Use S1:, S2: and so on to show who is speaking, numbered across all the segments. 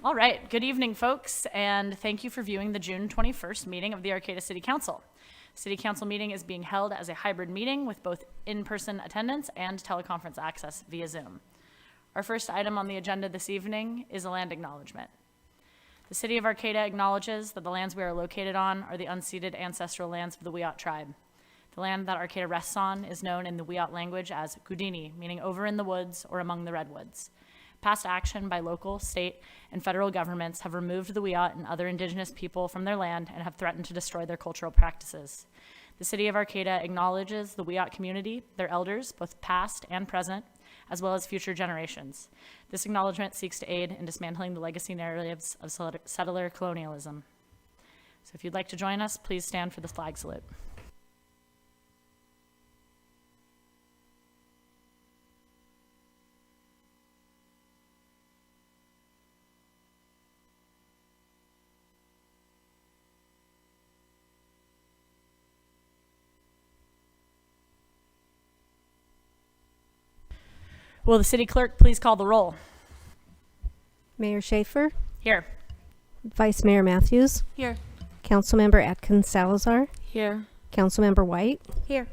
S1: All right, good evening, folks, and thank you for viewing the June 21st meeting of the Arcata City Council. City Council meeting is being held as a hybrid meeting with both in-person attendance and teleconference access via Zoom. Our first item on the agenda this evening is a land acknowledgement. The City of Arcata acknowledges that the lands we are located on are the unceded ancestral lands of the Wiyot tribe. The land that Arcata rests on is known in the Wiyot language as Gudini, meaning over in the woods or among the redwoods. Past action by local, state, and federal governments have removed the Wiyot and other indigenous people from their land and have threatened to destroy their cultural practices. The City of Arcata acknowledges the Wiyot community, their elders, both past and present, as well as future generations. This acknowledgement seeks to aid in dismantling the legacy narratives of settler colonialism. So if you'd like to join us, please stand for the flag salute. Will the city clerk please call the roll?
S2: Mayor Schaefer,
S1: Here.
S2: Vice Mayor Matthews,
S1: Here.
S2: Councilmember Atkins Salazar,
S1: Here.
S2: Councilmember White,
S3: Here.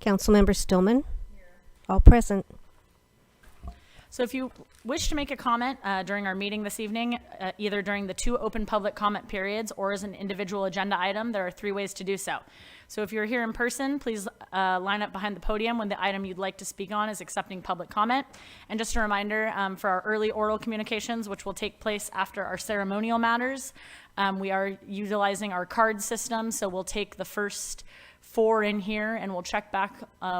S2: Councilmember Stillman, all present.
S1: So if you wish to make a comment during our meeting this evening, either during the two open public comment periods or as an individual agenda item, there are 3 ways to do so. So if you're here in person, please line up behind the podium when the item you'd like to speak on is accepting public comment. And just a reminder, for our early oral communications, which will take place after our ceremonial matters, we are utilizing our card system, so we'll take the first 4 in here and we'll check back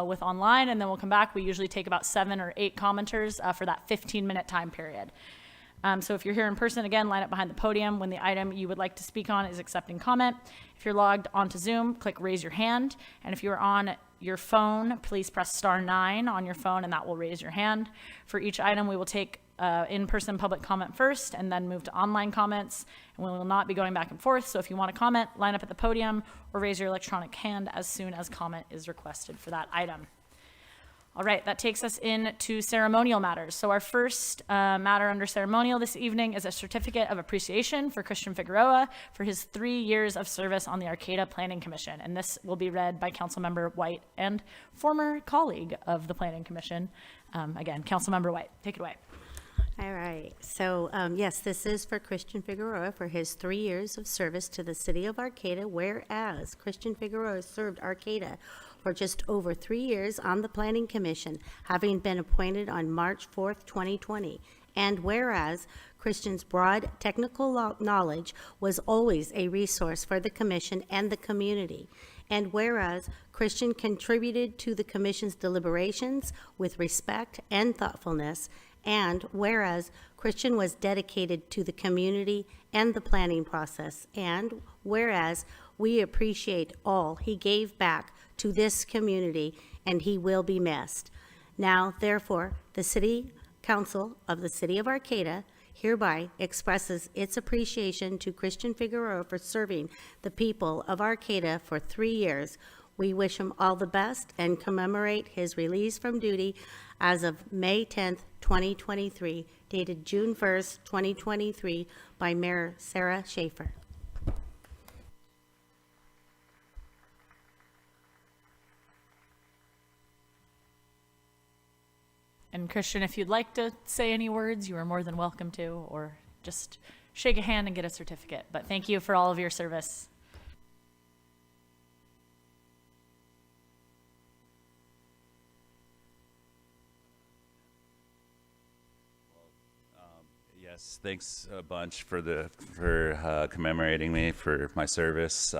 S1: with online, and then we'll come back. We usually take about 7 or 8 commenters for that 15-minute time period. So if you're here in person, again, line up behind the podium when the item you would like to speak on is accepting comment. If you're logged onto Zoom, click raise your hand. And if you're on your phone, please press *9 on your phone and that will raise your hand. For each item, we will take in-person public comment first and then move to online comments. And we will not be going back and forth. So if you want to comment, line up at the podium or raise your electronic hand as soon as comment is requested for that item. All right, that takes us into ceremonial matters. So our first matter under ceremonial this evening is a certificate of appreciation for Christian Figueroa for his 3 years of service on the Arcata Planning Commission. And this will be read by Councilmember White and former colleague of the Planning Commission. Again, Councilmember White, take it away.
S3: All right. So, yes, this is for Christian Figueroa for his 3 years of service to the city of Arcata, whereas Christian Figueroa served Arcata for just over 3 years on the Planning Commission, having been appointed on March 4th, 2020. And whereas Christian's broad technical knowledge was always a resource for the commission and the community. And whereas Christian contributed to the commission's deliberations with respect and thoughtfulness. And whereas Christian was dedicated to the community and the planning process. And whereas we appreciate all he gave back to this community, and he will be missed. Now, therefore, the City Council of the City of Arcata hereby expresses its appreciation to Christian Figueroa for serving the people of Arcata for 3 years. We wish him all the best and commemorate his release from duty as of May 10th, 2023, dated June 1st, 2023, by Mayor Sarah Schaefer.
S1: And Christian, if you'd like to say any words, you are more than welcome to, or just shake a hand and get a certificate. But thank you for all of your service.
S4: Yes, thanks a bunch for commemorating me for my service.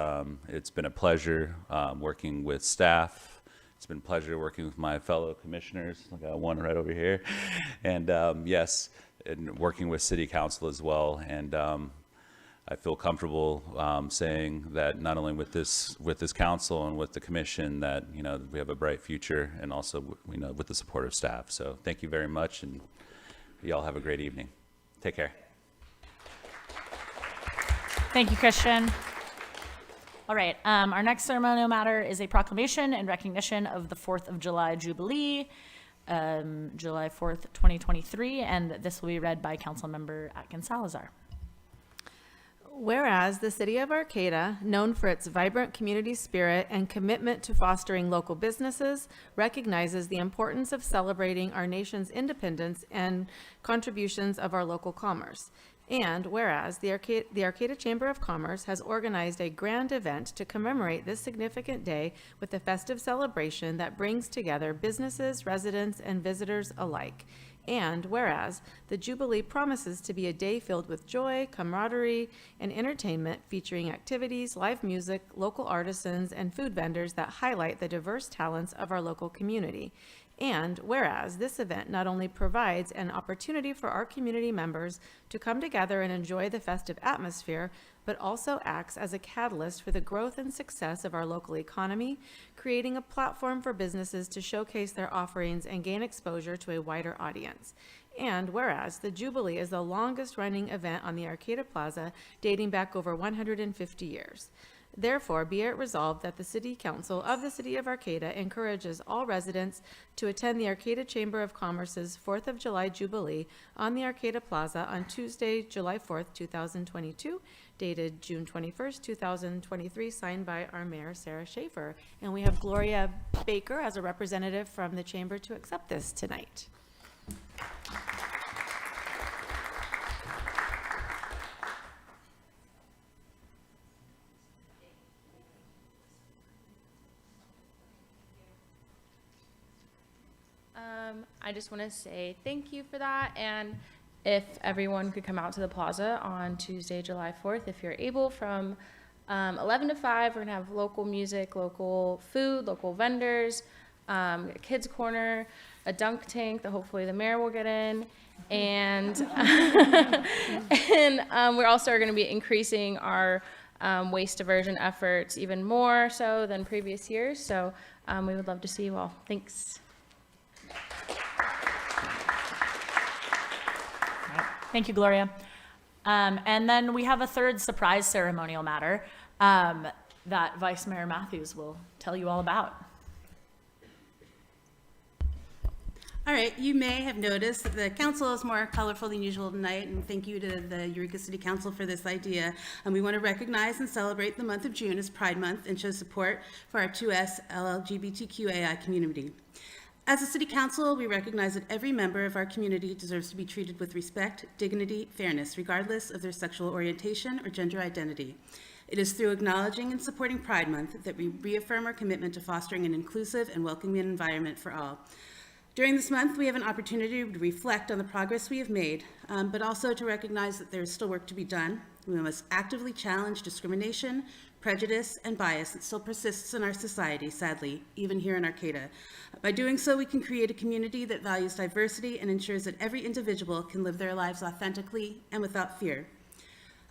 S4: It's been a pleasure working with staff. It's been a pleasure working with my fellow commissioners. I got one right over here, and yes, and working with City Council as well. And I feel comfortable saying that not only with this council and with the commission, that we have a bright future, and also with the support of staff. So thank you very much, and y'all have a great evening. Take care.
S1: Thank you, Christian. All right, our next ceremonial matter is a proclamation in recognition of the 4th of July Jubilee, July 4th, 2023, and this will be read by Councilmember Atkins Salazar.
S5: Whereas the city of Arcata, known for its vibrant community spirit and commitment to fostering local businesses, recognizes the importance of celebrating our nation's independence and contributions of our local commerce. And whereas the Arcata Chamber of Commerce has organized a grand event to commemorate this significant day with a festive celebration that brings together businesses, residents, and visitors alike. And whereas the Jubilee promises to be a day filled with joy, camaraderie, and entertainment featuring activities, live music, local artisans, and food vendors that highlight the diverse talents of our local community. And whereas this event not only provides an opportunity for our community members to come together and enjoy the festive atmosphere, but also acts as a catalyst for the growth and success of our local economy, creating a platform for businesses to showcase their offerings and gain exposure to a wider audience. And whereas the Jubilee is the longest running event on the Arcata Plaza, dating back over 150 years. Therefore, be it resolved that the City Council of the City of Arcata encourages all residents to attend the Arcata Chamber of Commerce's 4th of July Jubilee on the Arcata Plaza on Tuesday, July 4th, 2022, dated June 21st, 2023, signed by our Mayor, Sarah Schaefer. And we have Gloria Baker as a representative from the Chamber to accept this tonight.
S6: I just want to say thank you for that, and if everyone could come out to the plaza on Tuesday, July 4th, if you're able, from 11 to 5, we're going to have local music, local food, local vendors, a kids corner, a dunk tank that hopefully the mayor will get in, and we're also going to be increasing our waste diversion efforts even more so than previous years, so we would love to see you all. Thanks.
S1: Thank you, Gloria. And then we have a third surprise ceremonial matter that Vice Mayor Matthews will tell you all about.
S7: All right, you may have noticed that the council is more colorful than usual tonight, and thank you to the Eureka City Council for this idea. And we want to recognize and celebrate the month of June as Pride Month and show support for our 2S LGBTQAI community. As a city council, we recognize that every member of our community deserves to be treated with respect, dignity, fairness, regardless of their sexual orientation or gender identity. It is through acknowledging and supporting Pride Month that we reaffirm our commitment to fostering an inclusive and welcoming environment for all. During this month, we have an opportunity to reflect on the progress we have made, but also to recognize that there is still work to be done. We must actively challenge discrimination, prejudice, and bias that still persists in our society, sadly, even here in Arcata. By doing so, we can create a community that values diversity and ensures that every individual can live their lives authentically and without fear.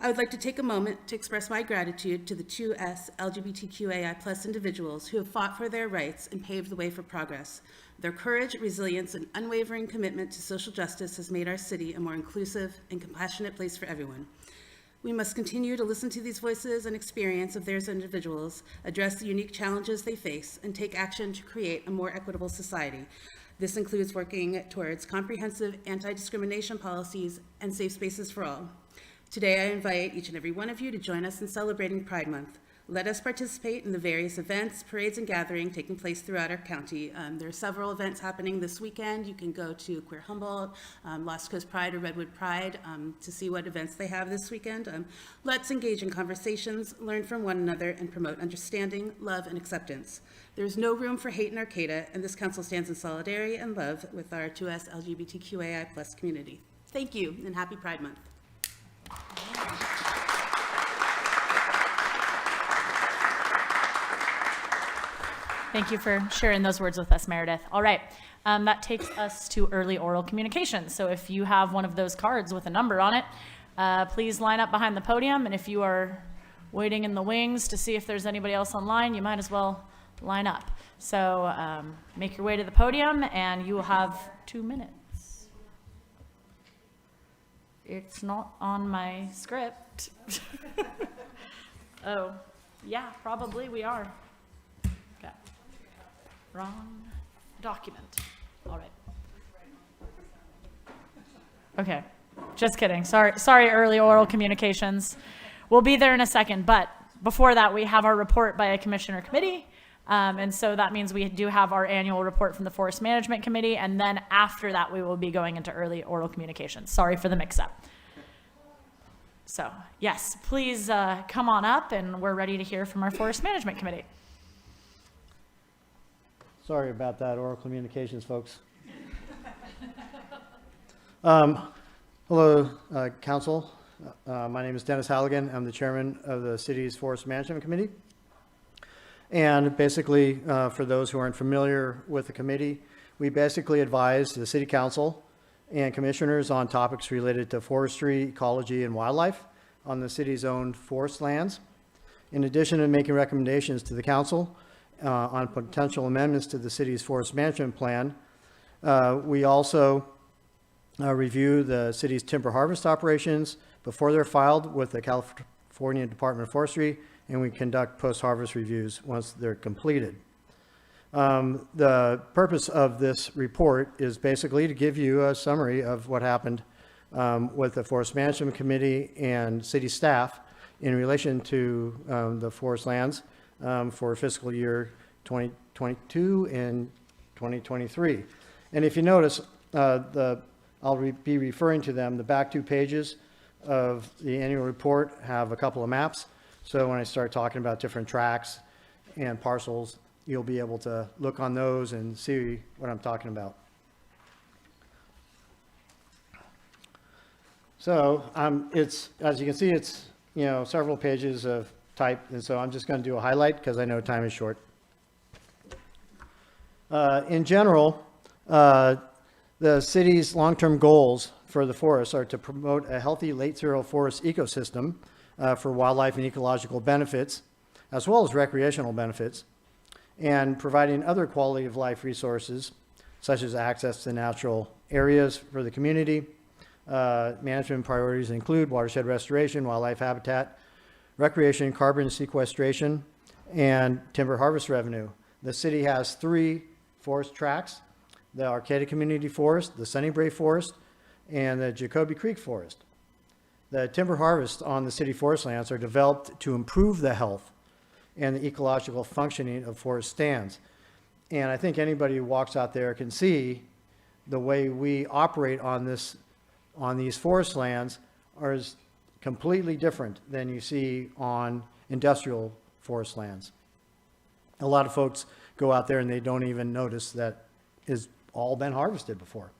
S7: I would like to take a moment to express my gratitude to the 2S LGBTQAI+ individuals who have fought for their rights and paved the way for progress. Their courage, resilience, and unwavering commitment to social justice has made our city a more inclusive and compassionate place for everyone. We must continue to listen to these voices and experience of theirs individuals, address the unique challenges they face, and take action to create a more equitable society. This includes working towards comprehensive anti-discrimination policies and safe spaces for all. Today, I invite each and every one of you to join us in celebrating Pride Month. Let us participate in the various events, parades, and gatherings taking place throughout our county. There are several events happening this weekend. You can go to Queer Humboldt, Lost Coast Pride, or Redwood Pride to see what events they have this weekend. Let's engage in conversations, learn from one another, and promote understanding, love, and acceptance. There is no room for hate in Arcata, and this council stands in solidarity and love with our 2S LGBTQAI+ community. Thank you, and happy Pride Month.
S1: Thank you for sharing those words with us, Meredith. All right, that takes us to early oral communication. So if you have one of those cards with a number on it, please line up behind the podium. And if you are waiting in the wings to see if there's anybody else online, you might as well line up. So make your way to the podium and you will have 2 minutes. It's not on my script. Oh, yeah, probably we are. Okay. Wrong document. All right. Okay, just kidding. Sorry, early oral communications. we'll be there in a second, but before that, we have our report by a commissioner committee. And so that means we do have our annual report from the Forest Management Committee, and then after that, we will be going into early oral communications. Sorry for the mix-up. So, yes, please come on up, and we're ready to hear from our Forest Management Committee.
S8: Sorry about that, oral communications, folks. Hello, Council. My name is Dennis Halligan. I'm the chairman of the city's Forest Management Committee. And basically, for those who aren't familiar with the committee, we basically advise the city council and commissioners on topics related to forestry, ecology, and wildlife on the city's owned forest lands. In addition to making recommendations to the council on potential amendments to the city's forest management plan, we also review the city's timber harvest operations before they're filed with the California Department of Forestry, and we conduct post-harvest reviews once they're completed. The purpose of this report is basically to give you a summary of what happened with the Forest Management Committee and city staff in relation to the forest lands for fiscal year 2022 and 2023. And if you notice, I'll be referring to them. The back 2 pages of the annual report have a couple of maps. So when I start talking about different tracts and parcels, you'll be able to look on those and see what I'm talking about. So it's, as you can see, it's, several pages of type. And so I'm just going to do a highlight because I know time is short. In general, the city's long-term goals for the forests are to promote a healthy late zero forest ecosystem for wildlife and ecological benefits, as well as recreational benefits, and providing other quality of life resources, such as access to natural areas for the community. Management priorities include watershed restoration, wildlife habitat, recreation, carbon sequestration, and timber harvest revenue. The city has 3 forest tracts: the Arcata Community Forest, the Sunnybrae Forest, and the Jacoby Creek Forest. The timber harvests on the city forest lands are developed to improve the health and the ecological functioning of forest stands. And I think anybody who walks out there can see the way we operate on these forest lands is completely different than you see on industrial forest lands. A lot of folks go out there and they don't even notice that it's all been harvested before.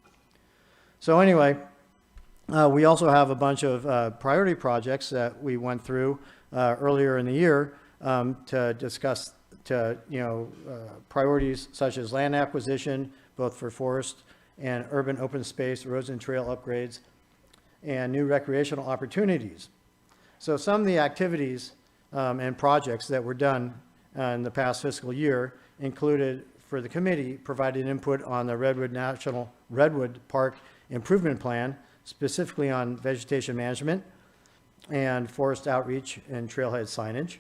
S8: So anyway, we also have a bunch of priority projects that we went through earlier in the year to discuss priorities such as land acquisition, both for forest and urban open space, roads and trail upgrades, and new recreational opportunities. So some of the activities and projects that were done in the past fiscal year included, for the committee, provided input on the Redwood Park Improvement Plan, specifically on vegetation management and forest outreach and trailhead signage.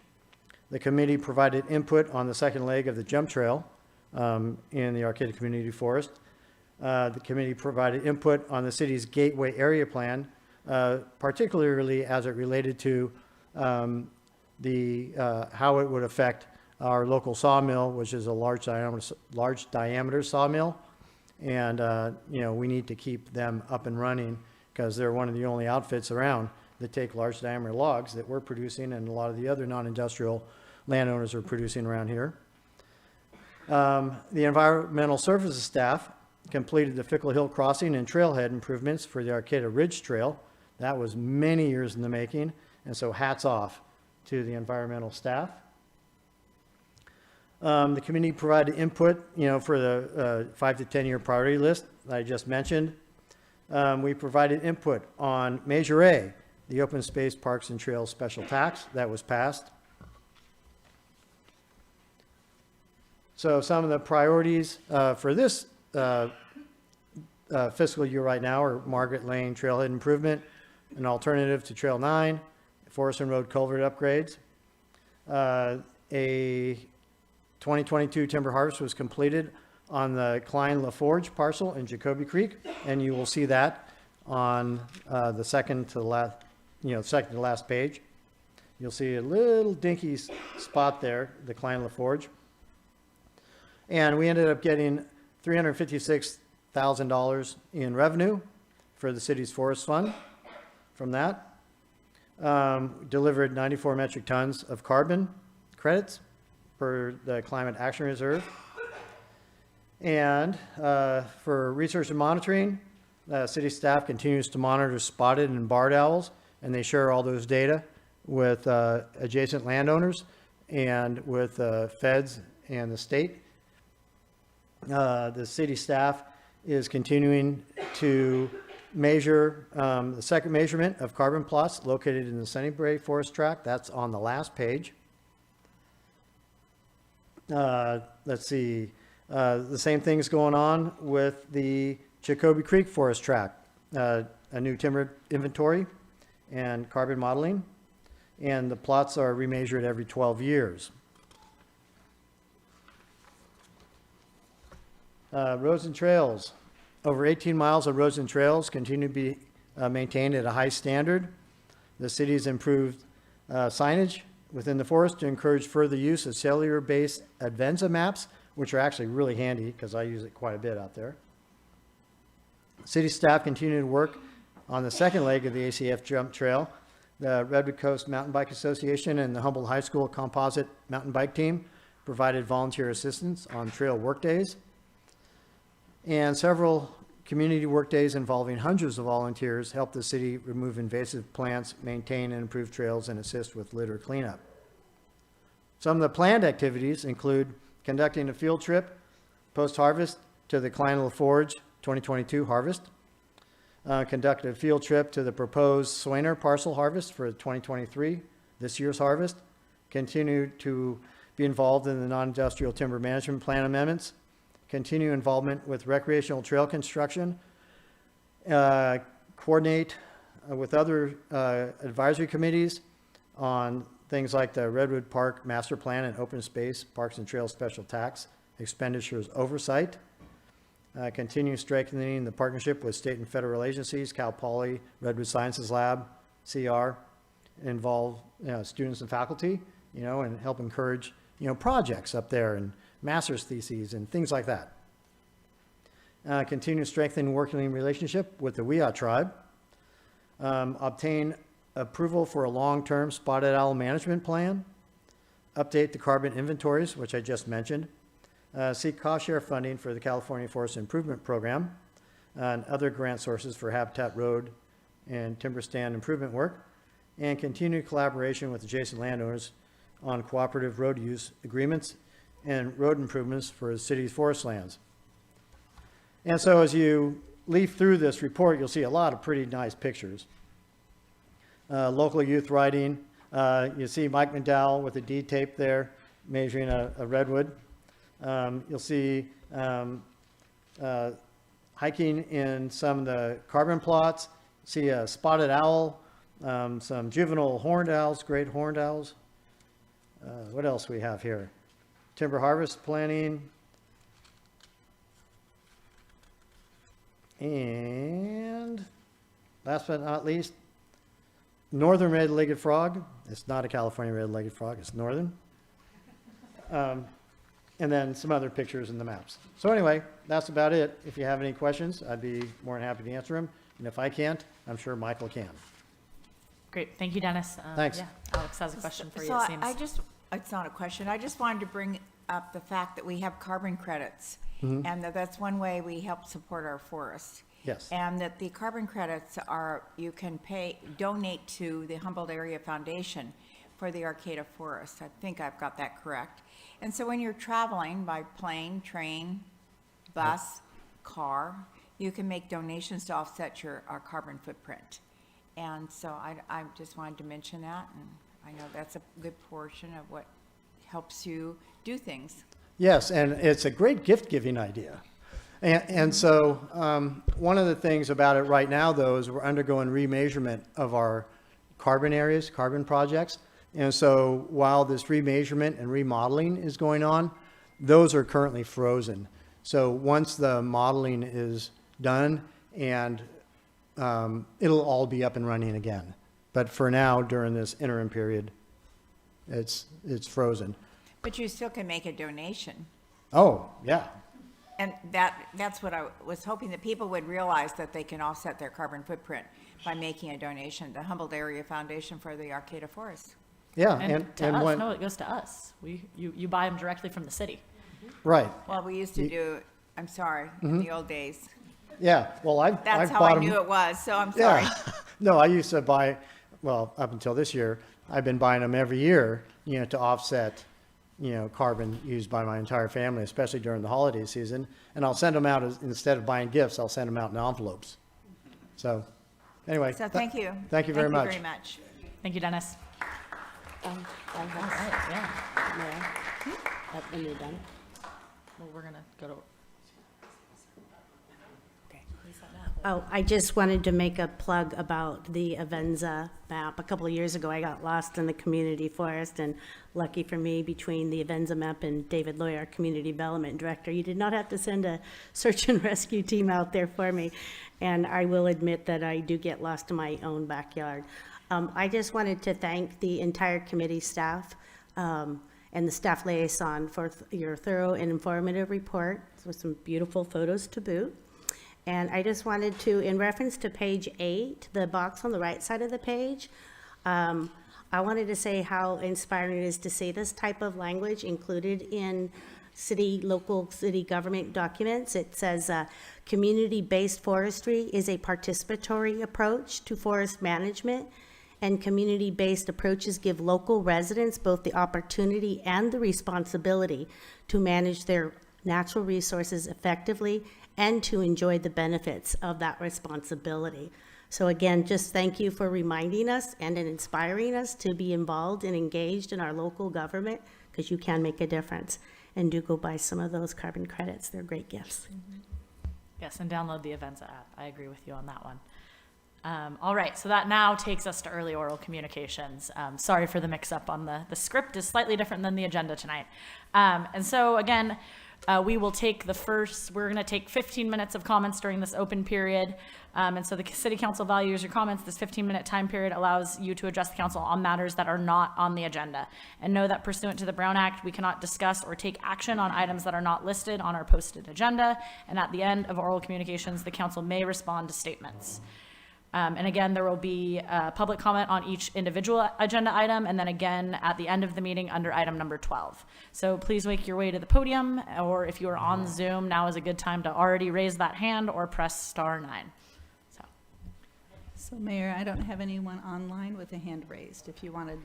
S8: The committee provided input on the second leg of the jump trail in the Arcata Community Forest. The committee provided input on the city's gateway area plan, particularly as it related to how it would affect our local sawmill, which is a large diameter sawmill. And, we need to keep them up and running because they're one of the only outfits around that take large diameter logs that we're producing and a lot of the other non-industrial landowners are producing around here. The environmental services staff completed the Fickle Hill Crossing and trailhead improvements for the Arcata Ridge Trail. That was many years in the making, and so hats off to the environmental staff. The committee provided input, for the 5 to 10 year priority list that I just mentioned. We provided input on Measure A, the Open Space Parks and Trails Special Tax that was passed. So some of the priorities for this fiscal year right now are Margaret Lane Trailhead Improvement, an alternative to Trail 9, Forest and Road Culvert upgrades. A 2022 timber harvest was completed on the Klein LaForge parcel in Jacoby Creek, and you will see that on the second to last page. You'll see a little dinky spot there, the Klein LaForge. And we ended up getting $356,000 in revenue for the city's forest fund from that. Delivered 94 metric tons of carbon credits for the Climate Action Reserve. And for research and monitoring, city staff continues to monitor spotted and barred owls, and they share all those data with adjacent landowners and with feds and the state. The city staff is continuing to measure the second measurement of carbon plots located in the Sunnybury Forest Tract. That's on the last page. Let's see. The same thing's going on with the Jacoby Creek Forest Tract, a new timber inventory and carbon modeling, and the plots are remeasured every 12 years. Roads and trails. Over 18 miles of roads and trails continue to be maintained at a high standard. The city has improved signage within the forest to encourage further use of cellular-based Advenza maps, which are actually really handy because I use it quite a bit out there. City staff continue to work on the second leg of the ACF Jump Trail. The Redwood Coast Mountain Bike Association and the Humboldt High School Composite Mountain Bike Team provided volunteer assistance on trail work days. And several community work days involving hundreds of volunteers help the city remove invasive plants, maintain and improve trails, and assist with litter cleanup. Some of the planned activities include conducting a field trip post-harvest to the Klein LaForge 2022 harvest, conduct a field trip to the proposed Swainer parcel harvest for 2023, this year's harvest, continue to be involved in the non-industrial timber management plan amendments, continue involvement with recreational trail construction, coordinate with other advisory committees on things like the Redwood Park Master Plan and Open Space Parks and Trails Special Tax Expenditures Oversight, continue strengthening the partnership with state and federal agencies, Cal Poly, Redwood Sciences Lab, CR, involve students and faculty, and help encourage, projects up there and master's theses and things like that. Continue strengthening working relationship with the Wiyot tribe. Obtain approval for a long-term spotted owl management plan. Update the carbon inventories, which I just mentioned. Seek cost share funding for the California Forest Improvement Program and other grant sources for habitat road and timber stand improvement work. And continue collaboration with adjacent landowners on cooperative road use agreements and road improvements for the city's forest lands. And so as you leaf through this report, you'll see a lot of pretty nice pictures. Local youth riding. You see Mike McDowell with a D tape there measuring a redwood. You'll see hiking in some of the carbon plots. See a spotted owl, some juvenile horned owls, great horned owls. What else we have here? Timber harvest planning. And last but not least, northern red-legged frog. It's not a California red-legged frog, it's northern. And then some other pictures in the maps. So anyway, that's about it. If you have any questions, I'd be more than happy to answer them. And if I can't, I'm sure Michael can.
S1: Great, thank you, Dennis.
S8: Thanks.
S1: Yeah, Alex has a question for you,
S9: So
S1: it seems.
S9: I just, it's not a question, I just wanted to bring up the fact that we have carbon credits, and that's one way we help support our forests.
S8: Yes.
S9: And that the carbon credits are, you can donate to the Humboldt Area Foundation for the Arcata Forest. I think I've got that correct. And so when you're traveling by plane, train, bus, car, you can make donations to offset your carbon footprint. And so I just wanted to mention that, and I know that's a good portion of what helps you do things.
S8: Yes, and it's a great gift-giving idea. And so one of the things about it right now, though, is we're undergoing remeasurement of our carbon areas, carbon projects. And so while this remeasurement and remodeling is going on, those are currently frozen. So once the modeling is done, and it'll all be up and running again. But for now, during this interim period, It's frozen.
S9: But you still can make a donation.
S8: Oh, yeah.
S9: And that's what I was hoping, that people would realize, that they can offset their carbon footprint by making a donation to Humboldt Area Foundation for the Arcata Forest.
S8: Yeah,
S1: And to us,
S8: when,
S1: no, it goes to us. You buy them directly from the city.
S8: right,
S9: Well, we used to do, I'm sorry, in the old days.
S8: yeah, well, I've
S9: That's how
S8: bought
S9: I
S8: 'em-
S9: knew it was, so I'm sorry.
S8: Yeah, no, I used to buy, well, up until this year, I've been buying them every year, to offset, carbon used by my entire family, especially during the holiday season. And I'll send them out, instead of buying gifts, I'll send them out in envelopes. So, anyway.
S9: So thank you.
S8: Thank you very much.
S9: Thank you very much.
S1: Thank you, Dennis.
S7: I
S1: All
S7: have,
S1: right, yeah.
S7: Mayor, when you're done.
S1: Well, we're gonna go to.
S3: Oh, I just wanted to make a plug about the Avenza map. A couple of years ago, I got lost in the community forest, and lucky for me, between the Avenza map and David Loy, our community development director, you did not have to send a search and rescue team out there for me. And I will admit that I do get lost in my own backyard. I just wanted to thank the entire committee staff and the staff liaison for your thorough and informative report with some beautiful photos to boot. And I just wanted to, in reference to page 8, the box on the right side of the page, I wanted to say how inspiring it is to see this type of language included in local city government documents. It says, community-based forestry is a participatory approach to forest management, and community-based approaches give local residents both the opportunity and the responsibility to manage their natural resources effectively and to enjoy the benefits of that responsibility. So again, just thank you for reminding us and inspiring us to be involved and engaged in our local government, because you can make a difference. And do go buy some of those carbon credits. They're great gifts.
S1: Yes, and download the Avenza app. I agree with you on that one. All right, so that now takes us to early oral communications. Sorry for the mix-up on the script is slightly different than the agenda tonight. And so again, we're going to take 15 minutes of comments during this open period. And so the city council values your comments. This 15-minute time period allows you to address the council on matters that are not on the agenda. And know that pursuant to the Brown Act, we cannot discuss or take action on items that are not listed on our posted agenda. And at the end of oral communications, the council may respond to statements. And again, there will be public comment on each individual agenda item, and then again at the end of the meeting under item number 12. So please make your way to the podium, or if you are on Zoom, now is a good time to already raise that hand or press *9.
S10: So Mayor, I don't have anyone online with a hand raised, if you want to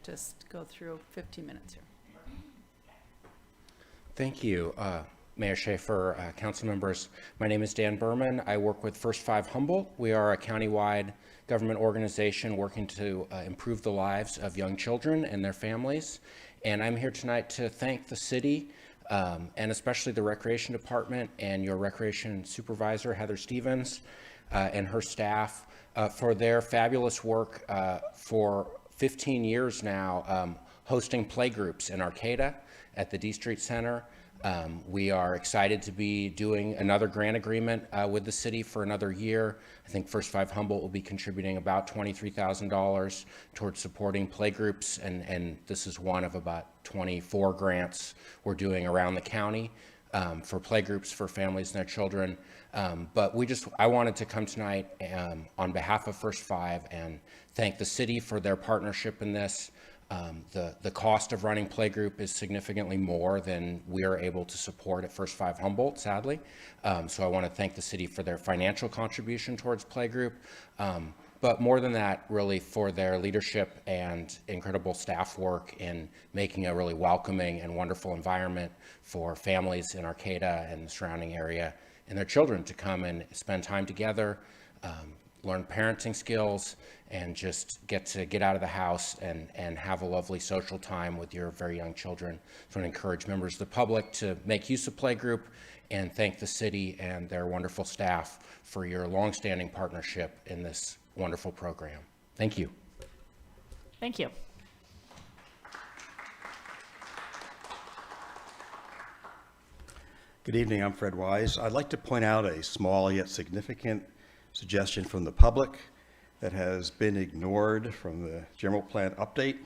S10: just go through 15 minutes here.
S11: Thank you, Mayor Schaefer, council members. My name is Dan Berman. I work with First 5 Humboldt. We are a countywide government organization working to improve the lives of young children and their families. And I'm here tonight to thank the city and especially the Recreation Department and your Recreation Supervisor, Heather Stevens, and her staff for their fabulous work for 15 years now, hosting playgroups in Arcata at the D Street Center. We are excited to be doing another grant agreement with the city for another year. I think First 5 Humboldt will be contributing about $23,000 towards supporting playgroups, and this is one of about 24 grants we're doing around the county for playgroups for families and their children. But I wanted to come tonight on behalf of First 5 and thank the city for their partnership in this. The cost of running playgroup is significantly more than we are able to support at First 5 Humboldt, sadly. So I want to thank the city for their financial contribution towards playgroup. But more than that, really for their leadership and incredible staff work in making a really welcoming and wonderful environment for families in Arcata and the surrounding area and their children to come and spend time together, learn parenting skills, and just get out of the house and have a lovely social time with your very young children. So I encourage members of the public to make use of playgroup and thank the city and their wonderful staff for your longstanding partnership in this wonderful program. Thank you.
S1: Thank you.
S12: Good evening, I'm Fred Wise. I'd like to point out a small yet significant suggestion from the public that has been ignored from the general plan update.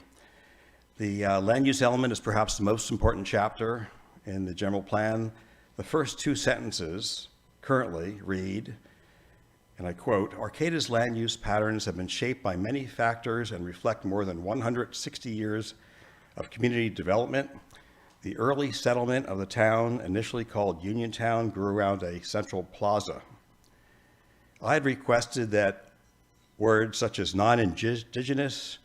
S12: The land use element is perhaps the most important chapter in the general plan. The first two sentences currently read, and I quote, "Arcata's land use patterns have been shaped by many factors and reflect more than 160 years of community development. The early settlement of the town, initially called Uniontown, grew around a central plaza." I had requested that words such as non-indigenous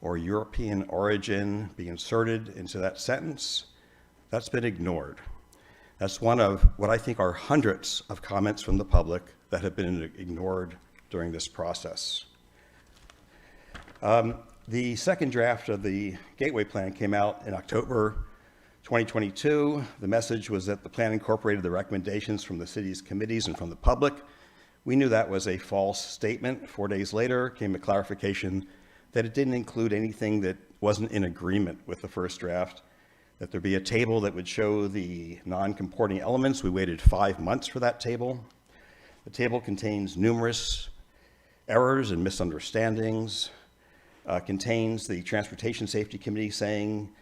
S12: or European origin be inserted into that sentence. That's been ignored. That's one of what I think are hundreds of comments from the public that have been ignored during this process. The second draft of the Gateway Plan came out in October 2022. The message was that the plan incorporated the recommendations from the city's committees and from the public. We knew that was a false statement. 4 days later came a clarification that it didn't include anything that wasn't in agreement with the first draft, that there'd be a table that would show the non-comporting elements. We waited 5 months for that table. The table contains numerous errors and misunderstandings, contains the Transportation Safety Committee saying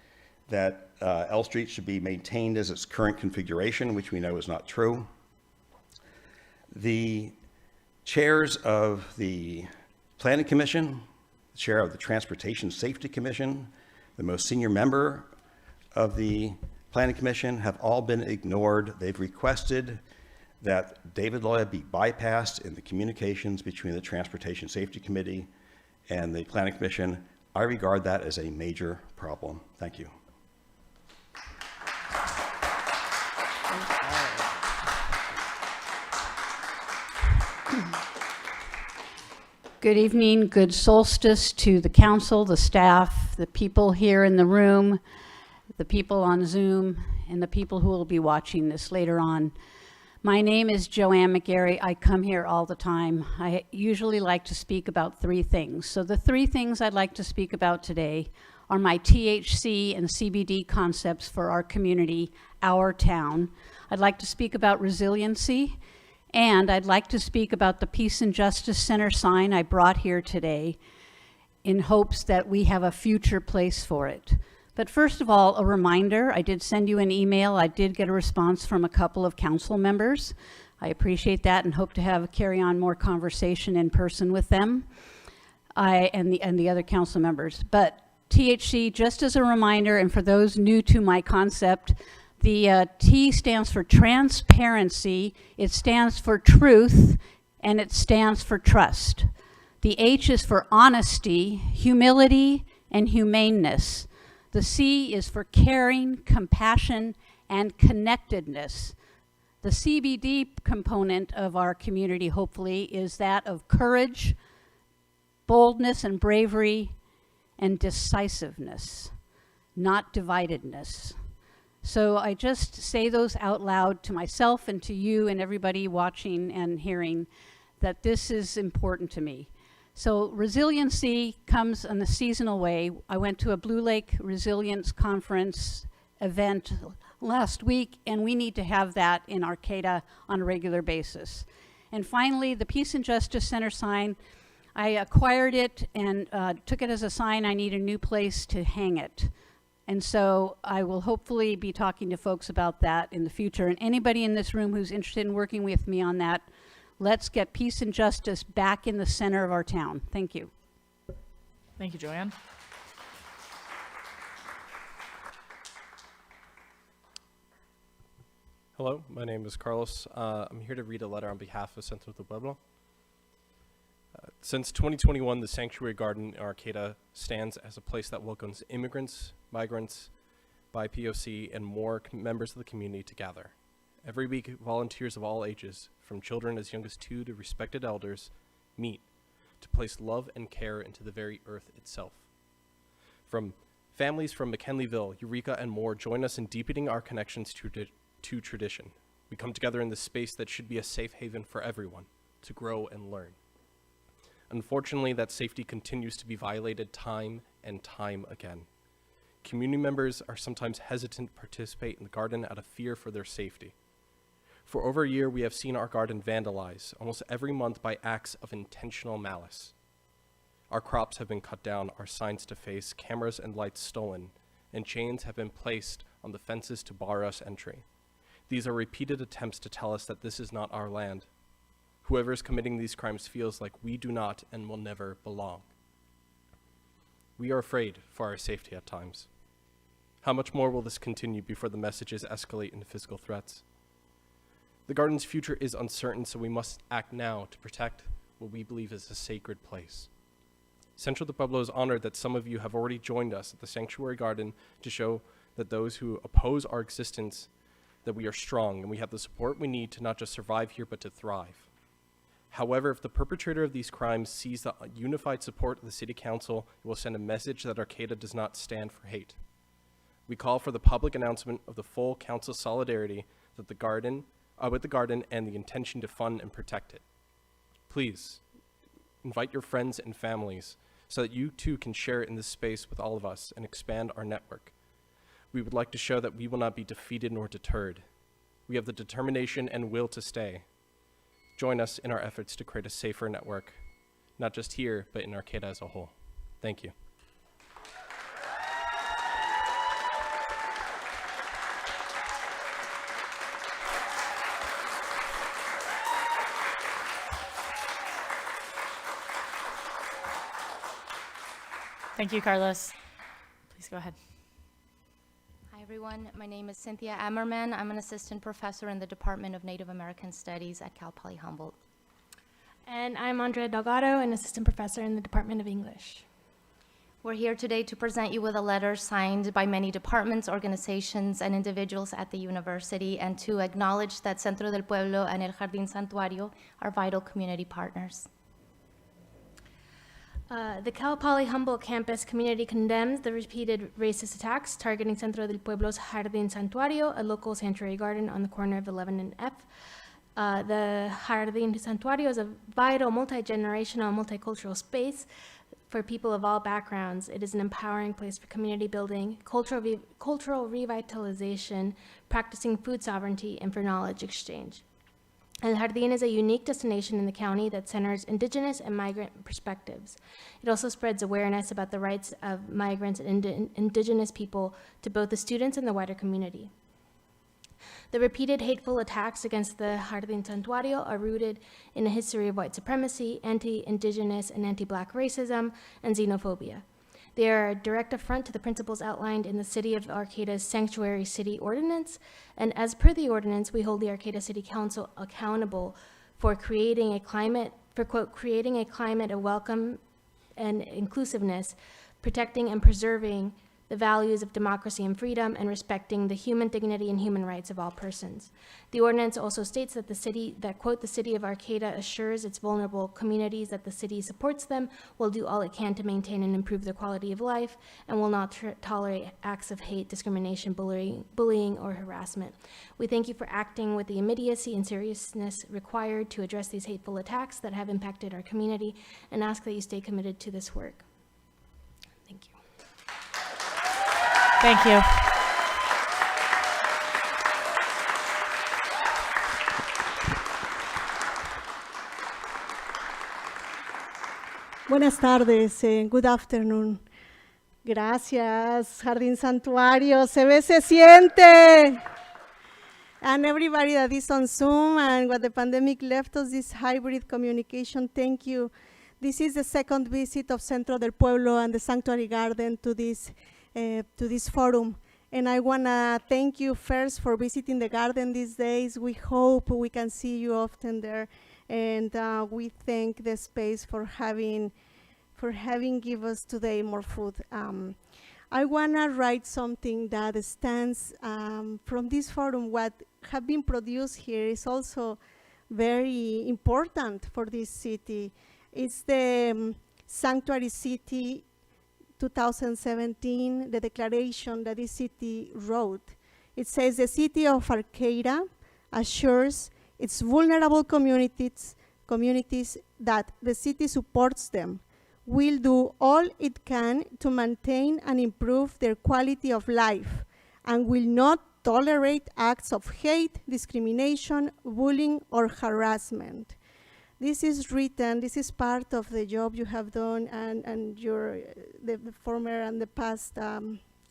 S12: that L Street should be maintained as its current configuration, which we know is not true. The chairs of the Planning Commission, the chair of the Transportation Safety Commission, the most senior member of the Planning Commission have all been ignored. They've requested that David Loya be bypassed in the communications between the Transportation Safety Committee and the Planning Commission. I regard that as a major problem. Thank you.
S13: Good evening, good solstice to the council, the staff, the people here in the room, the people on Zoom, and the people who will be watching this later on. My name is Joanne McGarry. I come here all the time. I usually like to speak about 3 things. So the 3 things I'd like to speak about today are my THC and CBD concepts for our community, our town. I'd like to speak about resiliency, and I'd like to speak about the Peace and Justice Center sign I brought here today in hopes that we have a future place for it. But first of all, a reminder, I did send you an email. I did get a response from a couple of council members. I appreciate that and hope to carry on more conversation in person with them and the other council members. But THC, just as a reminder, and for those new to my concept, the T stands for transparency, it stands for truth, and it stands for trust. The H is for honesty, humility, and humaneness. The C is for caring, compassion, and connectedness. The CBD component of our community, hopefully, is that of courage, boldness and bravery, and decisiveness, not dividedness. So I just say those out loud to myself and to you and everybody watching and hearing that this is important to me. So resiliency comes in a seasonal way. I went to a Blue Lake Resilience Conference event last week, and we need to have that in Arcata on a regular basis. And finally, the Peace and Justice Center sign, I acquired it and took it as a sign. I need a new place to hang it. And so I will hopefully be talking to folks about that in the future. And anybody in this room who's interested in working with me on that, let's get peace and justice back in the center of our town. Thank you.
S1: Thank you, Joanne.
S14: Hello, my name is Carlos. I'm here to read a letter on behalf of Centro del Pueblo. Since 2021, the Sanctuary Garden in Arcata stands as a place that welcomes immigrants, migrants, BIPOC, and more members of the community to gather. Every week, volunteers of all ages, from children as young as 2 to respected elders, meet to place love and care into the very earth itself. From families from McKinleyville, Eureka, and more join us in deepening our connections to tradition. We come together in this space that should be a safe haven for everyone to grow and learn. Unfortunately, that safety continues to be violated time and time again. Community members are sometimes hesitant to participate in the garden out of fear for their safety. For over a year, we have seen our garden vandalized almost every month by acts of intentional malice. Our crops have been cut down, our signs defaced, cameras and lights stolen, and chains have been placed on the fences to bar us entry. These are repeated attempts to tell us that this is not our land. Whoever is committing these crimes feels like we do not and will never belong. We are afraid for our safety at times. How much more will this continue before the messages escalate into physical threats? The garden's future is uncertain, so we must act now to protect what we believe is a sacred place. Centro del Pueblo is honored that some of you have already joined us at the Sanctuary Garden to show that those who oppose our existence, that we are strong and we have the support we need to not just survive here, but to thrive. However, if the perpetrator of these crimes sees the unified support of the City Council, it will send a message that Arcata does not stand for hate. We call for the public announcement of the full council solidarity that the garden, with the garden and the intention to fund and protect it. Please, invite your friends and families so that you too can share in this space with all of us and expand our network. We would like to show that we will not be defeated nor deterred. We have the determination and will to stay. Join us in our efforts to create a safer network, not just here, but in Arcata as a whole. Thank you.
S1: Thank you, Carlos. Please go ahead.
S15: Hi, everyone. My name is Cynthia Ammerman. I'm an assistant professor in the Department of Native American Studies at Cal Poly Humboldt.
S16: And I'm Andrea Delgado, an assistant professor in the Department of English.
S15: We're here today to present you with a letter signed by many departments, organizations, and individuals at the university, and to acknowledge that Centro del Pueblo and El Jardín Santuario are vital community partners.
S16: The Cal Poly Humboldt campus community condemns the repeated racist attacks targeting Centro del Pueblo's Jardín Santuario, a local sanctuary garden on the corner of 11 and F. The Jardín Santuario is a vital multi-generational, multicultural space for people of all backgrounds. It is an empowering place for community building, cultural revitalization, practicing food sovereignty, and for knowledge exchange. El Jardín is a unique destination in the county that centers indigenous and migrant perspectives. It also spreads awareness about the rights of migrants and indigenous people to both the students and the wider community. The repeated hateful attacks against the Jardín Santuario are rooted in a history of white supremacy, anti-indigenous and anti-black racism, and xenophobia. They are a direct affront to the principles outlined in the City of Arcata's Sanctuary City Ordinance, and as per the ordinance, we hold the Arcata City Council accountable for creating a climate, creating a climate of welcome and inclusiveness, protecting and preserving the values of democracy and freedom, and respecting the human dignity and human rights of all persons. The ordinance also states that the city of Arcata assures its vulnerable communities that the city supports them, will do all it can to maintain and improve their quality of life, and will not tolerate acts of hate, discrimination, bullying, or harassment. We thank you for acting with the immediacy and seriousness required to address these hateful attacks that have impacted our community, and ask that you stay committed to this work. Thank you.
S1: Thank you.
S17: Buenas tardes, good afternoon. Gracias, Jardín Santuario, se ve, se siente. And everybody that is on Zoom and what the pandemic left us, this hybrid communication, thank you. This is the second visit of Centro del Pueblo and the Sanctuary Garden to this forum. And I want to thank you first for visiting the garden these days. We hope we can see you often there. And we thank the space for having give us today more food. I want to write something that stands from this forum. What have been produced here is also very important for this city. It's the Sanctuary City 2017, the declaration that this city wrote. It says, the city of Arcata assures its vulnerable communities that the city supports them, will do all it can to maintain and improve their quality of life, and will not tolerate acts of hate, discrimination, bullying, or harassment. This is written, this is part of the job you have done, and the former and the past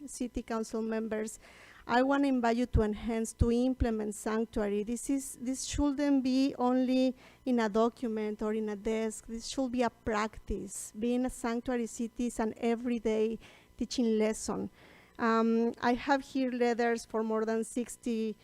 S17: city council members. I want to invite you to enhance, to implement sanctuary. This shouldn't be only in a document or in a desk. This should be a practice. Being a sanctuary city is an everyday teaching lesson. I have here letters for more than 60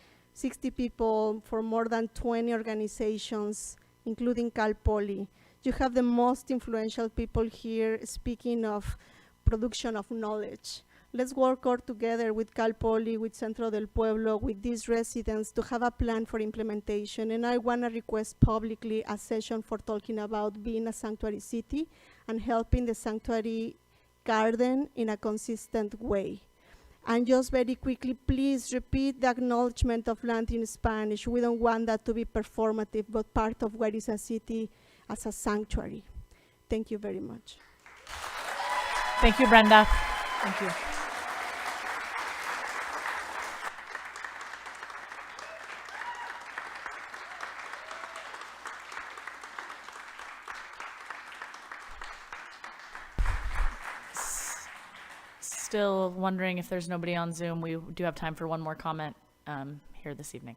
S17: people, for more than 20 organizations, including Cal Poly. You have the most influential people here speaking of production of knowledge. Let's work all together with Cal Poly, with Centro del Pueblo, with these residents to have a plan for implementation. And I want to request publicly a session for talking about being a sanctuary city and helping the sanctuary garden in a consistent way. And just very quickly, please repeat the acknowledgement of land in Spanish. We don't want that to be performative, but part of what is a city as a sanctuary. Thank you very much.
S1: Thank you, Brenda. Thank you. Still wondering if there's nobody on Zoom. We do have time for one more comment here this evening.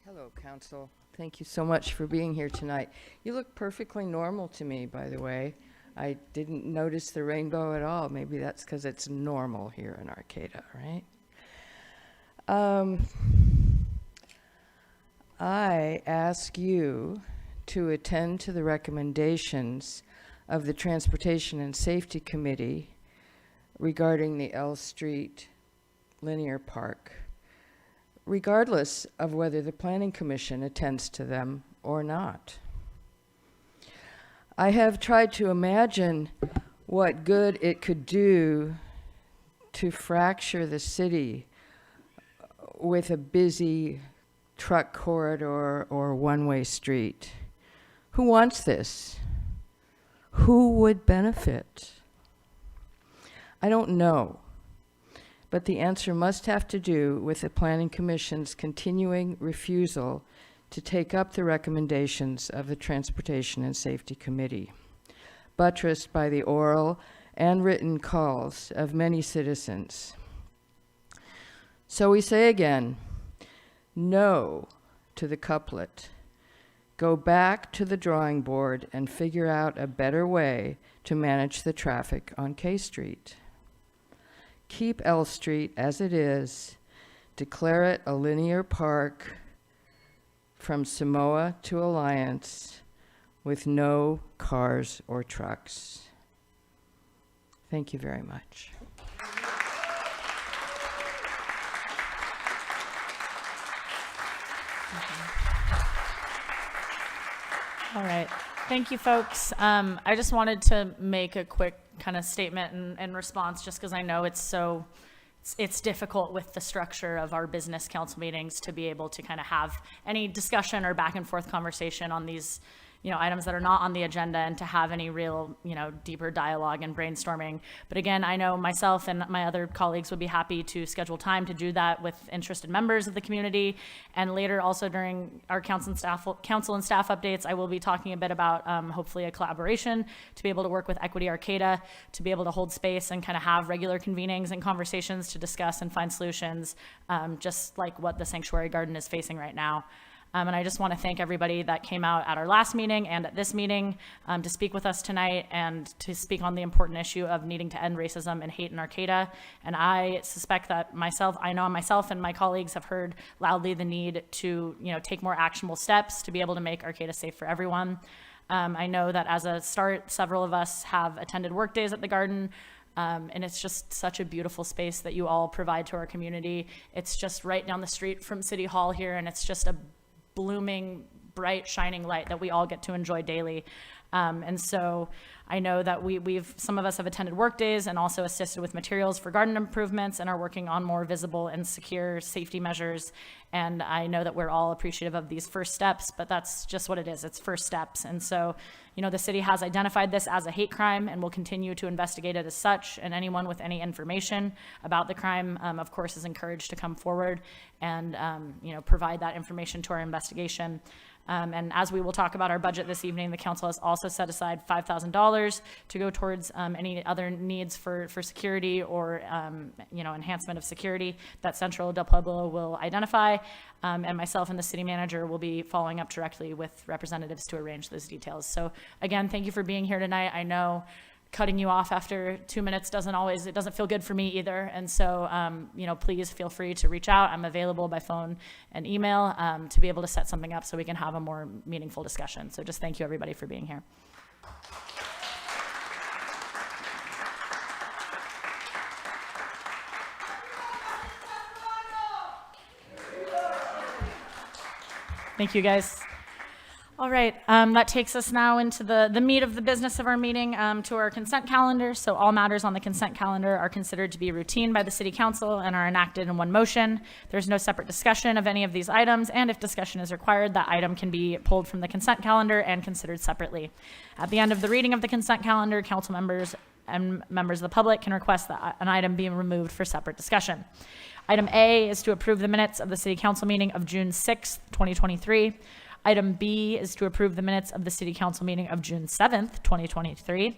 S18: Hello, Council. Thank you so much for being here tonight. You look perfectly normal to me, by the way. I didn't notice the rainbow at all. Maybe that's because it's normal here in Arcata, right? I ask you to attend to the recommendations of the Transportation and Safety Committee regarding the L Street Linear Park, regardless of whether the Planning Commission attends to them or not. I have tried to imagine what good it could do to fracture the city with a busy truck corridor or one-way street. Who wants this? Who would benefit? I don't know, but the answer must have to do with the Planning Commission's continuing refusal to take up the recommendations of the Transportation and Safety Committee, buttressed by the oral and written calls of many citizens. So we say again, no to the couplet. Go back to the drawing board and figure out a better way to manage the traffic on K Street. Keep L Street as it is, declare it a linear park from Samoa to Alliance with no cars or trucks. Thank you very much.
S1: All right. Thank you, folks. I just wanted to make a quick kind of statement in response, just because I know it's difficult with the structure of our business council meetings to be able to kind of have any discussion or back and forth conversation on these, items that are not on the agenda, and to have any real, deeper dialogue and brainstorming. But again, I know myself and my other colleagues would be happy to schedule time to do that with interested members of the community. And later, also during our council and staff updates, I will be talking a bit about hopefully a collaboration to be able to work with Equity Arcata, to be able to hold space and kind of have regular convenings and conversations to discuss and find solutions, just like what the Sanctuary Garden is facing right now. And I just want to thank everybody that came out at our last meeting and at this meeting to speak with us tonight and to speak on the important issue of needing to end racism and hate in Arcata. And I suspect that I know myself and my colleagues have heard loudly the need to, take more actionable steps to be able to make Arcata safe for everyone. I know that as a start, several of us have attended work days at the garden. And it's just such a beautiful space that you all provide to our community. It's just right down the street from City Hall here, and it's just a blooming, bright, shining light that we all get to enjoy daily. And so I know that some of us have attended work days and also assisted with materials for garden improvements and are working on more visible and secure safety measures. And I know that we're all appreciative of these first steps, but that's just what it is. It's first steps. And so, the city has identified this as a hate crime and will continue to investigate it as such. And anyone with any information about the crime, of course, is encouraged to come forward and, provide that information to our investigation. And as we will talk about our budget this evening, the council has also set aside $5,000 to go towards any other needs for security or, enhancement of security that Central del Pueblo will identify. And myself and the city manager will be following up directly with representatives to arrange those details. So again, thank you for being here tonight. I know cutting you off after 2 minutes it doesn't feel good for me either. And so, please feel free to reach out. I'm available by phone and email to be able to set something up so we can have a more meaningful discussion. So just thank you everybody for being here. Thank you guys. All right, that takes us now into the meat of the business of our meeting, to our consent calendar. So all matters on the consent calendar are considered to be routine by the city council and are enacted in one motion. There's no separate discussion of any of these items, and if discussion is required, that item can be pulled from the consent calendar and considered separately. At the end of the reading of the consent calendar, council members and members of the public can request that an item be removed for separate discussion. Item A is to approve the minutes of the city council meeting of June 6th, 2023. Item B is to approve the minutes of the City Council meeting of June 7th, 2023.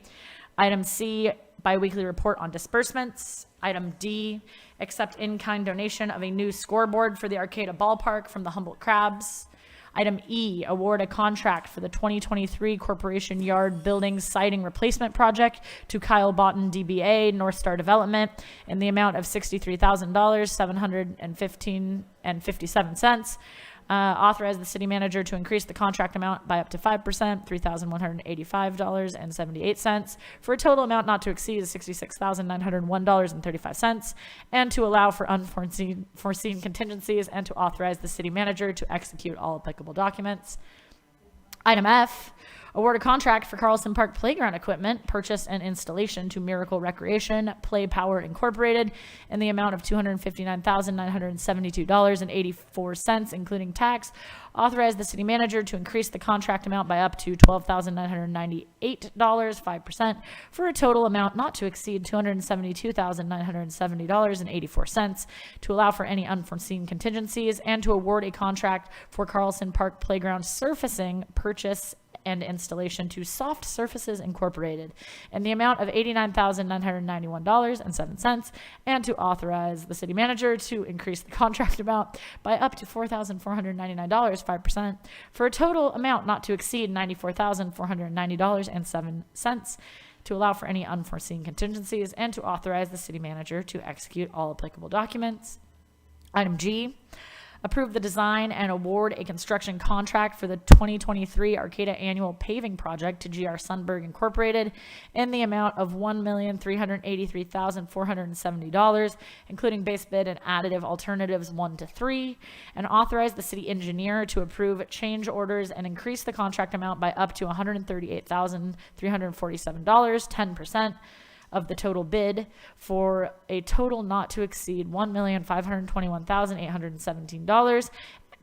S1: Item C, biweekly report on disbursements. Item D, accept in-kind donation of a new scoreboard for the Arcata Ballpark from the Humboldt Crabs. Item E, award a contract for the 2023 Corporation Yard Building Siding Replacement Project to Kyle Botten, DBA, North Star Development, in the amount of $63,715.57. Authorize the city manager to increase the contract amount by up to 5%, $3,185.78, for a total amount not to exceed $66,901.35, and to allow for unforeseen contingencies, and to authorize the city manager to execute all applicable documents. Item F, award a contract for Carlson Park playground equipment purchase and installation to Miracle Recreation Play Power Incorporated in the amount of $259,972.84, including tax. Authorize the city manager to increase the contract amount by up to $12,998, 5%, for a total amount not to exceed $272,970.84, to allow for any unforeseen contingencies, and to award a contract for Carlson Park playground surfacing purchase and installation to Soft Surfaces Incorporated in the amount of $89,991.07, and to authorize the city manager to increase the contract amount by up to $4,499, 5%, for a total amount not to exceed $94,490.07, to allow for any unforeseen contingencies, and to authorize the city manager to execute all applicable documents. Item G, approve the design and award a construction contract for the 2023 Arcata Annual Paving Project to GR Sundberg Incorporated in the amount of $1,383,470, including base bid and additive alternatives 1 to 3, and authorize the city engineer to approve change orders and increase the contract amount by up to $138,347, 10%. Of the total bid, for a total not to exceed $1,521,817,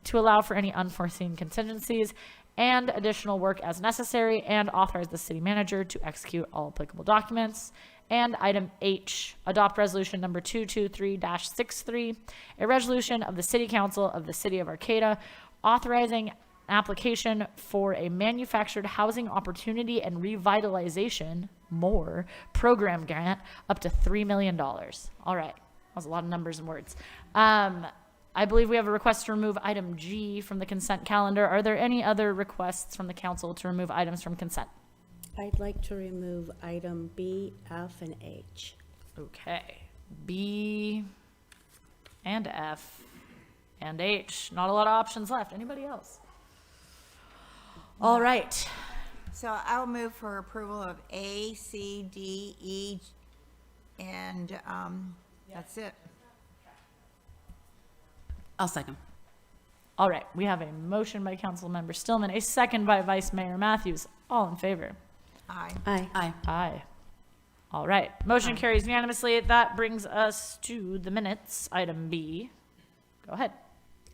S1: to allow for any unforeseen contingencies and additional work as necessary, and authorize the city manager to execute all applicable documents. And item H, adopt resolution number 223-63, a resolution of the City Council of the City of Arcata authorizing application for a manufactured housing opportunity and revitalization program grant up to $3 million. All right, that was a lot of numbers and words. I believe we have a request to remove item G from the consent calendar. Are there any other requests from the council to remove items from consent?
S3: I'd like to remove item B, F, and H.
S1: Okay, B and F and H. Not a lot of options left. Anybody else? All right.
S9: So I'll move for approval of A, C, D, E, and that's it.
S7: I'll second.
S1: All right. We have a motion by Councilmember Stillman, a second by Vice Mayor Matthews. All in favor?
S9: Aye.
S3: Aye.
S7: Aye.
S1: Aye. All right, motion carries unanimously. That brings us to the minutes, item B. Go ahead.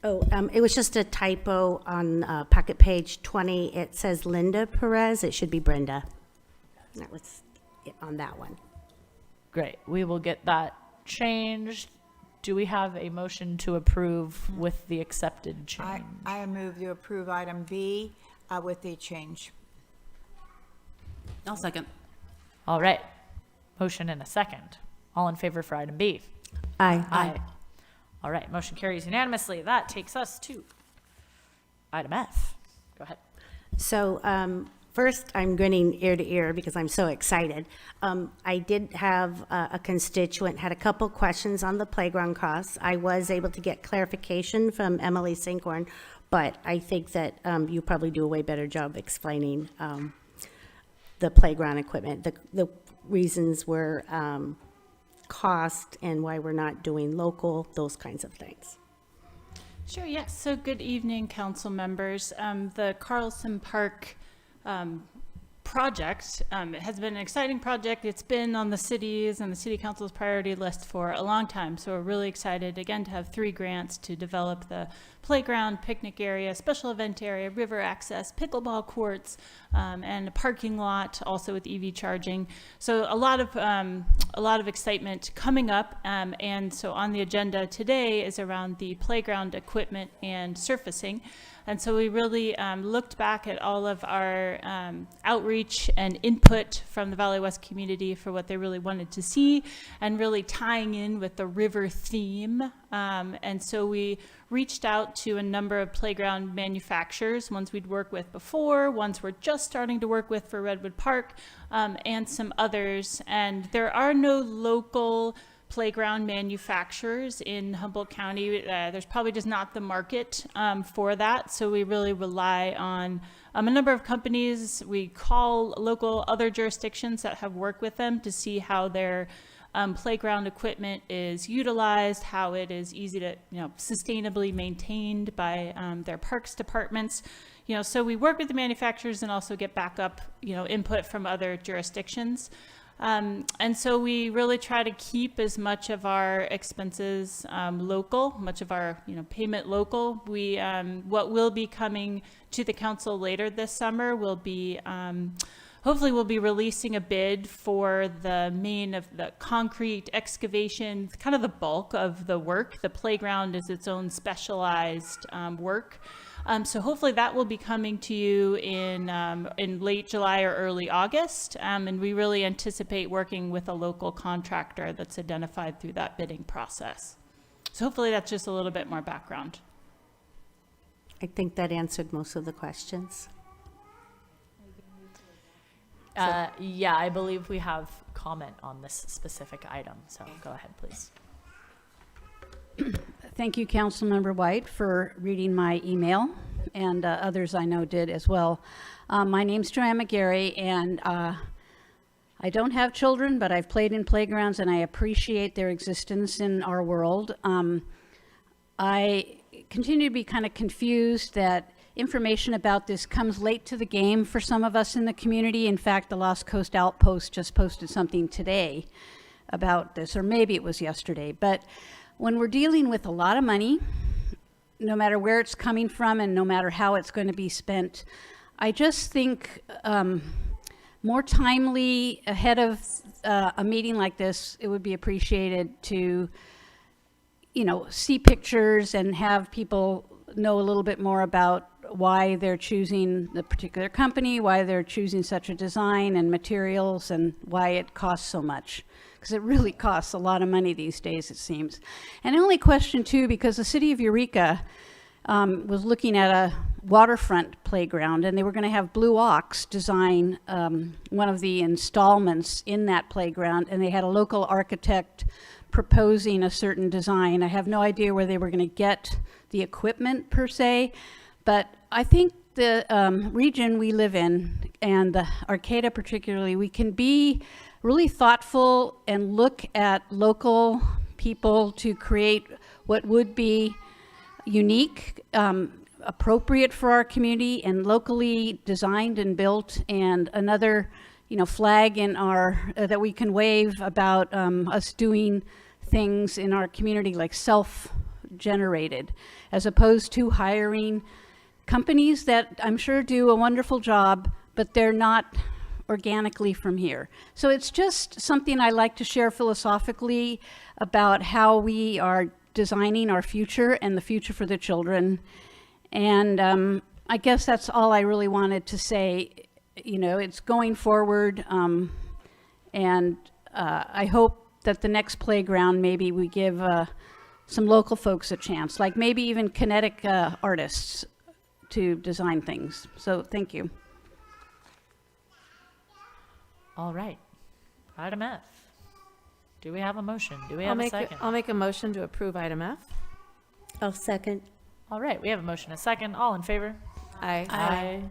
S3: Oh, it was just a typo on packet page 20. It says Linda Perez. It should be Brenda. That was it on that one.
S1: Great, we will get that changed. Do we have a motion to approve with the accepted change?
S9: I move to approve item B with the change.
S7: I'll second.
S1: All right, motion and a second. All in favor for item B?
S3: Aye.
S1: Aye. All right, motion carries unanimously. That takes us to item F. Go ahead.
S3: So first, I'm grinning ear to ear because I'm so excited. I did have a constituent, had a couple questions on the playground costs. I was able to get clarification from Emily Sinkhorn, but I think that you probably do a way better job explaining the playground equipment. The reasons were cost and why we're not doing local, those kinds of things.
S10: Sure, yes. So good evening, council members. The Carlson Park project has been an exciting project. It's been on the city's and the city council's priority list for a long time. So we're really excited again to have 3 grants to develop the playground, picnic area, special event area, river access, pickleball courts, and a parking lot also with EV charging. So a lot of excitement coming up. And so on the agenda today is around the playground equipment and surfacing. And so we really looked back at all of our outreach and input from the Valley West community for what they really wanted to see, and really tying in with the river theme. And so we reached out to a number of playground manufacturers, ones we'd worked with before, ones we're just starting to work with for Redwood Park, and some others. And there are no local playground manufacturers in Humboldt County. There's probably just not the market for that. So we really rely on a number of companies. We call local other jurisdictions that have worked with them to see how their playground equipment is utilized, how it is easy to, sustainably maintained by their parks departments. So we work with the manufacturers and also get backup, input from other jurisdictions. And so we really try to keep as much of our expenses local, much of our payment local. We what will be coming to the council later this summer will be hopefully we'll be releasing a bid for the main of the concrete excavation, kind of the bulk of the work. The playground is its own specialized work. So hopefully that will be coming to you in late July or early August. And we really anticipate working with a local contractor that's identified through that bidding process. So hopefully that's just a little bit more background.
S3: I think that answered most of the questions.
S1: Yeah, I believe we have comment on this specific item. So go ahead, please.
S13: Thank you, Councilmember White, for reading my email, and others I know did as well. My name's Joanne McGarry, and I don't have children, but I've played in playgrounds, and I appreciate their existence in our world. I continue to be kind of confused that information about this comes late to the game for some of us in the community. In fact, the Lost Coast Outpost just posted something today about this, or maybe it was yesterday. But when we're dealing with a lot of money, no matter where it's coming from and no matter how it's going to be spent, I just think more timely ahead of a meeting like this, it would be appreciated to, see pictures and have people know a little bit more about why they're choosing the particular company, why they're choosing such a design and materials, and why it costs so much. Because it really costs a lot of money these days, it seems. And I only question too, because the city of Eureka was looking at a waterfront playground, and they were going to have Blue Ox design one of the installments in that playground, and they had a local architect proposing a certain design. I have no idea where they were going to get the equipment per se, but I think the region we live in, and the Arcata particularly, we can be really thoughtful and look at local people to create what would be unique, appropriate for our community, and locally designed and built. And another flag in our, that we can wave about us doing things in our community like self-generated, as opposed to hiring companies that I'm sure do a wonderful job, but they're not organically from here. So it's just something I like to share philosophically about how we are designing our future and the future for the children. And I guess that's all I really wanted to say. It's going forward, and I hope that the next playground, maybe we give some local folks a chance, like maybe even kinetic artists to design things. So thank you.
S1: All right. Item F. Do we have a motion? Do we have a second?
S5: I'll make a motion to approve item F.
S3: I'll second.
S1: All right, we have a motion, a second. All in favor?
S5: Aye.
S1: Aye.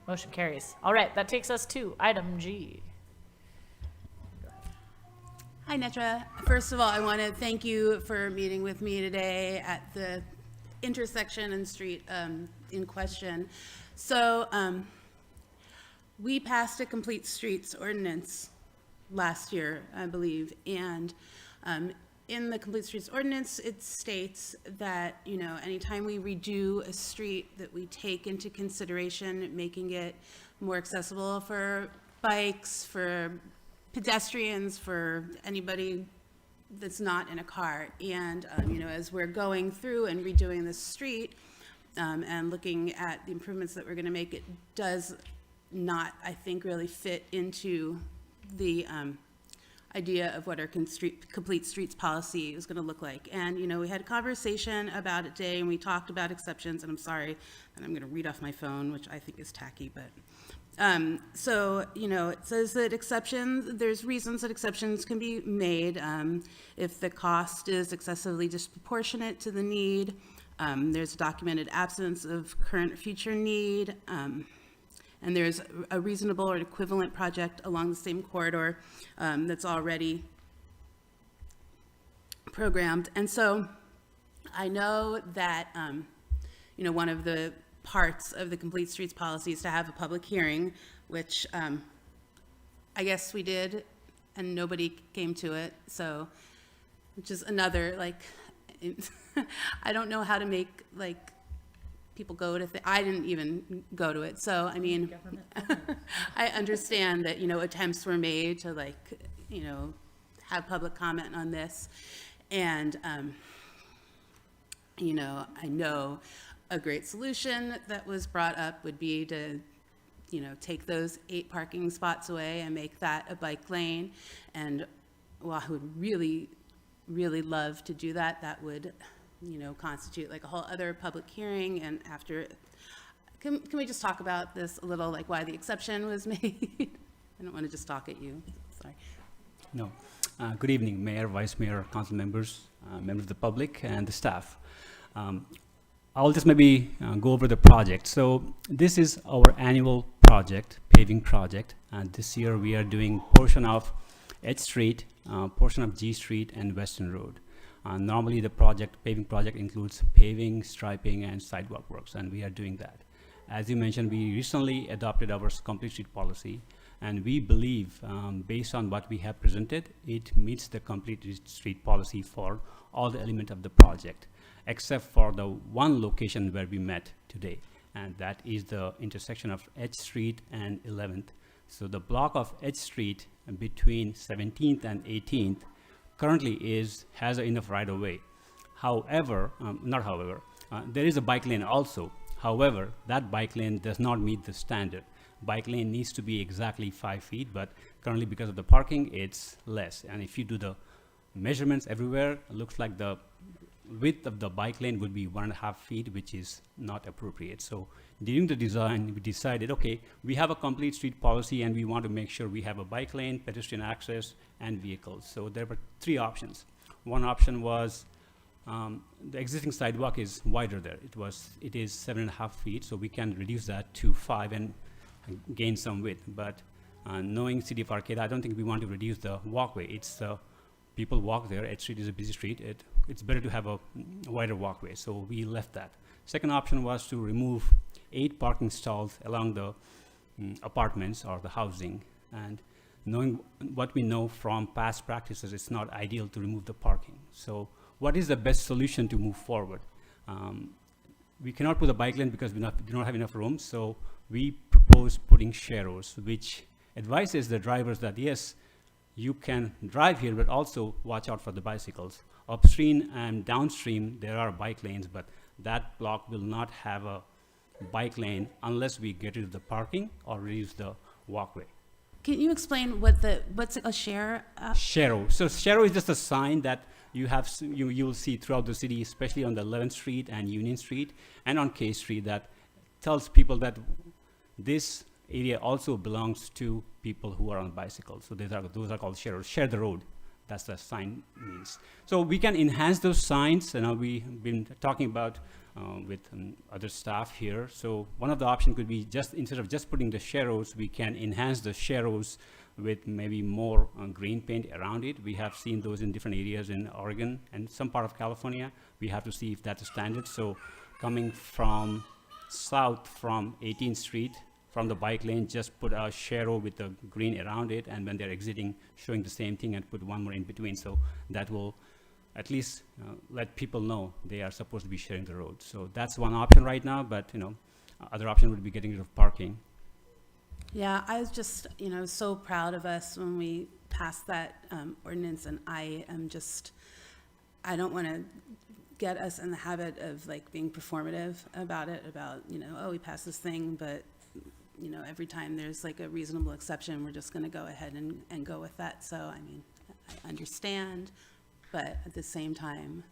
S1: Motion carries. All right, that takes us to item G.
S7: Hi, Netra. First of all, I want to thank you for meeting with me today at the intersection and street in question. So we passed a complete streets ordinance last year, I believe, and in the complete streets ordinance, it states that, anytime we redo a street, that we take into consideration making it more accessible for bikes, for pedestrians, for anybody that's not in a car. And, as we're going through and redoing this street and looking at the improvements that we're going to make, it does not, I think, really fit into the idea of what our complete streets policy is going to look like. And, we had a conversation about it today, and we talked about exceptions, and I'm sorry, and I'm going to read off my phone, which I think is tacky, but so, it says that there's reasons that exceptions can be made if the cost is excessively disproportionate to the need, there's a documented absence of current or future need, and there's a reasonable or equivalent project along the same corridor that's already programmed. And so I know that, one of the parts of the Complete Streets policy is to have a public hearing, which I guess we did, and nobody came to it. So, which is another, I don't know how to make, people go to I didn't even go to it. So, I mean, I understand that, attempts were made to have public comment on this. And, I know a great solution that was brought up would be to, take those 8 parking spots away and make that a bike lane. And while I would really, really love to do that, that would, constitute a whole other public hearing. And after, can we just talk about this a little, why the exception was made? I don't want to just talk at you, sorry.
S19: No. Good evening, Mayor, Vice Mayor, council members, members of the public, and the staff. I'll just maybe go over the project. So this is our annual project, paving project, and this year we are doing portion of H Street, portion of G Street, and Western Road. Normally the paving project includes paving, striping, and sidewalk works, and we are doing that. As you mentioned, we recently adopted our complete street policy, and we believe, based on what we have presented, it meets the complete street policy for all the elements of the project, except for the one location where we met today, and that is the intersection of H Street and 11th. So the block of H Street between 17th and 18th currently has enough right of way. However, there is a bike lane also. However, that bike lane does not meet the standard. Bike lane needs to be exactly 5 feet, but currently because of the parking, it's less. And if you do the measurements everywhere, it looks like the width of the bike lane would be 1.5 feet, which is not appropriate. So during the design, we decided, okay, we have a complete street policy and we want to make sure we have a bike lane, pedestrian access, and vehicles. So there were 3 options. One option was the existing sidewalk is wider there. It is 7.5 feet, so we can reduce that to 5 and gain some width. But knowing City of Arcata, I don't think we want to reduce the walkway. It's people walk there. H Street is a busy street. It's better to have a wider walkway, so we left that. Second option was to remove 8 parking stalls along the apartments or the housing And knowing what we know from past practices, it's not ideal to remove the parking. So what is the best solution to move forward? We cannot put a bike lane because we do not have enough room, so we propose putting sharrows, which advises the drivers that yes, you can drive here, but also watch out for the bicycles. Upstream and downstream, there are bike lanes, but that block will not have a bike lane unless we get rid of the parking or reduce the walkway.
S7: Can you explain what's a share?
S19: Sharrow. So sharrow is just a sign that you will see throughout the city, especially on the 11th Street and Union Street and on K Street, that tells people that this area also belongs to people who are on bicycles. So those are called sharrows. Share the road. That's the sign means. So we can enhance those signs, and we've been talking about with other staff here. So one of the options could be just instead of just putting the sharrows, we can enhance the sharrows with maybe more green paint around it. We have seen those in different areas in Oregon and some part of California. We have to see if that's a standard. So coming from south from 18th Street, from the bike lane, just put a sharrow with the green around it, and when they're exiting, showing the same thing, and put one more in between. So that will at least let people know they are supposed to be sharing the road. So that's one option right now, but other option would be getting rid of parking.
S7: Yeah, I was just, so proud of us when we passed that ordinance, and I don't want to get us in the habit of like being performative about it, about, oh, we passed this thing, but every time there's like a reasonable exception, we're just going to go ahead and go with that. So, I mean, I understand, but at the same time,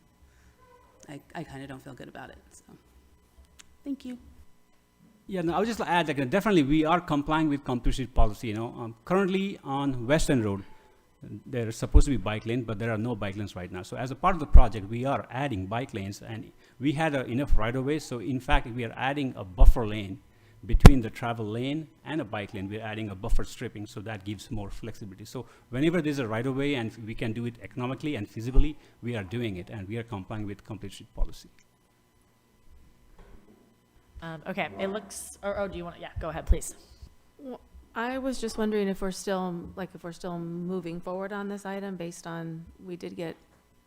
S7: I kind of don't feel good about it. So, thank you.
S19: Yeah, no, I'll just add that definitely we are complying with complete street policy. Currently on Western Road, there is supposed to be bike lane, but there are no bike lanes right now. So as a part of the project, we are adding bike lanes, and we had enough right-of-way. So in fact, we are adding a buffer lane between the travel lane and a bike lane. We're adding a buffer stripping, so that gives more flexibility. So whenever there's a right-of-way and we can do it economically and feasibly, we are doing it, and we are complying with complete street policy.
S1: Okay, it looks, do you want to, yeah, go ahead, please.
S5: Well, I was just wondering if we're still moving forward on this item based on, we did get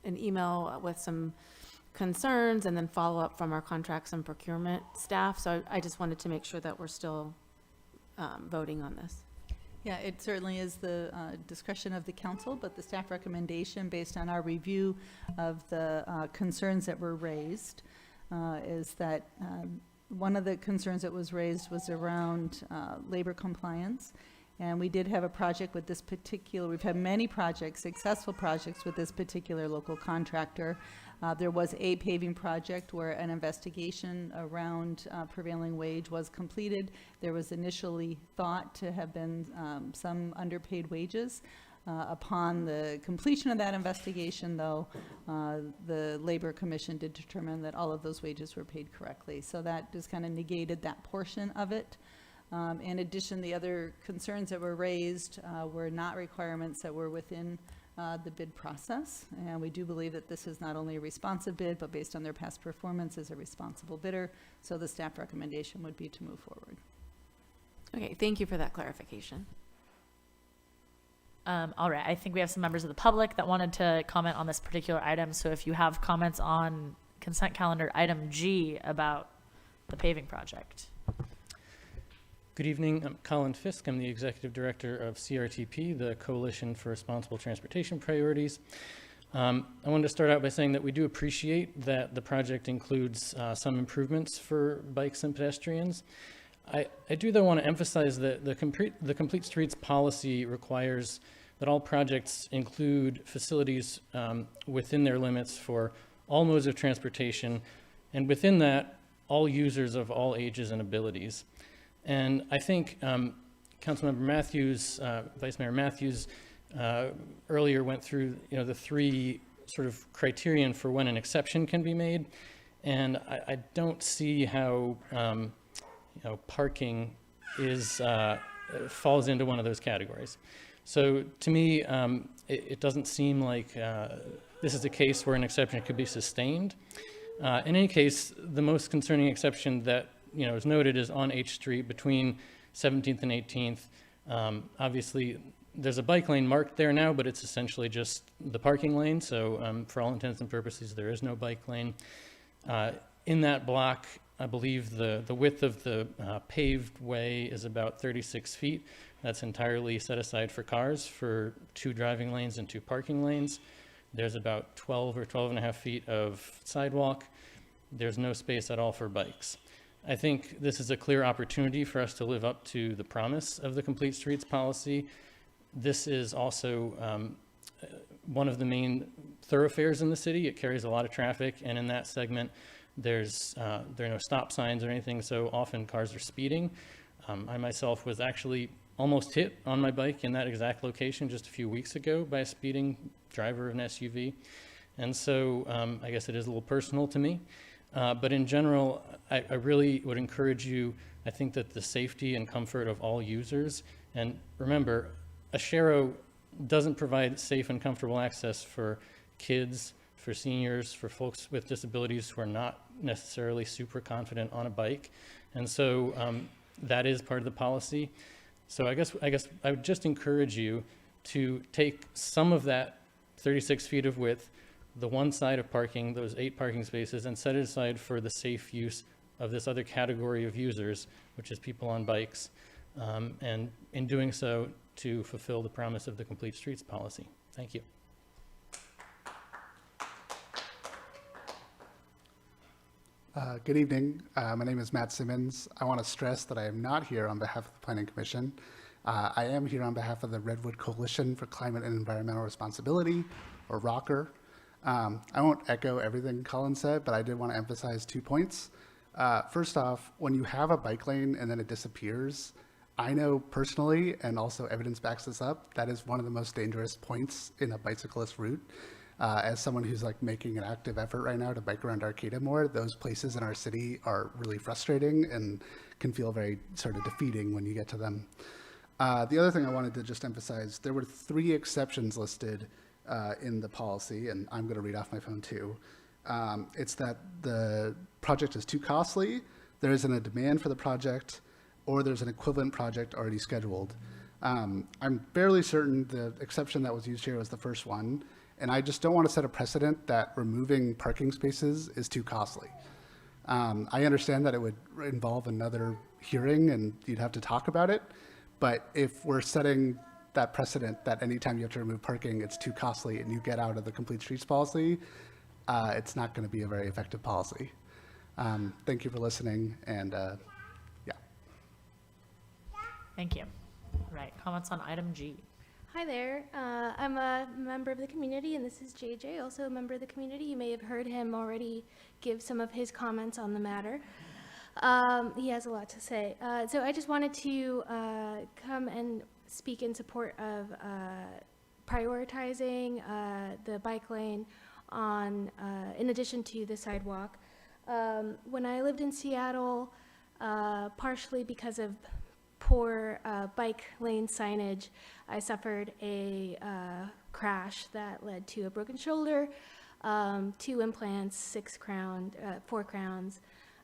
S5: an email with some concerns and then follow up from our contracts and procurement staff. So I just wanted to make sure that we're still voting on this.
S20: Yeah, it certainly is the discretion of the council, but the staff recommendation based on our review of the concerns that were raised is that one of the concerns that was raised was around labor compliance. And we did have a project with this particular, we've had many projects, successful projects with this particular local contractor. There was a paving project where an investigation around prevailing wage was completed. There was initially thought to have been some underpaid wages. Upon the completion of that investigation, though, the Labor Commission did determine that all of those wages were paid correctly. So that just kind of negated that portion of it. In addition, the other concerns that were raised were not requirements that were within the bid process. And we do believe that this is not only a responsive bid, but based on their past performance as a responsible bidder. So the staff recommendation would be to move forward.
S5: Okay, thank you for that clarification.
S1: All right, I think we have some members of the public that wanted to comment on this particular item. So if you have comments on consent calendar item G about the paving project.
S21: Good evening, I'm Colin Fisk. I'm the Executive Director of CRTP, the Coalition for Responsible Transportation Priorities. I wanted to start out by saying that we do appreciate that the project includes some improvements for bikes and pedestrians. I do, though, want to emphasize that the Complete Streets policy requires that all projects include facilities within their limits for all modes of transportation, and within that, all users of all ages and abilities. And I think Councilmember Matthews, Vice Mayor Matthews, earlier went through the three sort of criterion for when an exception can be made, and I don't see how parking falls into one of those categories. So to me, it doesn't seem like this is a case where an exception could be sustained. In any case, the most concerning exception that is noted is on H Street between 17th and 18th, Obviously, there's a bike lane marked there now, but it's essentially just the parking lane. So for all intents and purposes, there is no bike lane. In that block, I believe the width of the paved way is about 36 feet. That's entirely set aside for cars, for 2 driving lanes and 2 parking lanes. There's about 12 or 12 and a half feet of sidewalk. There's no space at all for bikes. I think this is a clear opportunity for us to live up to the promise of the Complete Streets policy. This is also one of the main thoroughfares in the city. It carries a lot of traffic, and in that segment, there are no stop signs or anything, so often cars are speeding. I myself was actually almost hit on my bike in that exact location just a few weeks ago by a speeding driver of an SUV. And so I guess it is a little personal to me. But in general, I really would encourage you, I think that the safety and comfort of all users, and remember, a Shero doesn't provide safe and comfortable access for kids, for seniors, for folks with disabilities who are not necessarily super confident on a bike. And so that is part of the policy. So I guess I would just encourage you to take some of that 36 feet of width, the one side of parking, those 8 parking spaces, and set it aside for the safe use of this other category of users, which is people on bikes, and in doing so, to fulfill the promise of the Complete Streets policy. Thank you.
S2: Good evening. My name is Matt Simmons. I want to stress that I am not here on behalf of the Planning Commission. I am here on behalf of the Redwood Coalition for Climate and Environmental Responsibility, or ROCKR. I won't echo everything Colin said, but I did want to emphasize 2 points. First off, when you have a bike lane and then it disappears, I know personally, and also evidence backs this up, that is one of the most dangerous points in a bicyclist route. As someone who's like making an active effort right now to bike around Arcata more, those places in our city are really frustrating and can feel very sort of defeating when you get to them. The other thing I wanted to just emphasize, there were 3 exceptions listed in the policy, and I'm going to read off my phone too. It's that the project is too costly, there isn't a demand for the project, or there's an equivalent project already scheduled. I'm fairly certain the exception that was used here was the first one, and I just don't want to set a precedent that removing parking spaces is too costly. I understand that it would involve another hearing and you'd have to talk about it, but if we're setting that precedent that anytime you have to remove parking, it's too costly and you get out of the Complete Streets policy, it's not going to be a very effective policy. Thank you for listening, and yeah.
S1: Thank you. All right, comments on item G.
S16: Hi there. I'm a member of the community, and this is JJ, also a member of the community. You may have heard him already give some of his comments on the matter. He has a lot to say. So I just wanted to come and speak in support of prioritizing the bike lane on, in addition to the sidewalk. When I lived in Seattle, partially because of poor bike lane signage, I suffered a crash that led to a broken shoulder, 2 implants, 4 crowns,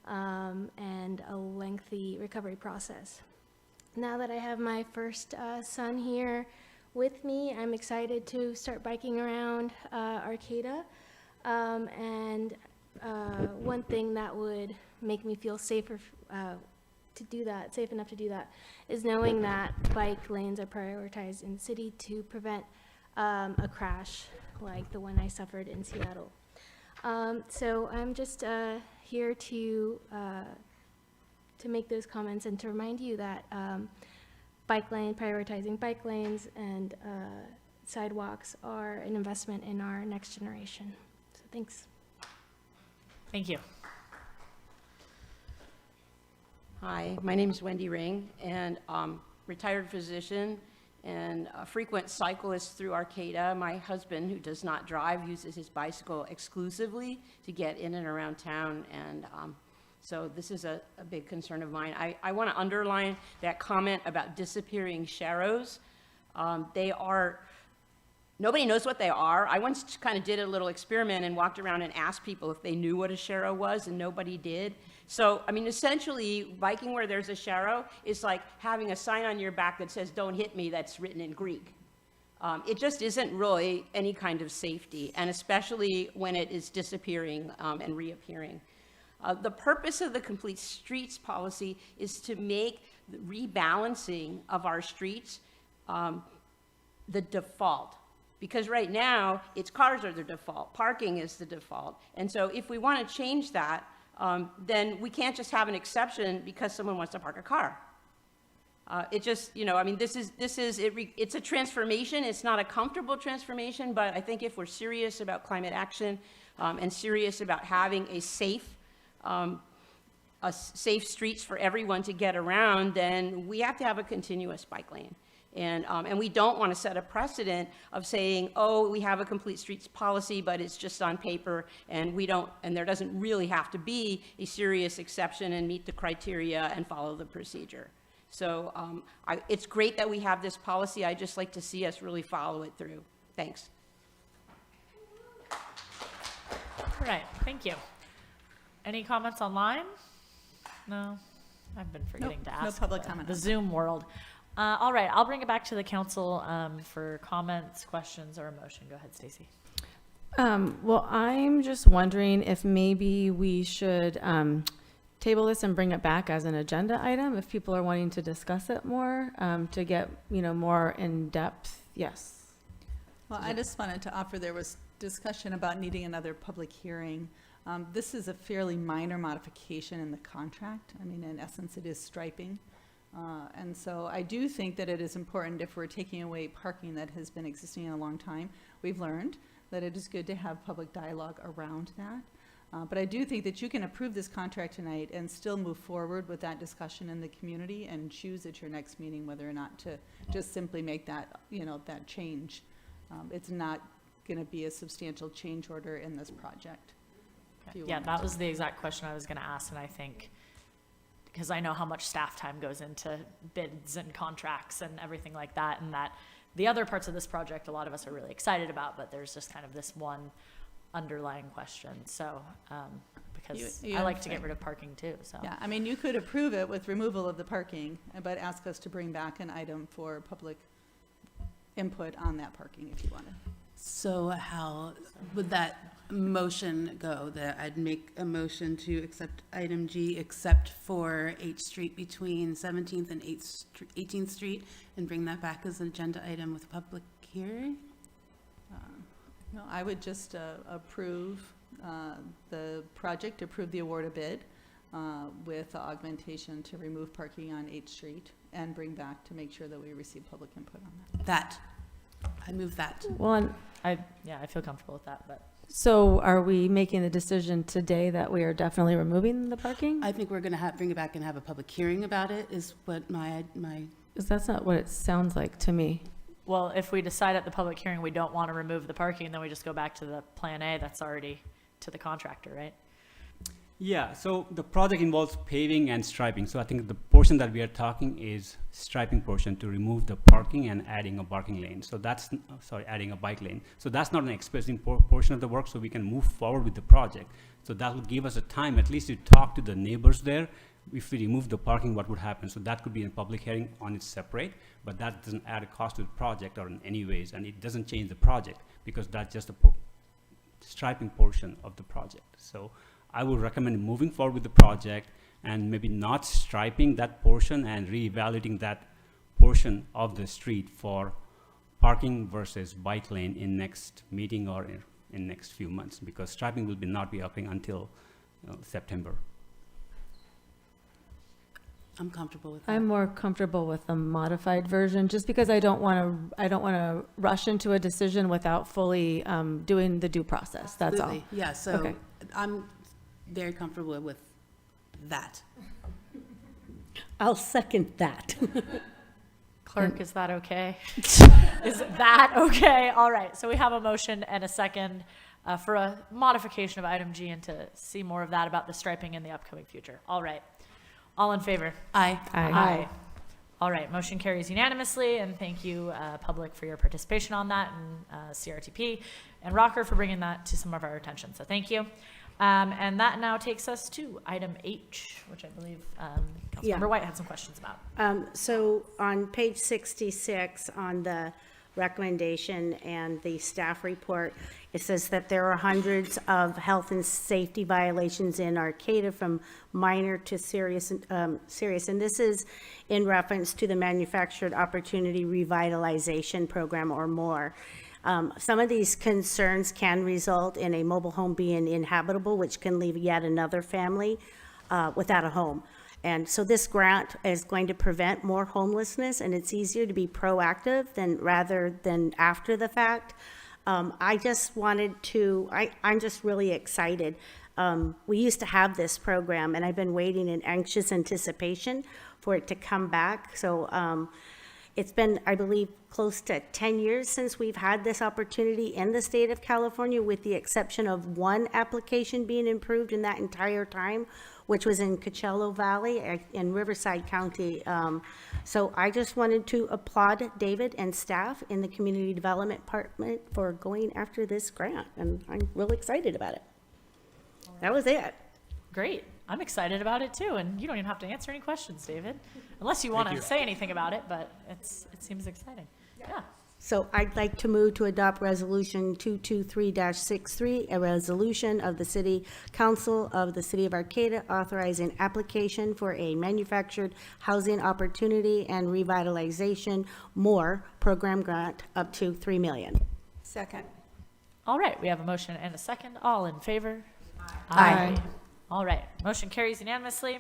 S16: and a lengthy recovery process. Now that I have my first son here with me, I'm excited to start biking around Arcata. And one thing that would make me feel safer safe enough to do that, is knowing that bike lanes are prioritized in the city to prevent a crash like the one I suffered in Seattle. So I'm just here to make those comments and to remind you that prioritizing bike lanes and sidewalks are an investment in our next generation. So thanks.
S1: Thank you.
S22: Hi, my name is Wendy Ring, and retired physician and a frequent cyclist through Arcata. My husband, who does not drive, uses his bicycle exclusively to get in and around town, and so this is a big concern of mine. I want to underline that comment about disappearing Sheros. Nobody knows what they are. I once kind of did a little experiment and walked around and asked people if they knew what a Shero was, and nobody did. So, I mean, essentially, biking where there's a sharrow is like having a sign on your back that says, "Don't hit me," that's written in Greek. It just isn't really any kind of safety, and especially when it is disappearing and reappearing. The purpose of the Complete Streets policy is to make the rebalancing of our streets the default. Because right now, it's cars are the default, parking is the default. And so if we want to change that, then we can't just have an exception because someone wants to park a car. It just, you know, I mean, it's a transformation. It's not a comfortable transformation, but I think if we're serious about climate action and serious about having a safe streets for everyone to get around, then we have to have a continuous bike lane. And we don't want to set a precedent of saying, oh, we have a complete streets policy, but it's just on paper, and there doesn't really have to be a serious exception and meet the criteria and follow the procedure. So it's great that we have this policy. I just like to see us really follow it through. Thanks.
S1: All right, thank you. Any comments online? No, I've been forgetting to ask.
S20: No public comment.
S1: The Zoom world. All right, I'll bring it back to the council for comments, questions, or a motion. Go ahead, Stacy.
S5: Well, I'm just wondering if maybe we should table this and bring it back as an agenda item if people are wanting to discuss it more, to get, more in depth. Yes.
S20: Well, I just wanted to offer, there was discussion about needing another public hearing. This is a fairly minor modification in the contract. I mean, in essence, it is striping. And so I do think that it is important, if we're taking away parking that has been existing in a long time, we've learned that it is good to have public dialogue around that. But I do think that you can approve this contract tonight and still move forward with that discussion in the community and choose at your next meeting whether or not to just simply make that, that change. It's not going to be a substantial change order in this project.
S1: Yeah, that was the exact question I was going to ask, and I think, because I know how much staff time goes into bids and contracts and everything like that, and that the other parts of this project a lot of us are really excited about, but there's just kind of this one underlying question. So because I like to get rid of parking too. So
S20: yeah, I mean, you could approve it with removal of the parking, but ask us to bring back an item for public input on that parking if you wanted.
S7: So how would that motion go? That I'd make a motion to accept item G except for 8th Street between 17th and 18th Street and bring that back as an agenda item with a public hearing?
S20: No, I would just approve the project, approve the award of bid with the augmentation to remove parking on 8th Street and bring back to make sure that we receive public input on that.
S7: I move that.
S5: Well,
S1: I feel comfortable with that, but.
S5: So are we making the decision today that we are definitely removing the parking?
S7: I think we're going to bring it back and have a public hearing about it is what my.
S5: Because that's not what it sounds like to me.
S1: Well, if we decide at the public hearing we don't want to remove the parking, then we just go back to the plan A that's already to the contractor, right?
S19: Yeah, so the project involves paving and striping. So I think the portion that we are talking is striping portion to remove the parking and adding a parking lane. So that's, adding a bike lane. So that's not an expressing portion of the work, so we can move forward with the project. So that will give us a time at least to talk to the neighbors there. If we remove the parking, what would happen? So that could be in a public hearing on its separate, but that doesn't add a cost to the project or in any ways, and it doesn't change the project because that's just a striping portion of the project. So I would recommend moving forward with the project and maybe not striping that portion and reevaluating that portion of the street for parking versus bike lane in next meeting or in next few months, because striping will not be occurring until September.
S7: I'm comfortable with that.
S5: I'm more comfortable with the modified version, just because I don't want to rush into a decision without fully doing the due process. That's all.
S7: Yeah, so
S5: okay.
S7: I'm very comfortable with that.
S3: I'll second that.
S1: Clerk, is that okay? Is that okay? All right, so we have a motion and a second for a modification of item G and to see more of that about the striping in the upcoming future. All right. All in favor?
S7: Aye.
S1: Aye. All right, motion carries unanimously, and thank you, public, for your participation on that, and CRTP, and Rocker for bringing that to some of our attention. So thank you. And that now takes us to item H, which I believe
S3: Yeah.
S1: Councilmember White had some questions about.
S3: So on page 66, on the recommendation and the staff report, it says that there are hundreds of health and safety violations in Arcata, from minor to serious. And this is in reference to the Manufactured Opportunity Revitalization Program or more. Some of these concerns can result in a mobile home being inhabitable, which can leave yet another family without a home. And so this grant is going to prevent more homelessness, and it's easier to be proactive rather than after the fact. I just wanted to, I'm just really excited. We used to have this program, and I've been waiting in anxious anticipation for it to come back. So it's been, I believe, close to 10 years since we've had this opportunity in the state of California, with the exception of one application being improved in that entire time, which was in Coachella Valley in Riverside County. So I just wanted to applaud David and staff in the Community Development Department for going after this grant, and I'm really excited about it. That was it.
S1: Great. I'm excited about it too, and you don't even have to answer any questions, David, unless you want to say anything about it, but it seems exciting. Yeah.
S3: So I'd like to move to adopt Resolution 223-63, a resolution of the City Council of the City of Arcata authorizing application for a Manufactured Housing Opportunity and Revitalization More Program grant up to $3 million.
S9: Second.
S1: All right, we have a motion and a second. All in favor?
S9: Aye.
S1: All right, motion carries unanimously.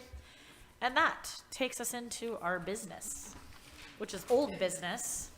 S1: And that takes us into our business, which is old business.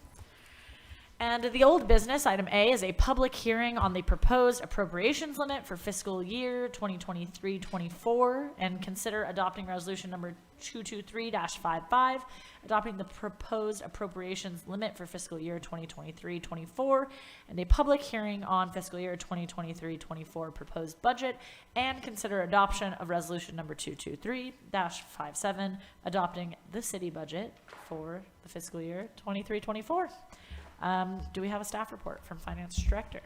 S1: And the old business, item A, is a public hearing on the proposed appropriations limit for fiscal year 2023-24, and consider adopting resolution number 223-55, adopting the proposed appropriations limit for fiscal year 2023-24, and a public hearing on fiscal year 2023-24 proposed budget, and consider adoption of resolution number 223-57, adopting the city budget for the fiscal year 23-24. Do we have a staff report from Finance Director?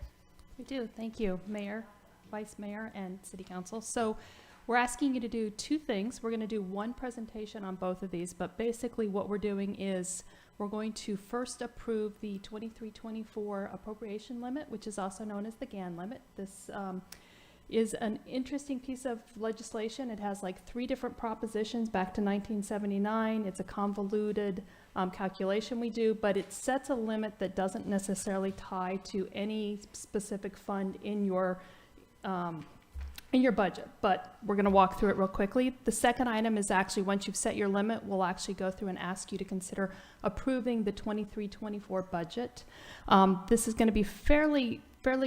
S4: We do. Thank you, Mayor, Vice Mayor, and City Council. So we're asking you to do two things. We're going to do one presentation on both of these, but basically what we're doing is we're going to first approve the 23-24 appropriation limit, which is also known as the GAN limit. This is an interesting piece of legislation. It has like 3 different propositions back to 1979. It's a convoluted calculation we do, but it sets a limit that doesn't necessarily tie to any specific fund in your budget, but we're going to walk through it real quickly. The second item is actually, once you've set your limit, we'll actually go through and ask you to consider approving the 23-24 budget. This is going to be fairly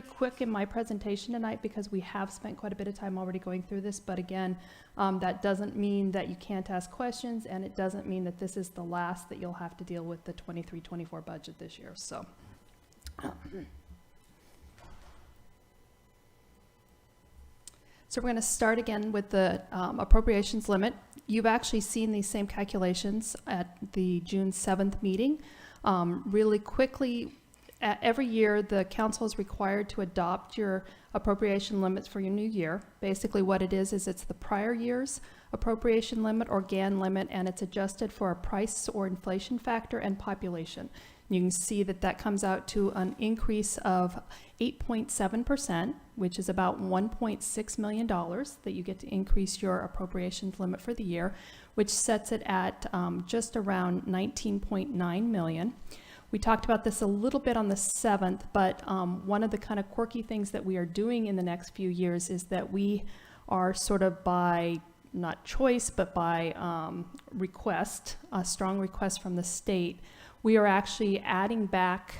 S4: quick in my presentation tonight because we have spent quite a bit of time already going through this, but again, that doesn't mean that you can't ask questions, and it doesn't mean that this is the last that you'll have to deal with the 23-24 budget this year. So we're going to start again with the appropriations limit. You've actually seen these same calculations at the June 7th meeting. Really quickly, every year the council is required to adopt your appropriation limits for your new year. Basically what it is it's the prior year's appropriation limit or GAN limit, and it's adjusted for a price or inflation factor and population. You can see that that comes out to an increase of 8.7%, which is about $1.6 million that you get to increase your appropriations limit for the year, which sets it at just around $19.9 million. We talked about this a little bit on the 7th, but one of the kind of quirky things that we are doing in the next few years is that we are sort of by, not choice, but by request, a strong request from the state, we are actually adding back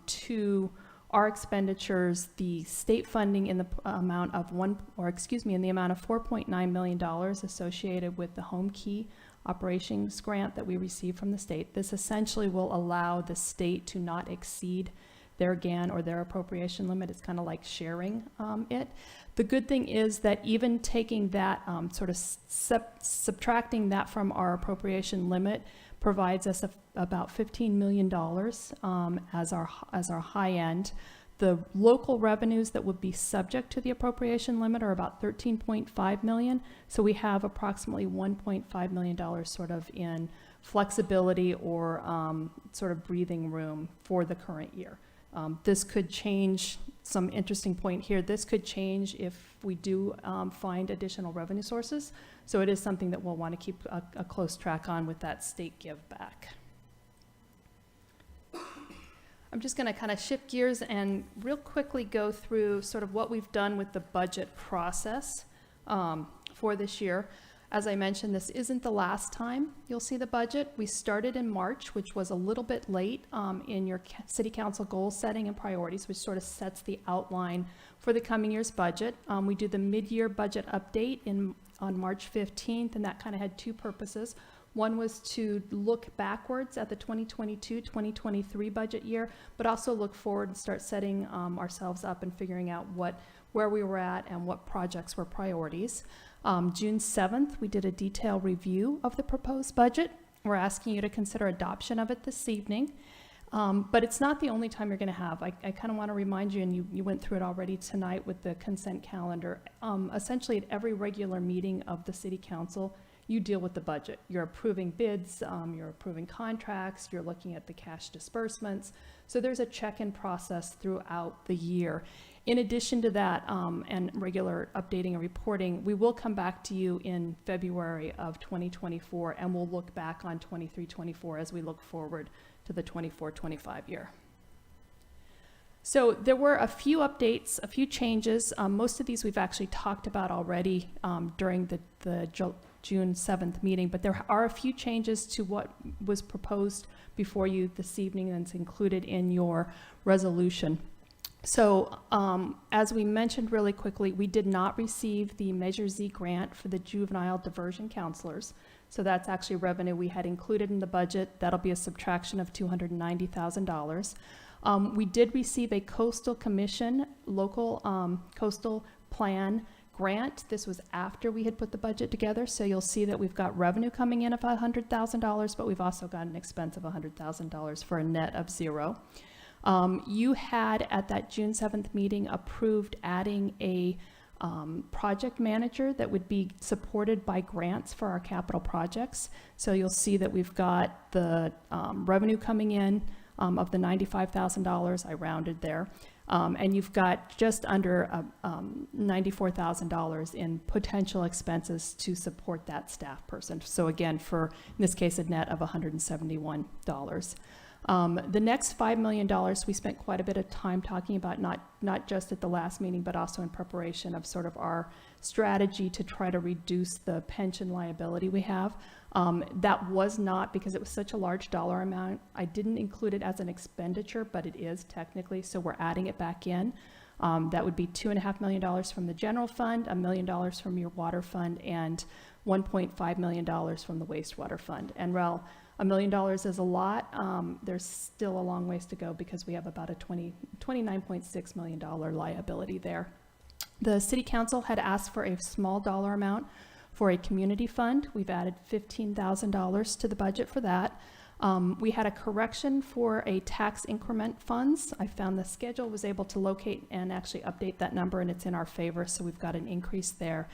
S4: to our expenditures the state funding in the amount of in the amount of $4.9 million associated with the Home Key operations grant that we received from the state. This essentially will allow the state to not exceed their GAN or their appropriation limit. It's kind of like sharing it. The good thing is that even taking that, sort of subtracting that from our appropriation limit provides us about $15 million as our high end. The local revenues that would be subject to the appropriation limit are about 13.5 million. So we have approximately $1.5 million sort of in flexibility or sort of breathing room for the current year. This could change, some interesting point here, this could change if we do find additional revenue sources. So it is something that we'll want to keep a close track on with that state give back. I'm just going to kind of shift gears and real quickly go through sort of what we've done with the budget process for this year. As I mentioned, this isn't the last time you'll see the budget. We started in March, which was a little bit late in your city council goal setting and priorities, which sort of sets the outline for the coming year's budget. We do the mid-year budget update on March 15th, and that kind of had two purposes. One was to look backwards at the 2022-2023 budget year, but also look forward and start setting ourselves up and figuring out where we were at and what projects were priorities. June 7th, we did a detailed review of the proposed budget. We're asking you to consider adoption of it this evening. But it's not the only time you're going to have. I kind of want to remind you, and you went through it already tonight with the consent calendar. Essentially, at every regular meeting of the City Council, you deal with the budget. You're approving bids, you're approving contracts, you're looking at the cash disbursements. So there's a check-in process throughout the year. In addition to that, and regular updating and reporting, we will come back to you in February of 2024, and we'll look back on 23-24 as we look forward to the 24-25 year. So there were a few updates, a few changes. Most of these we've actually talked about already during the June 7th meeting, but there are a few changes to what was proposed before you this evening, and it's included in your resolution. So as we mentioned really quickly, we did not receive the Measure Z grant for the juvenile diversion counselors. So that's actually revenue we had included in the budget. That'll be a subtraction of $290,000. We did receive a Coastal Commission local coastal plan grant. This was after we had put the budget together. So you'll see that we've got revenue coming in of $100,000, but we've also got an expense of $100,000 for a net of $0. You had at that June 7th meeting approved adding a project manager that would be supported by grants for our capital projects. So you'll see that we've got the revenue coming in of the $95,000, I rounded there. And you've got just under $94,000 in potential expenses to support that staff person. So again, in this case, a net of $171. The next $5 million, we spent quite a bit of time talking about, not just at the last meeting, but also in preparation of sort of our strategy to try to reduce the pension liability we have. That was not, because it was such a large dollar amount, I didn't include it as an expenditure, but it is technically, so we're adding it back in. That would be $2.5 million from the general fund, $1 million from your water fund, and $1.5 million from the wastewater fund. And Rel, $1 million is a lot. There's still a long ways to go because we have about a $29.6 million liability there. The City Council had asked for a small dollar amount for a community fund. We've added $15,000 to the budget for that. We had a correction for a tax increment funds. I found the schedule, was able to locate and actually update that number, and it's in our favor, so we've got an increase there.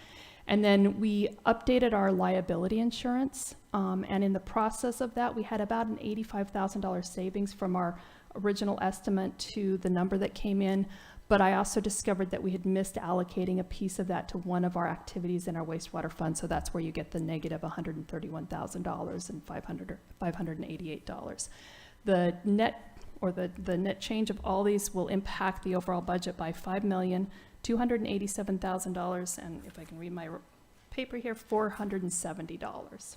S4: And then we updated our liability insurance, and in the process of that, we had about an $85,000 savings from our original estimate to the number that came in. But I also discovered that we had missed allocating a piece of that to one of our activities in our wastewater fund, so that's where you get the negative $131,000 and $588. The net change of all these will impact the overall budget by $5,287,000, and if I can read my paper here, $470.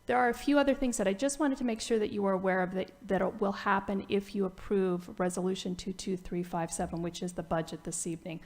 S4: There are a few other things that I just wanted to make sure that you were aware of that it will happen if you approve Resolution 22357, which is the budget this evening.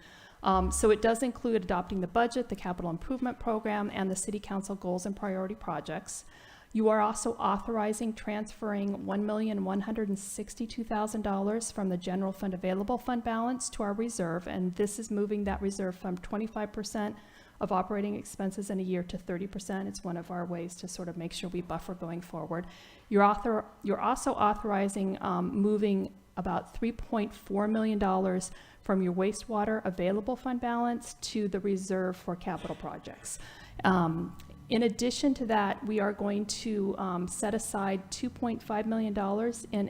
S4: So it does include adopting the budget, the capital improvement program, and the City Council goals and priority projects. You are also authorizing transferring $1,162,000 from the general fund available fund balance to our reserve, and this is moving that reserve from 25% of operating expenses in a year to 30%. It's one of our ways to sort of make sure we buffer going forward. You're also authorizing moving about $3.4 million from your wastewater available fund balance to the reserve for capital projects. In addition to that, we are going to set aside $2.5 million in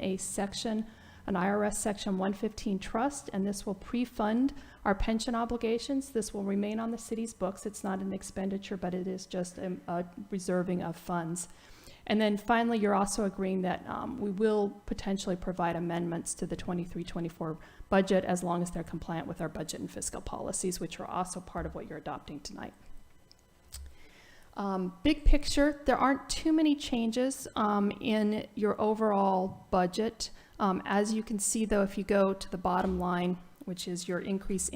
S4: an IRS Section 115 trust, and this will pre-fund our pension obligations. This will remain on the city's books. It's not an expenditure, but it is just a reserving of funds. And then finally, you're also agreeing that we will potentially provide amendments to the 23-24 budget as long as they're compliant with our budget and fiscal policies, which are also part of what you're adopting tonight. Big picture, there aren't too many changes in your overall budget. As you can see, though, if you go to the bottom line, which is your decrease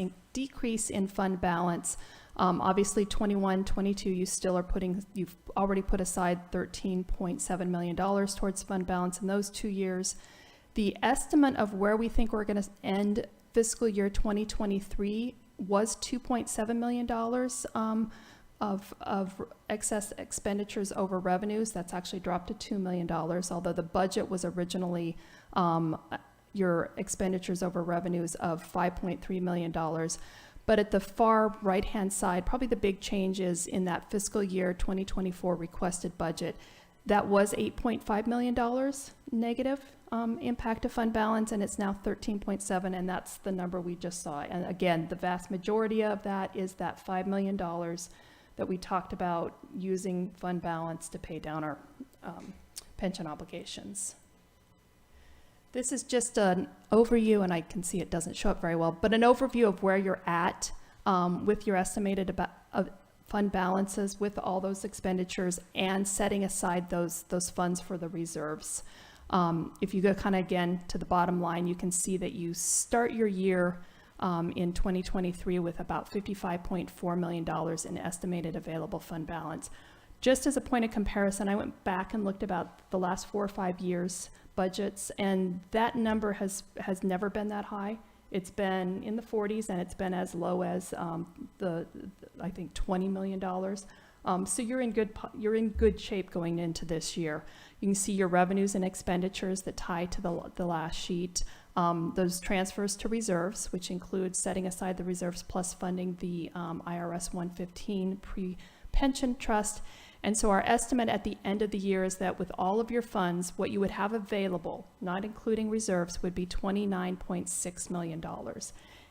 S4: in fund balance, obviously 21-22, you've already put aside $13.7 million towards fund balance in those 2 years. The estimate of where we think we're going to end fiscal year 2023 was $2.7 million of excess expenditures over revenues. That's actually dropped to $2 million, although the budget was originally your expenditures over revenues of $5.3 million. But at the far right-hand side, probably the big change is in that fiscal year 2024 requested budget. That was $8.5 million negative impact to fund balance, and it's now 13.7, and that's the number we just saw. And again, the vast majority of that is that $5 million that we talked about using fund balance to pay down our pension obligations. This is just an overview, and I can see it doesn't show up very well, but an overview of where you're at with your estimated fund balances with all those expenditures and setting aside those funds for the reserves. If you go kind of again to the bottom line, you can see that you start your year in 2023 with about $55.4 million in estimated available fund balance. Just as a point of comparison, I went back and looked about the last 4 or 5 years budgets, and that number has never been that high. It's been in the 40s, and it's been as low as I think $20 million. So you're in good shape going into this year. You can see your revenues and expenditures that tie to the last sheet. Those transfers to reserves, which include setting aside the reserves plus funding the IRS 115 pre-pension trust. And so our estimate at the end of the year is that with all of your funds, what you would have available, not including reserves, would be $29.6 million.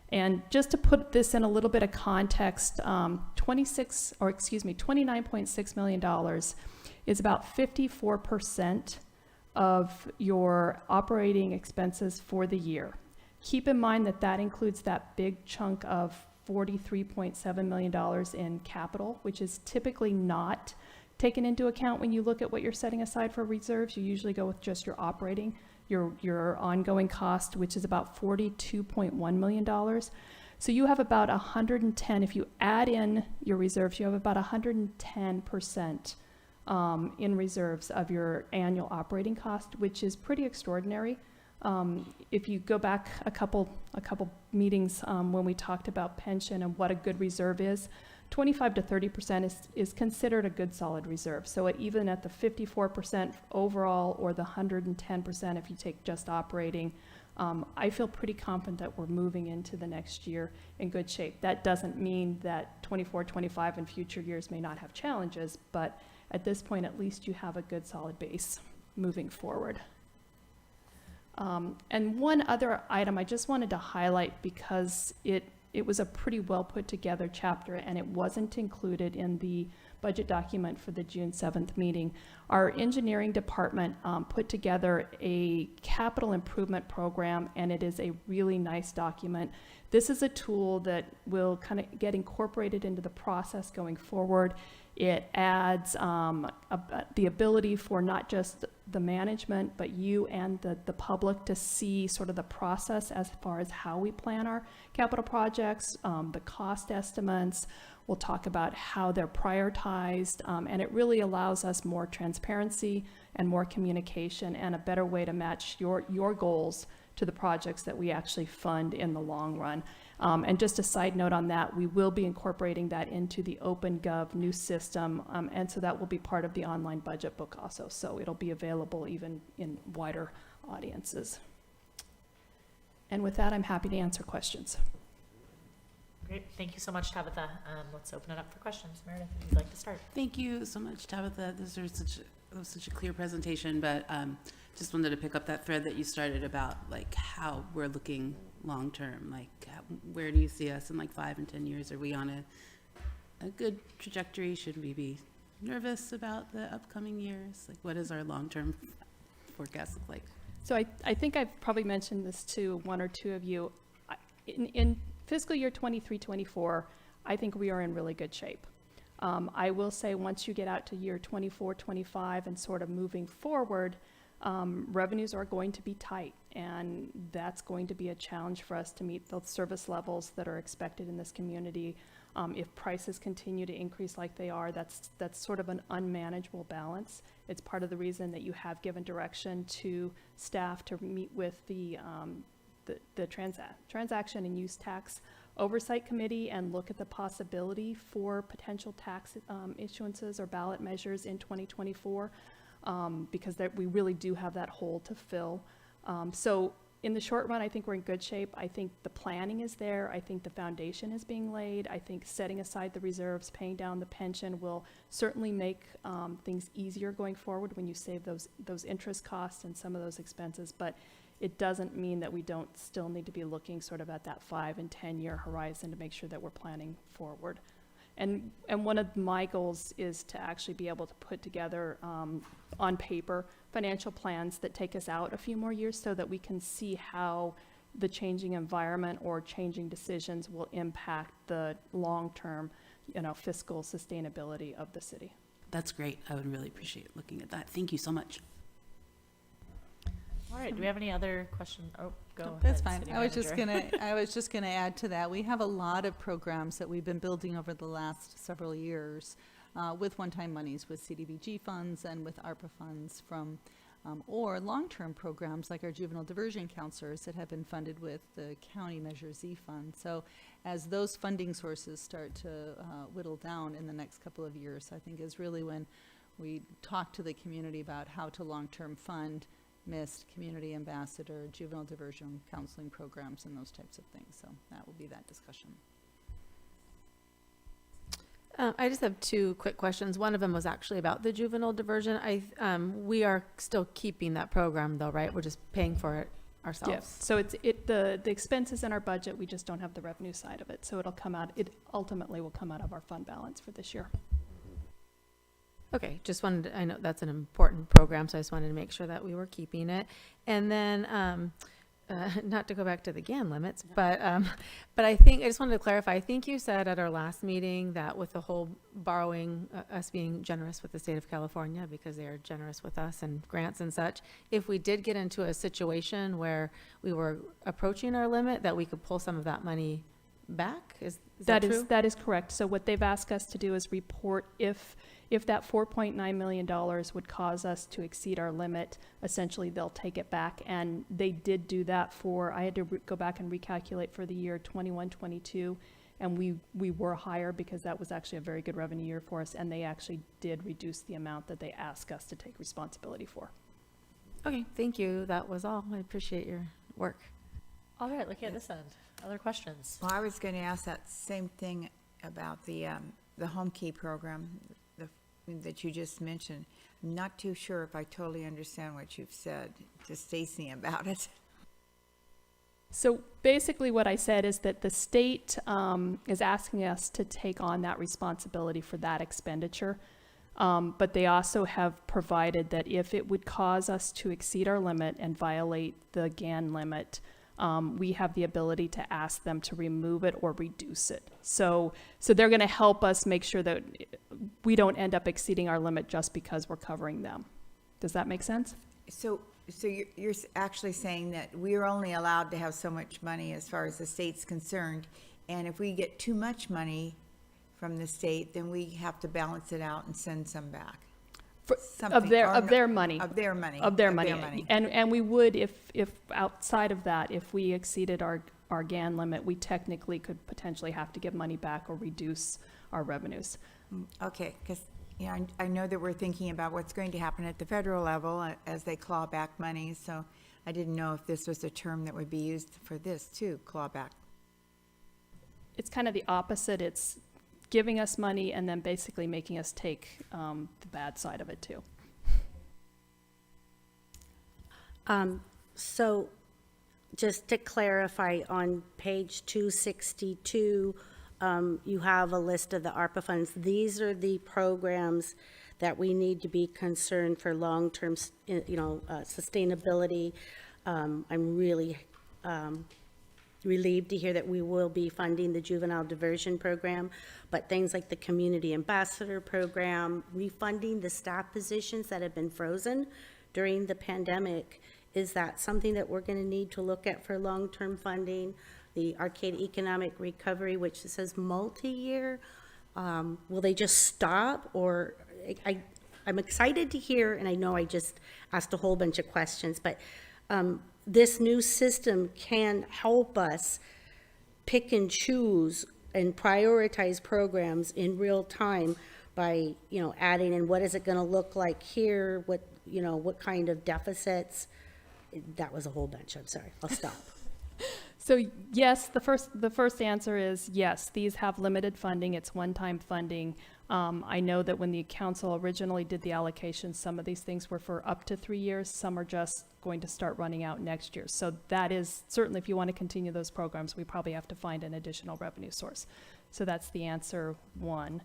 S4: And just to put this in a little bit of context, $29.6 million is about 54% of your operating expenses for the year. Keep in mind that that includes that big chunk of $43.7 million in capital, which is typically not taken into account when you look at what you're setting aside for reserves. You usually go with just your operating, your ongoing cost, which is about $42.1 million. So you have about 110, if you add in your reserves, you have about 110% in reserves of your annual operating cost, which is pretty extraordinary. If you go back a couple meetings when we talked about pension and what a good reserve is, 25 to 30% is considered a good solid reserve. So even at the 54% overall or the 110% if you take just operating, I feel pretty confident that we're moving into the next year in good shape. That doesn't mean that 24, 25 and future years may not have challenges, but at this point, at least you have a good solid base moving forward. And one other item I just wanted to highlight because it was a pretty well put together chapter and it wasn't included in the budget document for the June 7th meeting. Our engineering department put together a capital improvement program, and it is a really nice document. This is a tool that will kind of get incorporated into the process going forward. It adds the ability for not just the management, but you and the public to see sort of the process as far as how we plan our capital projects, the cost estimates. We'll talk about how they're prioritized, and it really allows us more transparency and more communication and a better way to match your goals to the projects that we actually fund in the long run. And just a side note on that, we will be incorporating that into the OpenGov new system, and so that will be part of the online budget book also. So it'll be available even in wider audiences. And with that, I'm happy to answer questions.
S1: Great, thank you so much, Tabitha. Let's open it up for questions. Meredith, if you'd like to start.
S7: Thank you so much, Tabitha. This was such a clear presentation, but just wanted to pick up that thread that you started about like how we're looking long term. Like, where do you see us in like 5 and 10 years? Are we on a good trajectory? Should we be nervous about the upcoming years? Like, what does our long term forecast look like?
S4: So I think I've probably mentioned this to one or two of you. In fiscal year 23-24, I think we are in really good shape. I will say once you get out to year 24-25 and sort of moving forward, revenues are going to be tight, and that's going to be a challenge for us to meet those service levels that are expected in this community. If prices continue to increase like they are, that's sort of an unmanageable balance. It's part of the reason that you have given direction to staff to meet with the transaction and use tax oversight committee and look at the possibility for potential tax issuances or ballot measures in 2024, because we really do have that hole to fill. So in the short run, I think we're in good shape. I think the planning is there. I think the foundation is being laid. I think setting aside the reserves, paying down the pension will certainly make things easier going forward when you save those interest costs and some of those expenses. But it doesn't mean that we don't still need to be looking sort of at that 5 and 10 year horizon to make sure that we're planning forward. And one of my goals is to actually be able to put together on paper financial plans that take us out a few more years so that we can see how the changing environment or changing decisions will impact the long-term, fiscal sustainability of the city.
S7: That's great. I would really appreciate looking at that. Thank you so much.
S1: All right, do we have any other questions? Oh, go ahead.
S20: That's fine.
S1: City
S20: I was
S1: Manager.
S20: just gonna add to that. We have a lot of programs that we've been building over the last several years with one-time monies, with CDBG funds and with ARPA funds from, or long-term programs like our juvenile diversion counselors that have been funded with the county Measure Z fund. So as those funding sources start to whittle down in the next couple of years, I think is really when we talk to the community about how to long-term fund missed community ambassador, juvenile diversion counseling programs, and those types of things. So that will be that discussion.
S5: I just have 2 quick questions. One of them was actually about the juvenile diversion. We are still keeping that program though, right? We're just paying for it ourselves.
S4: Yes. So the expenses in our budget, we just don't have the revenue side of it. So it ultimately will come out of our fund balance for this year.
S5: Okay, I know that's an important program, so I just wanted to make sure that we were keeping it. And then, not to go back to the GAN limits, but I just wanted to clarify, I think you said at our last meeting that with the whole borrowing, us being generous with the state of California because they are generous with us and grants and such, if we did get into a situation where we were approaching our limit, that we could pull some of that money back? Is that true?
S4: That is correct. So what they've asked us to do is report if that $4.9 million would cause us to exceed our limit, essentially they'll take it back. And they did do that I had to go back and recalculate for the year 21-22, and we were higher because that was actually a very good revenue year for us, and they actually did reduce the amount that they asked us to take responsibility for.
S5: Okay, thank you. That was all. I appreciate your work.
S1: All right, looking at this end. Other questions?
S9: Well, I was going to ask that same thing about the home key program that you just mentioned. I'm not too sure if I totally understand what you've said to Stacy about it.
S4: So basically what I said is that the state is asking us to take on that responsibility for that expenditure. But they also have provided that if it would cause us to exceed our limit and violate the GAN limit, we have the ability to ask them to remove it or reduce it. So they're going to help us make sure that we don't end up exceeding our limit just because we're covering them. Does that make sense?
S9: So you're actually saying that we are only allowed to have so much money as far as the state's concerned, and if we get too much money from the state, then we have to balance it out and send some back. Of their money. And we would, if outside of that, if we exceeded our
S4: our GAN limit, we technically could potentially have to give money back or reduce our revenues.
S9: Okay, because I know that we're thinking about what's going to happen at the federal level as they claw back money, so I didn't know if this was a term that would be used for this too, claw back.
S4: It's kind of the opposite. It's giving us money and then basically making us take the bad side of it too.
S3: So just to clarify, on page 262, you have a list of the ARPA funds. These are the programs that we need to be concerned for long-term, sustainability. I'm really relieved to hear that we will be funding the juvenile diversion program, but things like the community ambassador program, refunding the staff positions that have been frozen during the pandemic, is that something that we're going to need to look at for long-term funding? The Arcata Economic Recovery, which says multi-year, will they just stop? Or I'm excited to hear, and I know I just asked a whole bunch of questions, but this new system can help us pick and choose and prioritize programs in real time by, adding in what is it going to look like here, what kind of deficits. That was a whole bunch. I'm sorry. I'll stop.
S4: So yes, the first answer is yes, these have limited funding. It's one-time funding. I know that when the council originally did the allocation, some of these things were for up to 3 years. Some are just going to start running out next year. So that is certainly, if you want to continue those programs, we probably have to find an additional revenue source. So that's the answer one.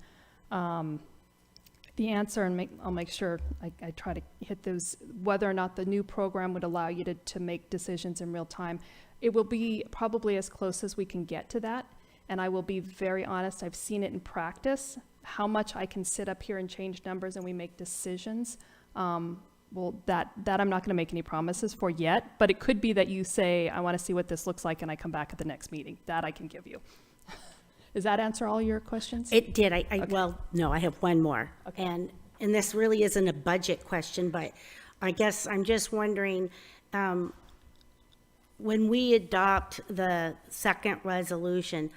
S4: The answer, and I'll make sure I try to hit those, whether or not the new program would allow you to make decisions in real time. It will be probably as close as we can get to that. And I will be very honest, I've seen it in practice, how much I can sit up here and change numbers and we make decisions. Well, that I'm not going to make any promises for yet, but it could be that you say, I want to see what this looks like, and I come back at the next meeting. That I can give you. Does that answer all your questions?
S3: It did.
S4: Okay.
S3: Well, no, I have one more.
S4: Okay.
S3: And this really isn't a budget question, but I guess I'm just wondering, when we adopt the second resolution,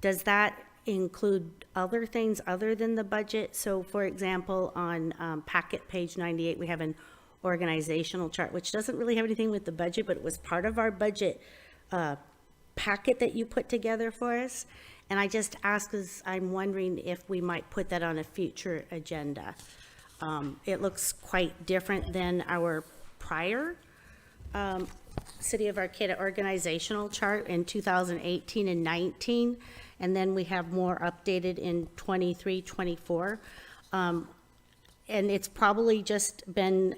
S3: does that include other things other than the budget? So for example, on packet page 98, we have an organizational chart, which doesn't really have anything with the budget, but it was part of our budget packet that you put together for us. And I just ask because I'm wondering if we might put that on a future agenda. It looks quite different than our prior City of Arcata organizational chart in 2018 and 19. And then we have more updated in 23, 24. And it's probably just been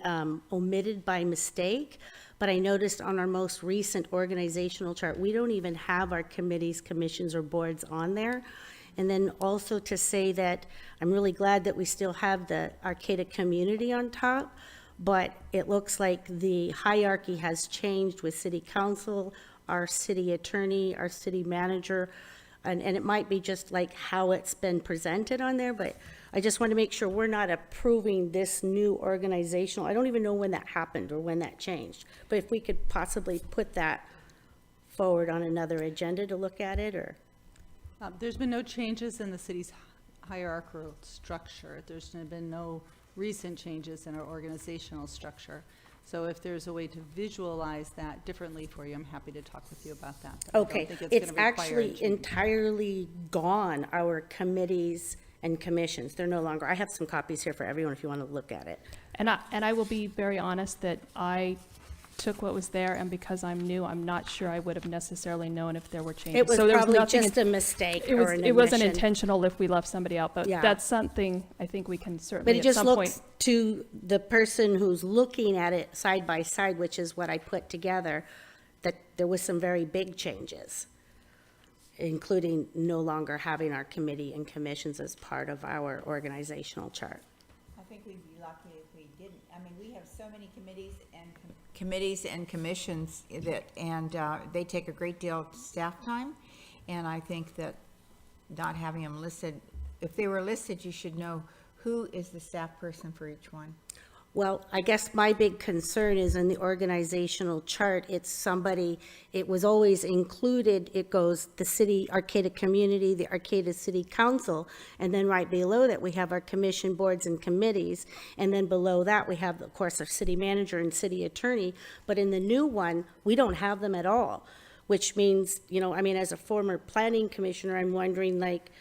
S3: omitted by mistake. But I noticed on our most recent organizational chart, we don't even have our committees, commissions, or boards on there. And then also to say that I'm really glad that we still have the Arcata community on top, but it looks like the hierarchy has changed with city council, our city attorney, our city manager, and it might be just like how it's been presented on there, but I just want to make sure we're not approving this new organizational. I don't even know when that happened or when that changed, but if we could possibly put that forward on another agenda to look at it, or?
S20: There's been no changes in the city's hierarchical structure. There's been no recent changes in our organizational structure. So if there's a way to visualize that differently for you, I'm happy to talk with you about that. But
S3: Okay,
S20: I don't think
S3: it's
S20: gonna require a
S3: actually
S20: change.
S3: entirely gone, our committees and commissions. They're no longer, I have some copies here for everyone if you want to look at it.
S4: And I will be very honest that I took what was there, and because I'm new, I'm not sure I would have necessarily known if there were changes.
S3: It was
S4: So there
S3: probably
S4: nothing
S3: just a mistake
S4: It
S3: or
S4: was,
S3: an
S4: it wasn't
S3: omission.
S4: intentional if we left somebody out, but
S3: Yeah.
S4: that's something I think we can
S3: But
S4: certainly
S3: it
S4: at
S3: just
S4: some
S3: looks
S4: point.
S3: to the person who's looking at it side by side, which is what I put together, that there was some very big changes, including no longer having our committee and commissions as part of our organizational chart.
S9: I think we'd be lucky if we didn't. I mean, we have so many committees and commissions that, and they take a great deal of staff time. And I think that not having them listed, if they were listed, you should know who is the staff person for each one.
S3: Well, I guess my big concern is in the organizational chart, it was always included, it goes the city, Arcata community, the Arcata City Council, and then right below that, we have our commission boards and committees, and then below that, we have, of course, our city manager and city attorney, but in the new one, we don't have them at all, which means, I mean, as a former planning commissioner, I'm wondering, like,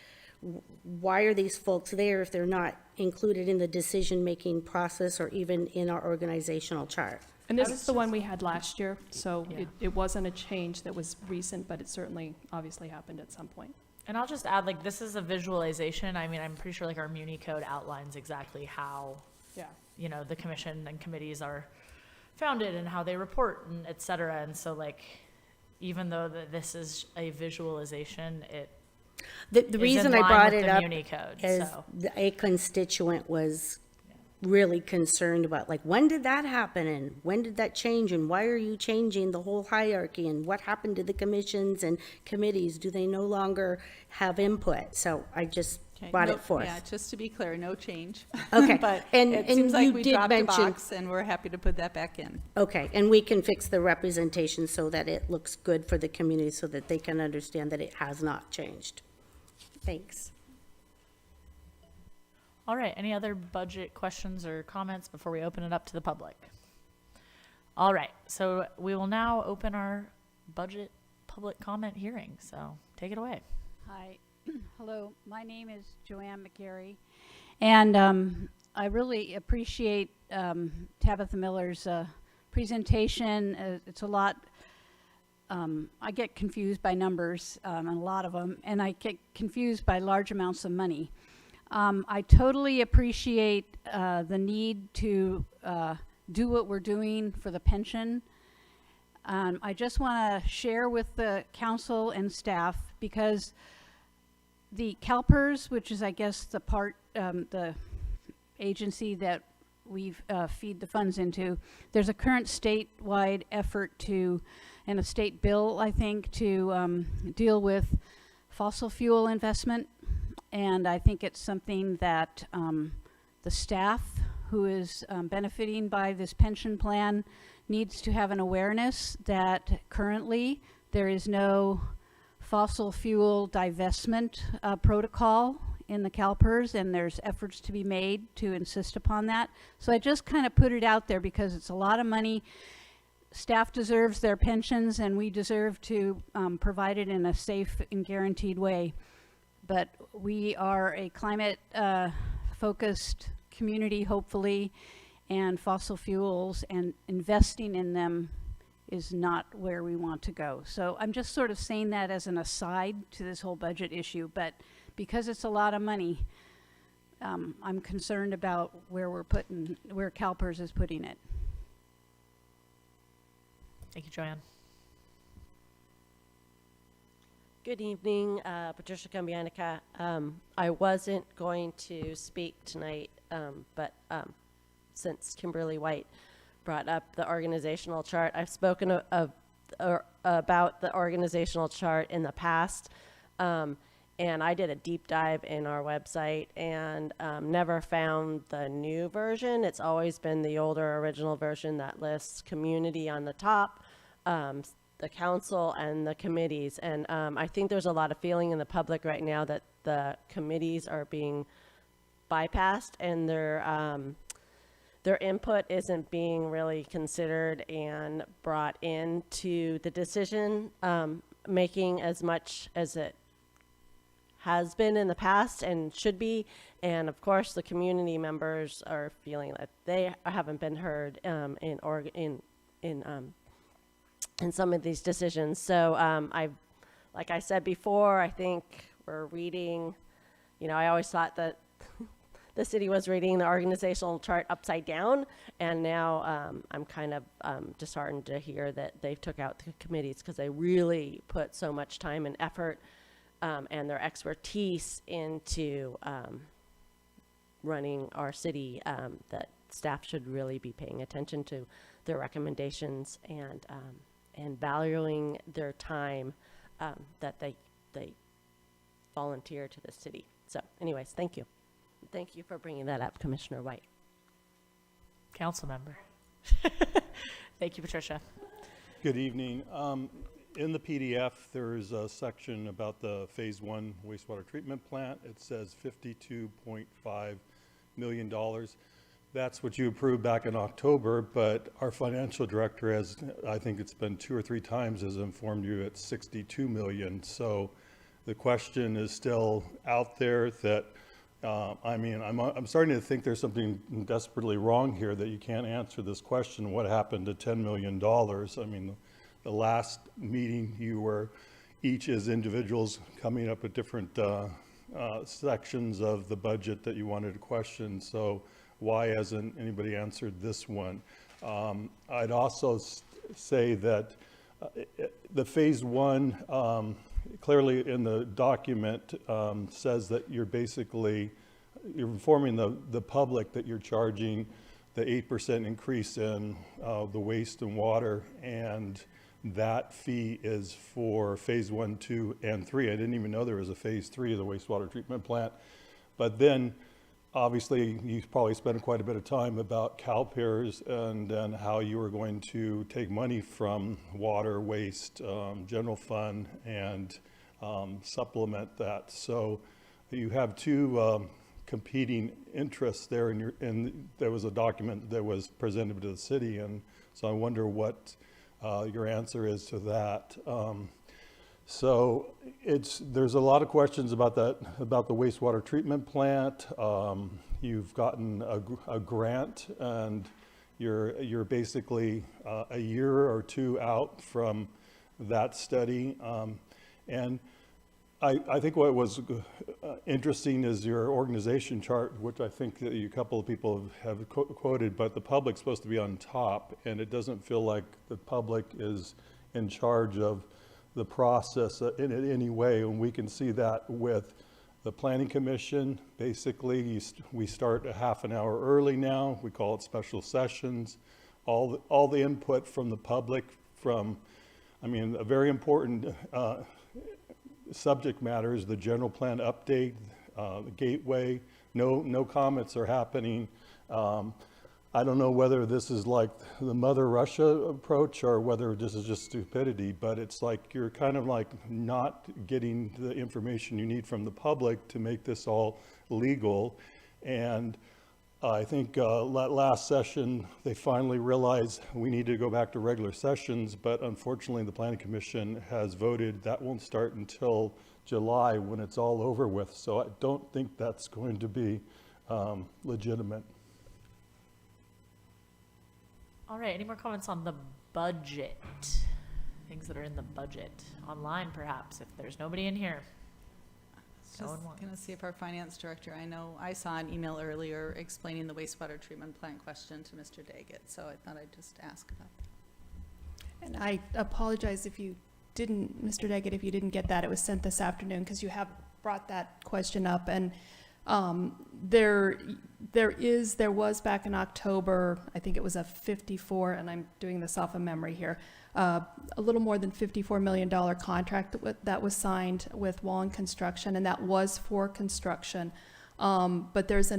S3: why are these folks there if they're not included in the decision-making process or even in our organizational chart?
S4: And this is the one we had last year, so
S1: Yeah.
S4: it wasn't a change that was recent, but it certainly obviously happened at some point.
S1: And I'll just add, like, this is a visualization. I mean, I'm pretty sure, like, our Muni code outlines exactly how,
S4: Yeah.
S1: the commission and committees are founded and how they report and et cetera. And so, like, even though this is a visualization,
S3: The
S1: is
S3: reason
S1: in
S3: I
S1: line
S3: brought
S1: with
S3: it
S1: the
S3: up
S1: Muni code,
S3: is
S1: so.
S3: a constituent was really concerned about, like, when did that happen and when did that change and why are you changing the whole hierarchy and what happened to the commissions and committees? Do they no longer have input? So I just
S20: Okay,
S3: brought
S20: no-
S3: it forth.
S20: Yeah, just to be clear, no change.
S3: Okay,
S20: But
S3: and-
S20: it
S3: and
S20: seems like
S3: you
S20: we
S3: did
S20: dropped a
S3: mention-
S20: box, and we're happy to put that back in.
S3: Okay, and we can fix the representation so that it looks good for the community so that they can understand that it has not changed. Thanks.
S1: All right, any other budget questions or comments before we open it up to the public? All right, so we will now open our budget public comment hearing, so take it away.
S13: Hi, hello, my name is Joanne McGarry, and I really appreciate Tabitha Miller's presentation. It's a lot, I get confused by numbers, and a lot of them, and I get confused by large amounts of money. I totally appreciate the need to do what we're doing for the pension. I just want to share with the council and staff, because the CalPERS, which is, I guess, the agency that we feed the funds into, there's a current statewide effort and a state bill, I think, to deal with fossil fuel investment. And I think it's something that the staff who is benefiting by this pension plan needs to have an awareness that currently there is no fossil fuel divestment protocol in the CalPERS, and there's efforts to be made to insist upon that. So I just kind of put it out there because it's a lot of money. Staff deserves their pensions, and we deserve to provide it in a safe and guaranteed way. But we are a climate focused community, hopefully, and fossil fuels and investing in them is not where we want to go. So I'm just sort of saying that as an aside to this whole budget issue, but because it's a lot of money, I'm concerned about where CalPERS is putting it.
S1: Thank you, Joanne.
S6: Good evening, Patricia Cambianica. I wasn't going to speak tonight, but since Kimberly White brought up the organizational chart, I've spoken about the organizational chart in the past, and I did a deep dive in our website and never found the new version. It's always been the older original version that lists community on the top, the council and the committees. And I think there's a lot of feeling in the public right now that the committees are being bypassed and their input isn't being really considered and brought into the decision making as much as it has been in the past and should be. And of course, the community members are feeling that they haven't been heard in some of these decisions. So like I said before, I think we're reading, I always thought that the city was reading the organizational chart upside down, and now I'm kind of disheartened to hear that they took out the committees because they really put so much time and effort and their expertise into running our city, that staff should really be paying attention to their recommendations and valuing their time that they volunteer to the city. So anyways, thank you. Thank you for bringing that up, Commissioner White.
S1: Council member. Thank you, Patricia.
S8: Good evening. In the PDF, there's a section about the Phase 1 wastewater treatment plant. It says $52.5 million. That's what you approved back in October, but our financial director has, I think it's been 2 or 3 times, has informed you it's 62 million. So the question is still out there that, I mean, I'm starting to think there's something desperately wrong here that you can't answer this question, what happened to $10 million? I mean, the last meeting you were each as individuals coming up with different sections of the budget that you wanted to question. So why hasn't anybody answered this one? I'd also say that the Phase 1, clearly in the document, says that you're informing the public that you're charging the 8% increase in the waste and water, and that fee is for Phase 1, 2, and 3. I didn't even know there was a Phase 3 of the wastewater treatment plant. But then, obviously, you probably spent quite a bit of time about CalPERS and how you were going to take money from water, waste, general fund, and supplement that. So you have two competing interests there, and there was a document that was presented to the city, and so I wonder what your answer is to that. So there's a lot of questions about the wastewater treatment plant. You've gotten a grant, and you're basically a year or 2 out from that study. And I think what was interesting is your organization chart, which I think that a couple of people have quoted, but the public's supposed to be on top, and it doesn't feel like the public is in charge of the process in any way. And we can see that with the Planning Commission. Basically, we start a half an hour early now. We call it special sessions. All the input from the public, I mean, a very important subject matter is the general plan update, the gateway. No comments are happening. I don't know whether this is like the Mother Russia approach or whether this is just stupidity, but it's like you're kind of like not getting the information you need from the public to make this all legal. And I think last session, they finally realized we need to go back to regular sessions, but unfortunately the Planning Commission has voted that won't start until July when it's all over with. So I don't think that's going to be legitimate.
S1: All right, any more comments on the budget? Things that are in the budget. Online, perhaps, if there's nobody in here.
S20: Just going to see if our finance director, I know I saw an email earlier explaining the wastewater treatment plant question to Mr. Daggett, so I thought I'd just ask about that.
S4: And I apologize if you didn't, Mr. Daggett, if you didn't get that. It was sent this afternoon because you have brought that question up. And there was back in October, I think it was a 54, and I'm doing this off of memory here, a little more than $54 million contract that was signed with Wallen Construction, and that was for construction. But there's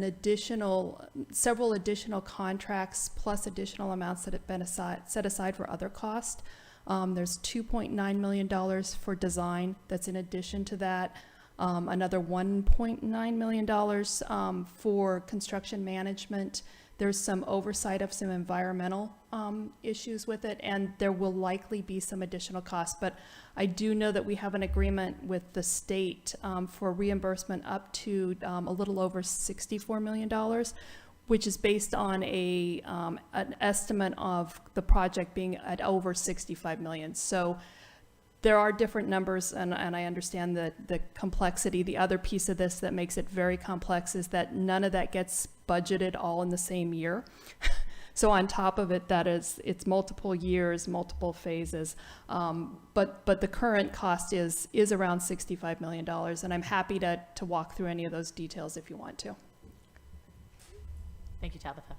S4: several additional contracts plus additional amounts that have been set aside for other costs. There's $2.9 million for design that's in addition to that. Another $1.9 million for construction management. There's some oversight of some environmental issues with it, and there will likely be some additional costs. But I do know that we have an agreement with the state for reimbursement up to a little over $64 million, which is based on an estimate of the project being at over $65 million. So there are different numbers, and I understand the complexity. The other piece of this that makes it very complex is that none of that gets budgeted all in the same year. So on top of it, it's multiple years, multiple phases. But the current cost is around $65 million, and I'm happy to walk through any of those details if you want to.
S1: Thank you, Tabitha.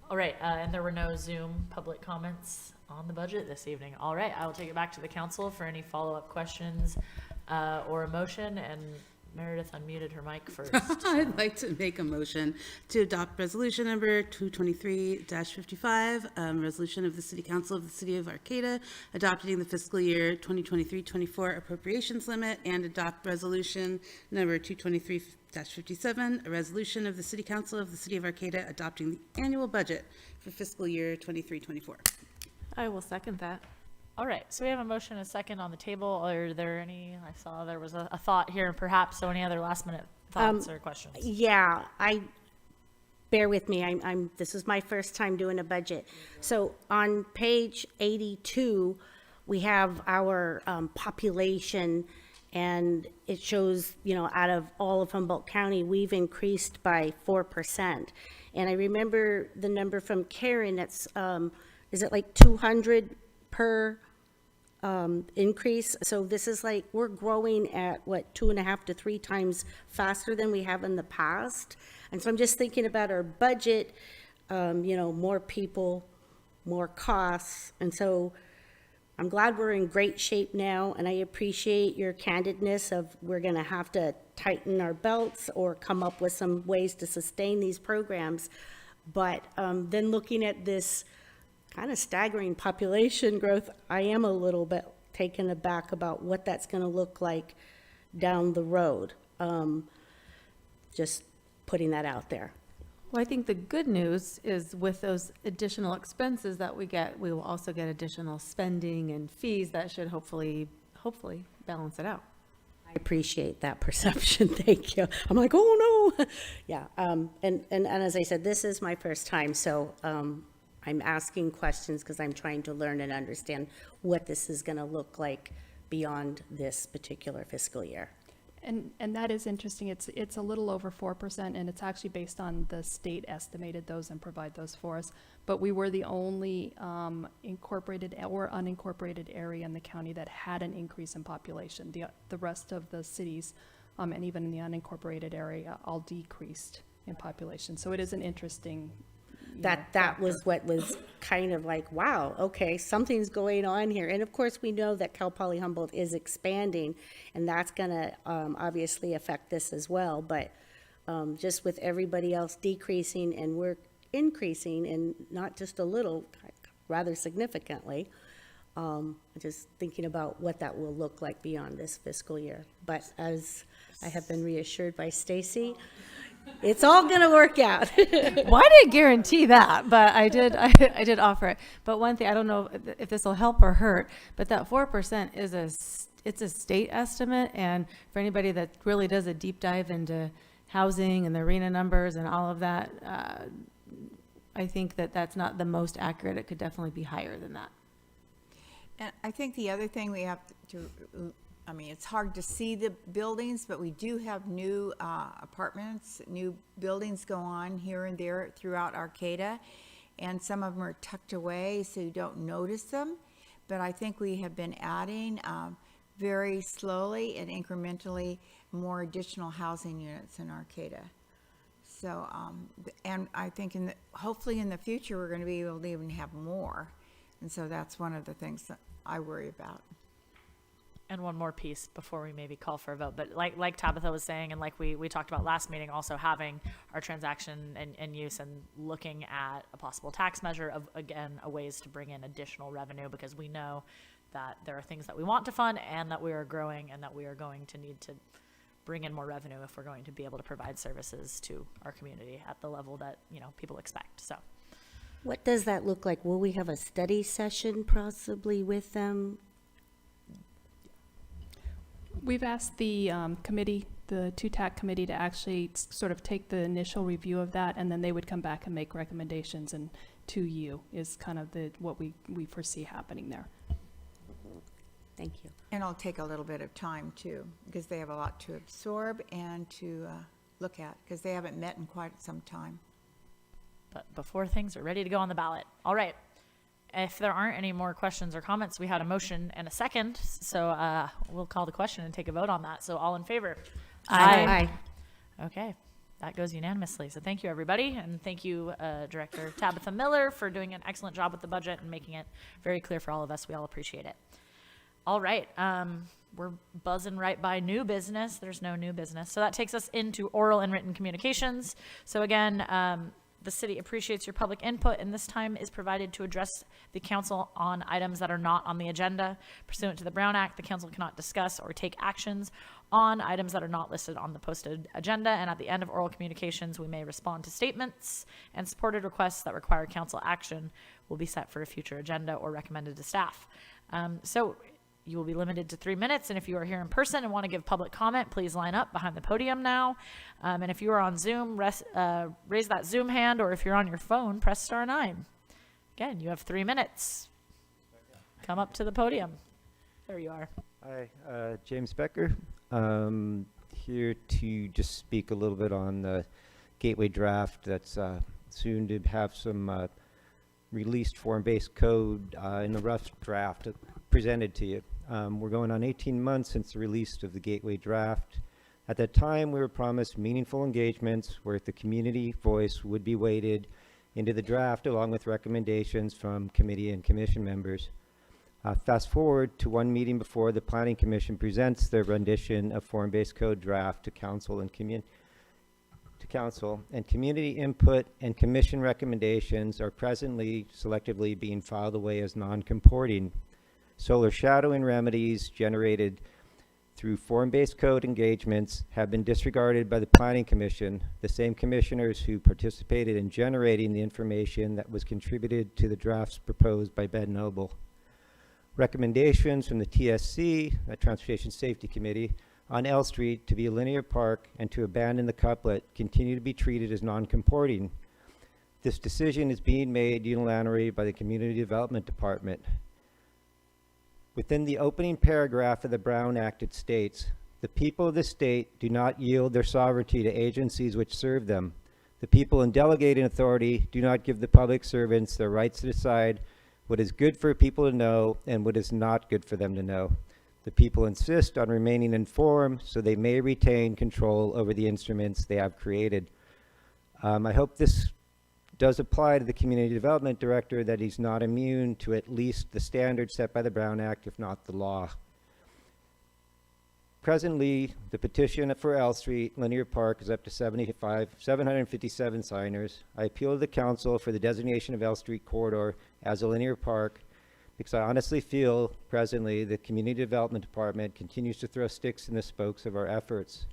S1: All right, and there were no Zoom public comments on the budget this evening. All right, I will take it back to the council for any follow-up questions or a motion, and Meredith unmuted her mic first.
S7: I'd like to make a motion to adopt resolution number 223-55, resolution of the City Council of the City of Arcata adopting the fiscal year 2023-24 appropriations limit, and adopt resolution number 223-57, a resolution of the City Council of the City of Arcata adopting the annual budget for fiscal year 23-24.
S5: I will second that.
S1: All right, so we have a motion and a second on the table. Are there any, I saw there was a thought here perhaps, so any other last minute thoughts or questions?
S3: Yeah, bear with me, this is my first time doing a budget. So on page 82, we have our population, and it shows, out of all of Humboldt County, we've increased by 4%. And I remember the number from Karen, that's, is it like 200 per increase? So this is like, we're growing at what, 2.5 to 3 times faster than we have in the past. And so I'm just thinking about our budget, more people, more costs. And so I'm glad we're in great shape now, and I appreciate your candidness of we're gonna have to tighten our belts or come up with some ways to sustain these programs. But then looking at this kind of staggering population growth, I am a little bit taken aback about what that's going to look like down the road. Just putting that out there.
S5: Well, I think the good news is with those additional expenses that we get, we will also get additional spending and fees that should hopefully balance it out.
S3: I appreciate that perception. Thank you. I'm like, oh no. Yeah. And as I said, this is my first time. So, I'm asking questions because I'm trying to learn and understand what this is going to look like beyond this particular fiscal year.
S4: And that is interesting. It's a little over 4%, and it's actually based on the state estimated those and provide those for us. But we were the only incorporated or unincorporated area in the county that had an increase in population. The rest of the cities, and even in the unincorporated area, all decreased in population. So it is an interesting.
S3: That was what was kind of like, wow, okay, something's going on here. And of course, we know that Cal Poly Humboldt is expanding, and that's going to obviously affect this as well. But just with everybody else decreasing and we're increasing, and not just a little, rather significantly, just thinking about what that will look like beyond this fiscal year. But as I have been reassured by Stacy, it's all going to work out.
S5: Well, I didn't guarantee that, but I did offer it. But one thing, I don't know if this will help or hurt, but that 4% it's a state estimate. And for anybody that really does a deep dive into housing and the arena numbers and all of that, I think that's not the most accurate. It could definitely be higher than that.
S9: And I think the other thing we have to, it's hard to see the buildings, but we do have new apartments, new buildings go on here and there throughout Arcata, and some of them are tucked away so you don't notice them. But I think we have been adding very slowly and incrementally more additional housing units in Arcata. So, and I think hopefully in the future we're going to be able to even have more. And so that's one of the things that I worry about.
S1: And one more piece before we maybe call for a vote, but like Tabitha was saying, and like we talked about last meeting, also having our transaction and use and looking at a possible tax measure of, again, a ways to bring in additional revenue, because we know that there are things that we want to fund and that we are growing and that we are going to need to bring in more revenue if we're going to be able to provide services to our community at the level that, people expect. So
S3: what does that look like? Will we have a study session possibly with them?
S4: We've asked the committee, the TAC committee, to actually sort of take the initial review of that, and then they would come back and make recommendations, and to you is kind of what we foresee happening there.
S3: Thank you.
S9: And it'll take a little bit of time too, because they have a lot to absorb and to look at, because they haven't met in quite some time.
S1: But before things are ready to go on the ballot. All right. If there aren't any more questions or comments, we had a motion and a second, so we'll call the question and take a vote on that. So all in favor?
S3: Aye.
S1: Okay, that goes unanimously. So thank you, everybody, and thank you, Director Tabitha Miller, for doing an excellent job with the budget and making it very clear for all of us. We all appreciate it. All right, we're buzzing right by new business. There's no new business. So that takes us into oral and written communications. So again, the city appreciates your public input, and this time is provided to address the council on items that are not on the agenda. Pursuant to the Brown Act, the council cannot discuss or take actions on items that are not listed on the posted agenda, and at the end of oral communications, we may respond to statements, and supported requests that require council action will be set for a future agenda or recommended to staff. So you will be limited to 3 minutes, and if you are here in person and want to give public comment, please line up behind the podium now. And if you are on Zoom, raise that Zoom hand, or if you're on your phone, press *9. Again, you have 3 minutes. Come up to the podium. There you are.
S11: Hi, James Becker. Here to just speak a little bit on the Gateway draft that's soon to have some released form-based code in the rough draft presented to you. We're going on 18 months since the release of the Gateway draft. At that time, we were promised meaningful engagements where the community voice would be weighted into the draft along with recommendations from committee and commission members. Fast forward to one meeting before the Planning Commission presents their rendition of form-based code draft to council and community input and commission recommendations are presently selectively being filed away as non-comporting. Solar shadowing remedies generated through form-based code engagements have been disregarded by the Planning Commission, the same commissioners who participated in generating the information that was contributed to the drafts proposed by Ben Noble. Recommendations from the TSC, the Transportation Safety Committee, on L Street to be a linear park and to abandon the couplet continue to be treated as non-comporting. This decision is being made unilaterally by the Community Development Department. Within the opening paragraph of the Brown Act, it states, "The people of the state do not yield their sovereignty to agencies which serve them. The people in delegating authority do not give the public servants their rights to decide what is good for people to know and what is not good for them to know. The people insist on remaining informed so they may retain control over the instruments they have created." I hope this does apply to the Community Development Director, that he's not immune to at least the standards set by the Brown Act, if not the law. Presently, the petition for L Street Linear Park is up to 757 signers. I appeal to the council for the designation of L Street corridor as a linear park because I honestly feel presently the Community Development Department continues to throw sticks in the spokes of our efforts.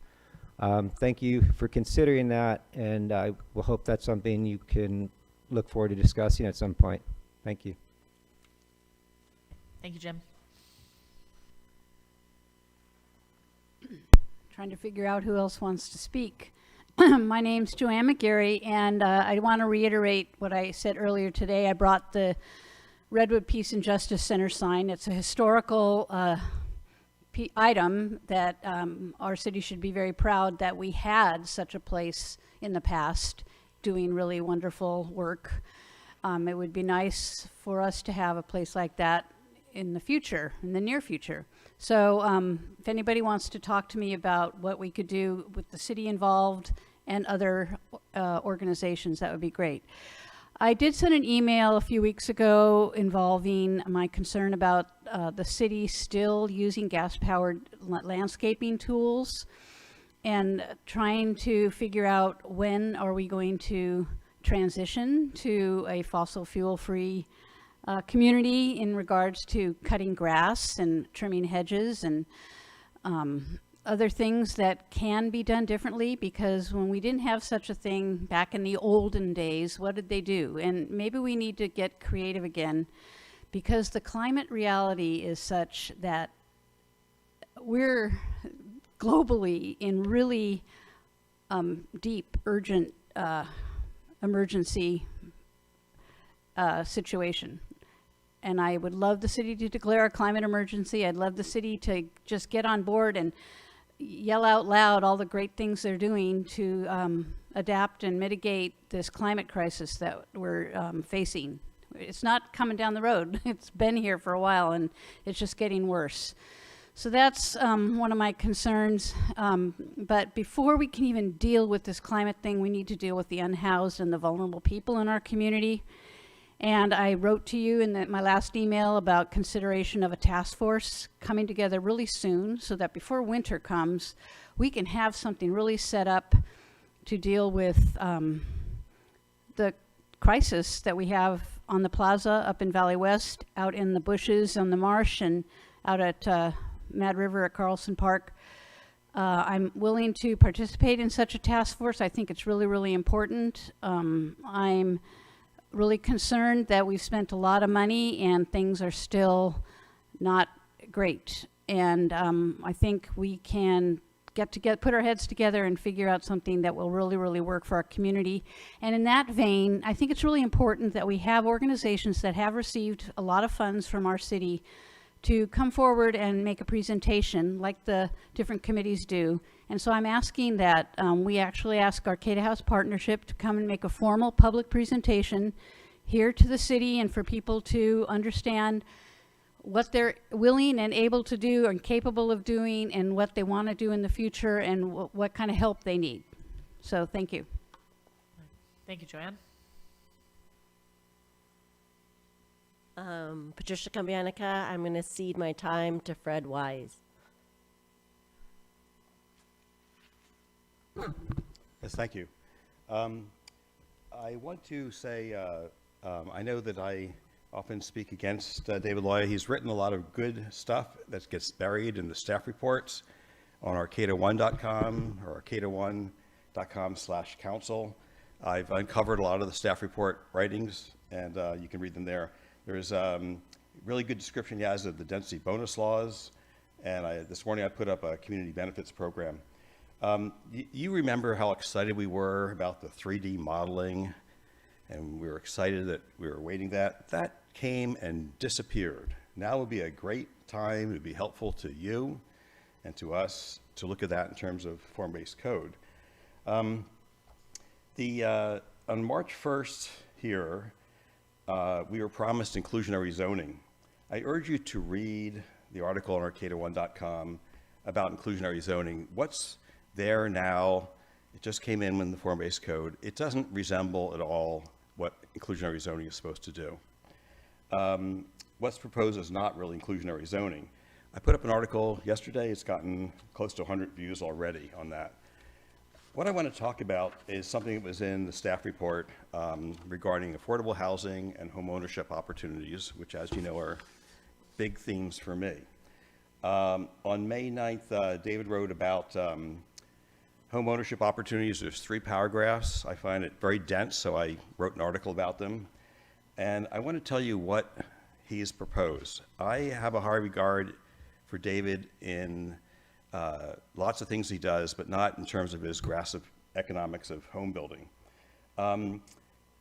S11: Thank you for considering that, and I will hope that's something you can look forward to discussing at some point. Thank you.
S1: Thank you, Jim.
S13: Trying to figure out who else wants to speak. My name's Joanne McGarry, and I want to reiterate what I said earlier today. I brought the Redwood Peace and Justice Center sign. It's a historical item that our city should be very proud that we had such a place in the past doing really wonderful work. It would be nice for us to have a place like that in the future, in the near future. So if anybody wants to talk to me about what we could do with the city involved and other organizations, that would be great. I did send an email a few weeks ago involving my concern about the city still using gas-powered landscaping tools and trying to figure out when are we going to transition to a fossil fuel-free community in regards to cutting grass and trimming hedges and other things that can be done differently, because when we didn't have such a thing back in the olden days, what did they do? And maybe we need to get creative again, because the climate reality is such that we're globally in really deep, urgent emergency situation. And I would love the city to declare a climate emergency. I'd love the city to just get on board and yell out loud all the great things they're doing to adapt and mitigate this climate crisis that we're facing. It's not coming down the road. It's been here for a while, and it's just getting worse. So that's one of my concerns. But before we can even deal with this climate thing, we need to deal with the unhoused and the vulnerable people in our community. And I wrote to you in my last email about consideration of a task force coming together really soon so that before winter comes, we can have something really set up to deal with the crisis that we have on the plaza up in Valley West, out in the bushes on the marsh, and out at Mad River at Carlson Park. I'm willing to participate in such a task force. I think it's really, really important. I'm really concerned that we've spent a lot of money and things are still not great. And I think we can put our heads together and figure out something that will really, really work for our community. And in that vein, I think it's really important that we have organizations that have received a lot of funds from our city to come forward and make a presentation like the different committees do. And so I'm asking that we actually ask Arcata House Partnership to come and make a formal public presentation here to the city and for people to understand what they're willing and able to do and capable of doing and what they want to do in the future and what kind of help they need. So thank you.
S1: Thank you, Joanne.
S6: Patricia Cambianica, I'm going to cede my time to Fred Wise.
S12: Yes, thank you. I want to say, I know that I often speak against David Loya. He's written a lot of good stuff that gets buried in the staff reports on arcata1.com or arcata1.com/council. I've uncovered a lot of the staff report writings, and you can read them there. There's really good description he has of the density bonus laws, and this morning I put up a community benefits program. You remember how excited we were about the 3D modeling, and we were excited that we were awaiting that. That came and disappeared. Now would be a great time, it would be helpful to you and to us to look at that in terms of form-based code. On March 1st here, we were promised inclusionary zoning. I urge you to read the article on arcata1.com about inclusionary zoning. What's there now, it just came in the form-based code. It doesn't resemble at all what inclusionary zoning is supposed to do. What's proposed is not really inclusionary zoning. I put up an article yesterday. It's gotten close to 100 views already on that. What I want to talk about is something that was in the staff report regarding affordable housing and home ownership opportunities, which, as you know, are big themes for me. On May 9th, David wrote about home ownership opportunities. There's 3 paragraphs. I find it very dense, so I wrote an article about them. And I want to tell you what he's proposed. I have a high regard for David in lots of things he does, but not in terms of his grasp of economics of home building.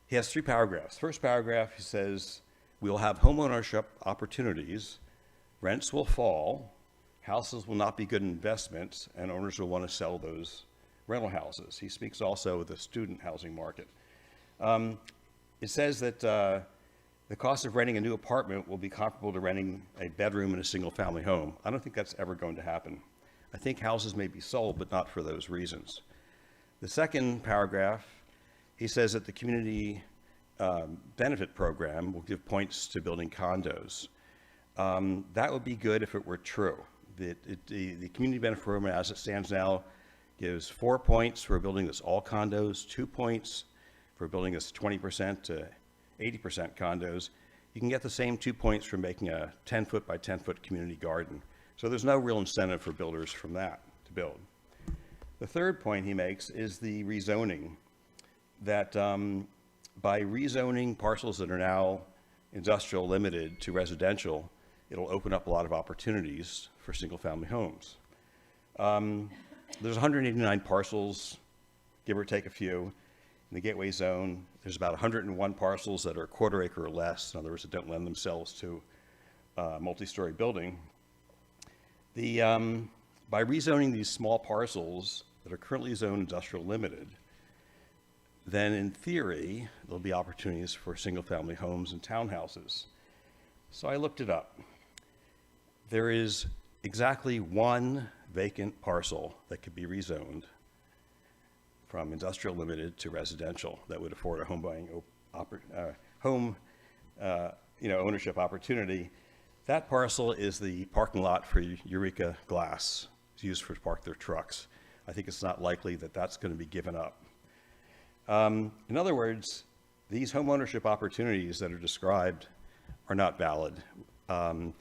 S12: He has 3 paragraphs. First paragraph, he says, we'll have home ownership opportunities, rents will fall, houses will not be good investments, and owners will want to sell those rental houses. He speaks also of the student housing market. It says that the cost of renting a new apartment will be comparable to renting a bedroom in a single-family home. I don't think that's ever going to happen. I think houses may be sold, but not for those reasons. The second paragraph, he says that the community benefit program will give points to building condos. That would be good if it were true. The community benefit program, as it stands now, gives 4 points for a building that's all condos, 2 points for a building that's 20% to 80% condos. You can get the same 2 points for making a 10-foot by 10-foot community garden. So there's no real incentive for builders from that to build. The third point he makes is the rezoning, that by rezoning parcels that are now industrial limited to residential, it'll open up a lot of opportunities for single-family homes. There's 189 parcels, give or take a few, in the Gateway Zone. There's about 101 parcels that are a quarter acre or less, in other words, that don't lend themselves to a multi-story building. By rezoning these small parcels that are currently zoned industrial limited, then in theory, there'll be opportunities for single-family homes and townhouses. So I looked it up. There is exactly 1 vacant parcel that could be rezoned from industrial limited to residential that would afford a home ownership opportunity. That parcel is the parking lot for Eureka Glass. It's used to park their trucks. I think it's not likely that that's going to be given up. In other words, these home ownership opportunities that are described are not valid. I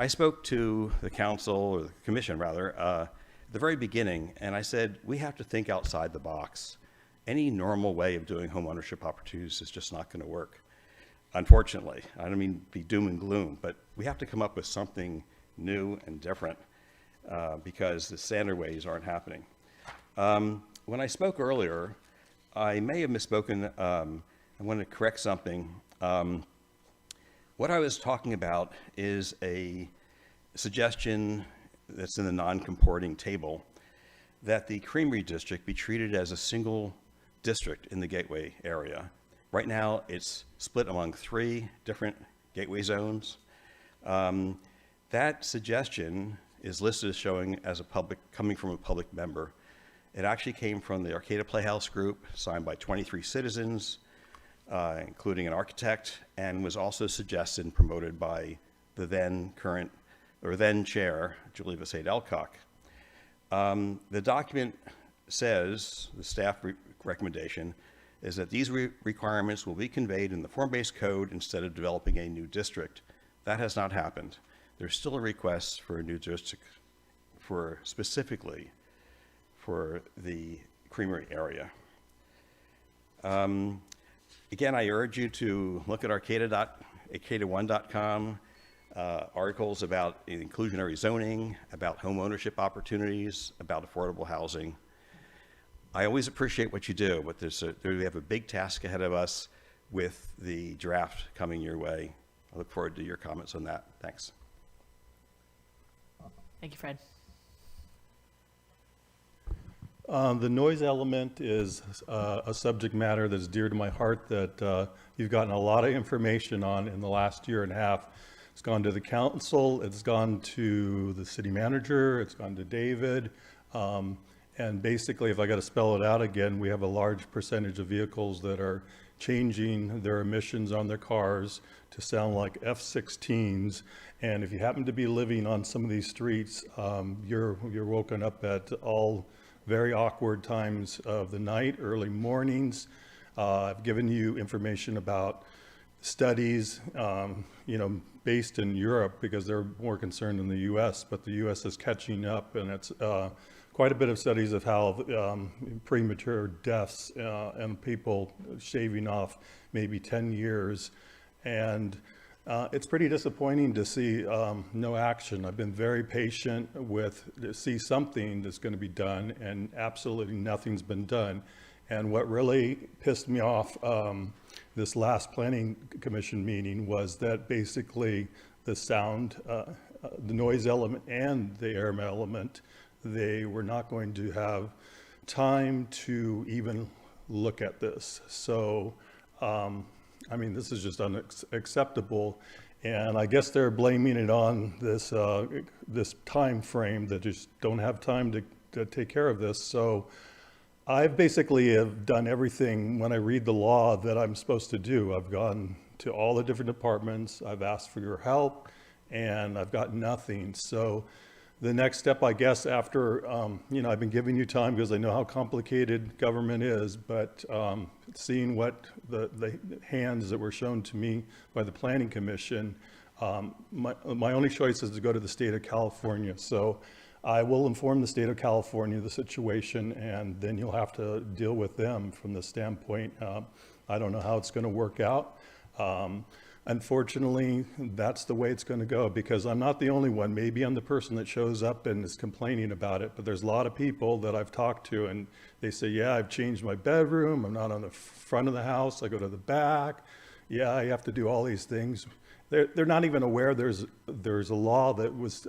S12: spoke to the council, or the commission rather, at the very beginning, and I said, we have to think outside the box. Any normal way of doing home ownership opportunities is just not going to work. Unfortunately, I don't mean be doom and gloom, but we have to come up with something new and different because the standard ways aren't happening. When I spoke earlier, I may have misspoken. I want to correct something. What I was talking about is a suggestion that's in the non-comporting table that the Creamery District be treated as a single district in the Gateway area. Right now, it's split among 3 different gateway zones. That suggestion is listed as showing as coming from a public member. It actually came from the Arcata Playhouse Group, signed by 23 citizens, including an architect, and was also suggested and promoted by the then chair, Julie Vasade-Elcock. The document says, the staff recommendation, is that these requirements will be conveyed in the form-based code instead of developing a new district. That has not happened. There's still a request for a new district specifically for the Creamery area. Again, I urge you to look at arcata1.com, articles about inclusionary zoning, about home ownership opportunities, about affordable housing. I always appreciate what you do, but we have a big task ahead of us with the draft coming your way. I look forward to your comments on that. Thanks.
S1: Thank you, Fred.
S8: The noise element is a subject matter that's dear to my heart that you've gotten a lot of information on in the last year and a half. It's gone to the council, it's gone to the city manager, it's gone to David. And basically, if I got to spell it out again, we have a large percentage of vehicles that are changing their emissions on their cars to sound like F-16s. And if you happen to be living on some of these streets, you're woken up at all very awkward times of the night, early mornings. I've given you information about studies, based in Europe because they're more concerned in the US, but the US is catching up, and it's quite a bit of studies of how premature deaths and people shaving off maybe 10 years. And it's pretty disappointing to see no action. I've been very patient to see something that's going to be done, and absolutely nothing's been done. And what really pissed me off this last planning commission meeting was that basically the sound, the noise element and the air element, they were not going to have time to even look at this. So, this is just unacceptable. And I guess they're blaming it on this time frame that just don't have time to take care of this. So I've basically have done everything when I read the law that I'm supposed to do. I've gone to all the different departments, I've asked for your help, and I've got nothing. So the next step, I guess, after, I've been giving you time because I know how complicated government is, but seeing what the hands that were shown to me by the Planning Commission, my only choice is to go to the state of California. So I will inform the state of California of the situation, and then you'll have to deal with them from the standpoint. I don't know how it's going to work out. Unfortunately, that's the way it's going to go, because I'm not the only one. Maybe I'm the person that shows up and is complaining about it, but there's a lot of people that I've talked to, and they say, yeah, I've changed my bedroom. I'm not on the front of the house. I go to the back. Yeah, I have to do all these things. They're not even aware there's a law that was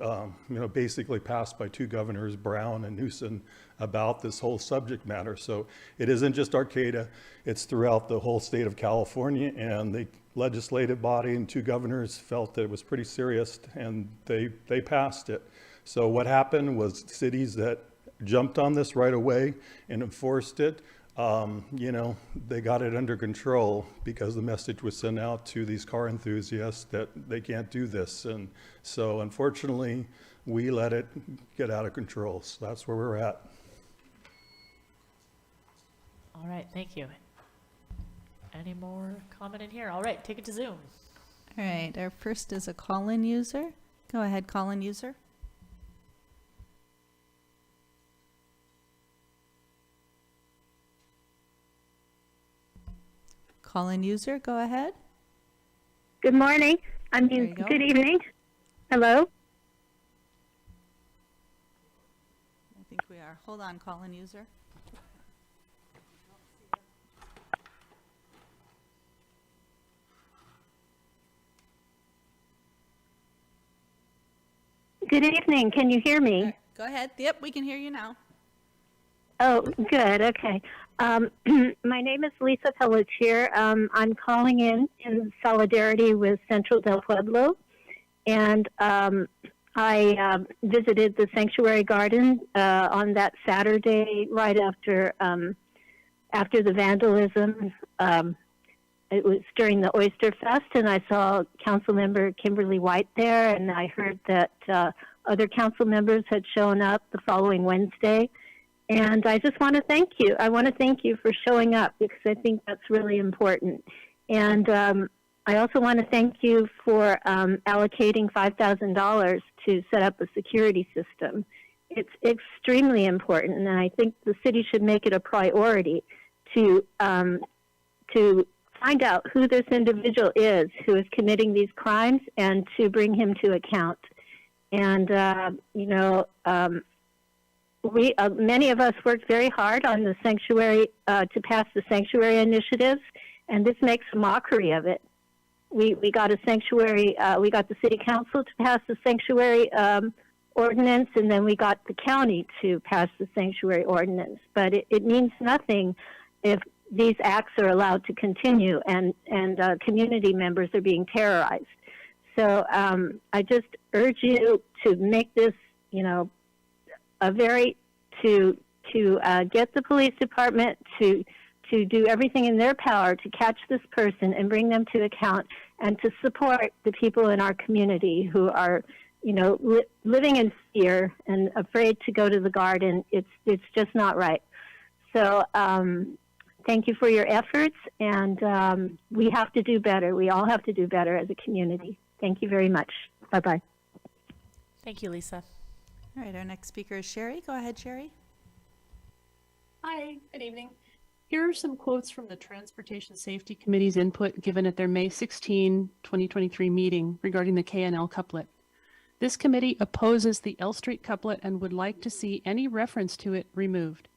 S8: basically passed by 2 governors, Brown and Newsom, about this whole subject matter. So it isn't just Arcata, it's throughout the whole state of California, and the legislative body and 2 governors felt that it was pretty serious, and they passed it. So what happened was cities that jumped on this right away and enforced it you know, they got it under control because the message was sent out to these car enthusiasts that they can't do this. And so unfortunately, we let it get out of control. So that's where we're at.
S1: All right, thank you. Any more comment in here? All right, take it to Zoom.
S20: All right, our first is a call-in user. Go ahead, call-in user. Call-in user, go ahead.
S14: Good morning. I
S20: There
S14: mean,
S20: you go.
S14: good evening. Hello?
S20: I think we are. Hold on, call-in user.
S14: Good evening. Can you hear me?
S20: Go ahead. Yep, we can hear you now.
S14: Oh, good. Okay. My name is Lisa Pelletier. I'm calling in solidarity with Central del Pueblo. And I visited the Sanctuary Garden on that Saturday right after the vandalism. It was during the Oyster Fest, and I saw Councilmember Kimberly White there, and I heard that other council members had shown up the following Wednesday. And I just want to thank you. I want to thank you for showing up because I think that's really important. And I also want to thank you for allocating $5,000 to set up a security system. It's extremely important, and I think the city should make it a priority to find out who this individual is who is committing these crimes and to bring him to account. And, we many of us worked very hard on the sanctuary, to pass the sanctuary initiatives, and this makes a mockery of it. We got a sanctuary, we got the city council to pass the sanctuary ordinance, and then we got the county to pass the sanctuary ordinance. But it means nothing if these acts are allowed to continue and community members are being terrorized. So I just urge you to make this, get the police department to do everything in their power to catch this person and bring them to account, and to support the people in our community who are, living in fear and afraid to go to the garden. It's just not right. So thank you for your efforts, and we have to do better. We all have to do better as a community. Thank you very much. Bye-bye.
S1: Thank you, Lisa.
S20: All right, our next speaker is Sherry. Go ahead, Sherry.
S15: Hi, good evening. Here are some quotes from the Transportation Safety Committee's input given at their May 16, 2023 meeting regarding the K&L couplet. This committee opposes the L Street couplet and would like to see any reference to it removed.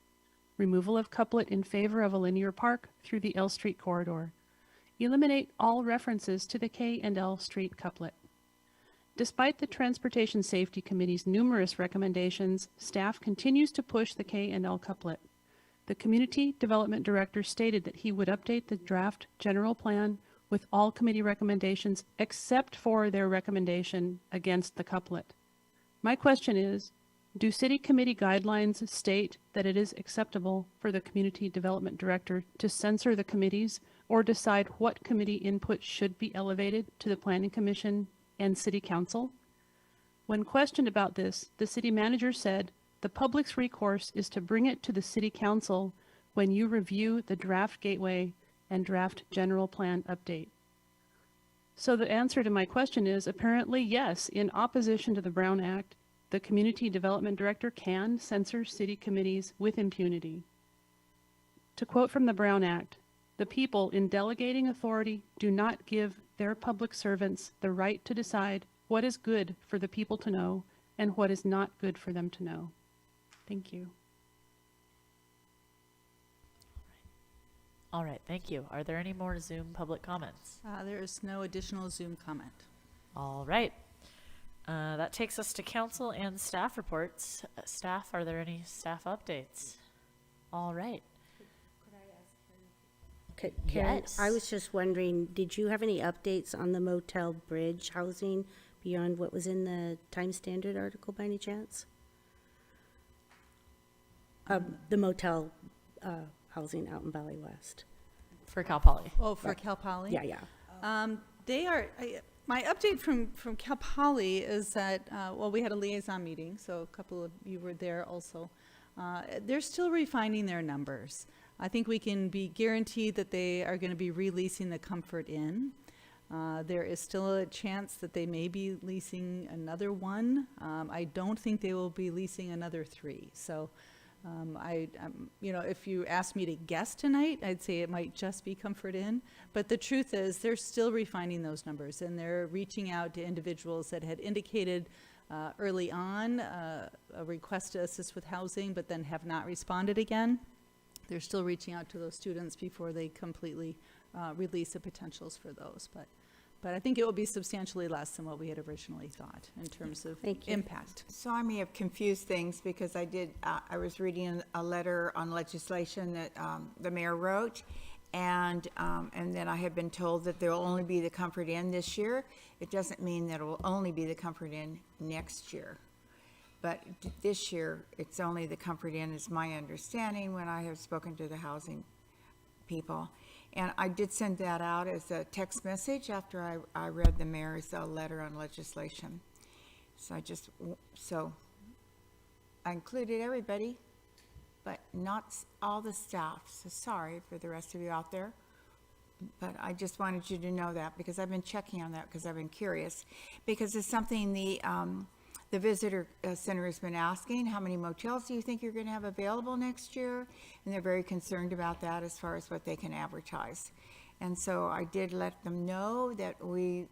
S15: Removal of couplet in favor of a linear park through the L Street corridor. Eliminate all references to the K and L Street couplet. Despite the Transportation Safety Committee's numerous recommendations, staff continues to push the K and L couplet. The Community Development Director stated that he would update the draft general plan with all committee recommendations except for their recommendation against the couplet. My question is, do city committee guidelines state that it is acceptable for the Community Development Director to censor the committees or decide what committee input should be elevated to the Planning Commission and City Council? When questioned about this, the city manager said, the public's recourse is to bring it to the City Council when you review the draft gateway and draft general plan update. So the answer to my question is apparently yes. In opposition to the Brown Act, the Community Development Director can censor city committees with impunity. To quote from the Brown Act, the people in delegating authority do not give their public servants the right to decide what is good for the people to know and what is not good for them to know. Thank you.
S1: All right, thank you. Are there any more Zoom public comments?
S20: There is no additional Zoom comment.
S1: All right. That takes us to council and staff reports. Staff, are there any staff updates? All right.
S3: Karen,
S1: Yes.
S3: I was just wondering, did you have any updates on the motel bridge housing beyond what was in the Time Standard article by any chance? The motel housing out in Valley West.
S1: For Cal Poly.
S17: Oh, for Cal Poly?
S3: Yeah, yeah.
S17: They are, my update from Cal Poly is that, well, we had a liaison meeting, so a couple of you were there also. They're still refining their numbers. I think we can be guaranteed that they are going to be releasing the Comfort Inn. There is still a chance that they may be leasing another one. I don't think they will be leasing another 3. So you know, if you asked me to guess tonight, I'd say it might just be Comfort Inn. But the truth is, they're still refining those numbers, and they're reaching out to individuals that had indicated early on a request to assist with housing, but then have not responded again. They're still reaching out to those students before they completely release the potentials for those. But I think it will be substantially less than what we had originally thought in terms of impact.
S9: So I may have confused things because I was reading a letter on legislation that the mayor wrote, and then I had been told that there will only be the Comfort Inn this year. It doesn't mean that it will only be the Comfort Inn next year. But this year, it's only the Comfort Inn, is my understanding when I have spoken to the housing people. And I did send that out as a text message after I read the mayor's letter on legislation. So I included everybody, but not all the staff. So sorry for the rest of you out there. But I just wanted you to know that because I've been checking on that because I've been curious. Because it's something the visitor center has been asking, how many motels do you think you're going to have available next year? And they're very concerned about that as far as what they can advertise. And so I did let them know that we,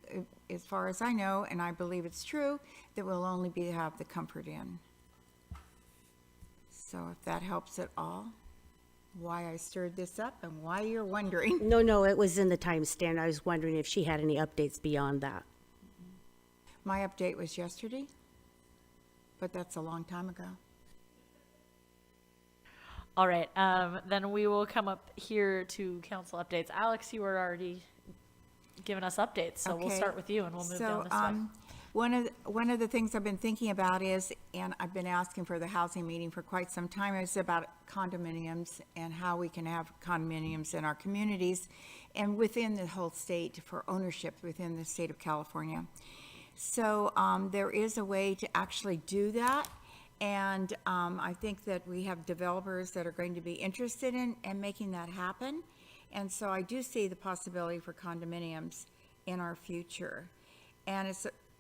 S9: as far as I know, and I believe it's true, that we'll only have the Comfort Inn. So if that helps at all, why I stirred this up and why you're wondering.
S3: No, it was in the timestamp. I was wondering if she had any updates beyond that.
S9: My update was yesterday. But that's a long time ago.
S1: All right, then we will come up here to council updates. Alex, you were already giving us updates, so we'll start with you and we'll move down this way.
S9: One of the things I've been thinking about is, and I've been asking for the housing meeting for quite some time, is about condominiums and how we can have condominiums in our communities and within the whole state for ownership within the state of California. So there is a way to actually do that, and I think that we have developers that are going to be interested in making that happen, and so I do see the possibility for condominiums in our future. And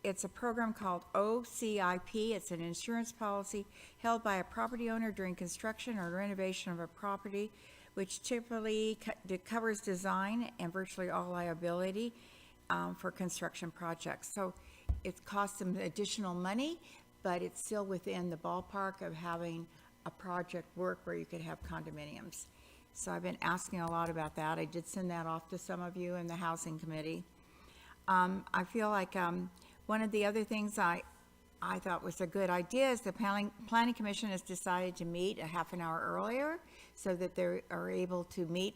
S9: it's a program called OCIP. It's an insurance policy held by a property owner during construction or renovation of a property, which typically covers design and virtually all liability for construction projects. So it costs them additional money, but it's still within the ballpark of having a project work where you could have condominiums. So I've been asking a lot about that. I did send that off to some of you in the Housing Committee. I feel like one of the other things I thought was a good idea is the Planning Commission has decided to meet a half an hour earlier so that they are able to meet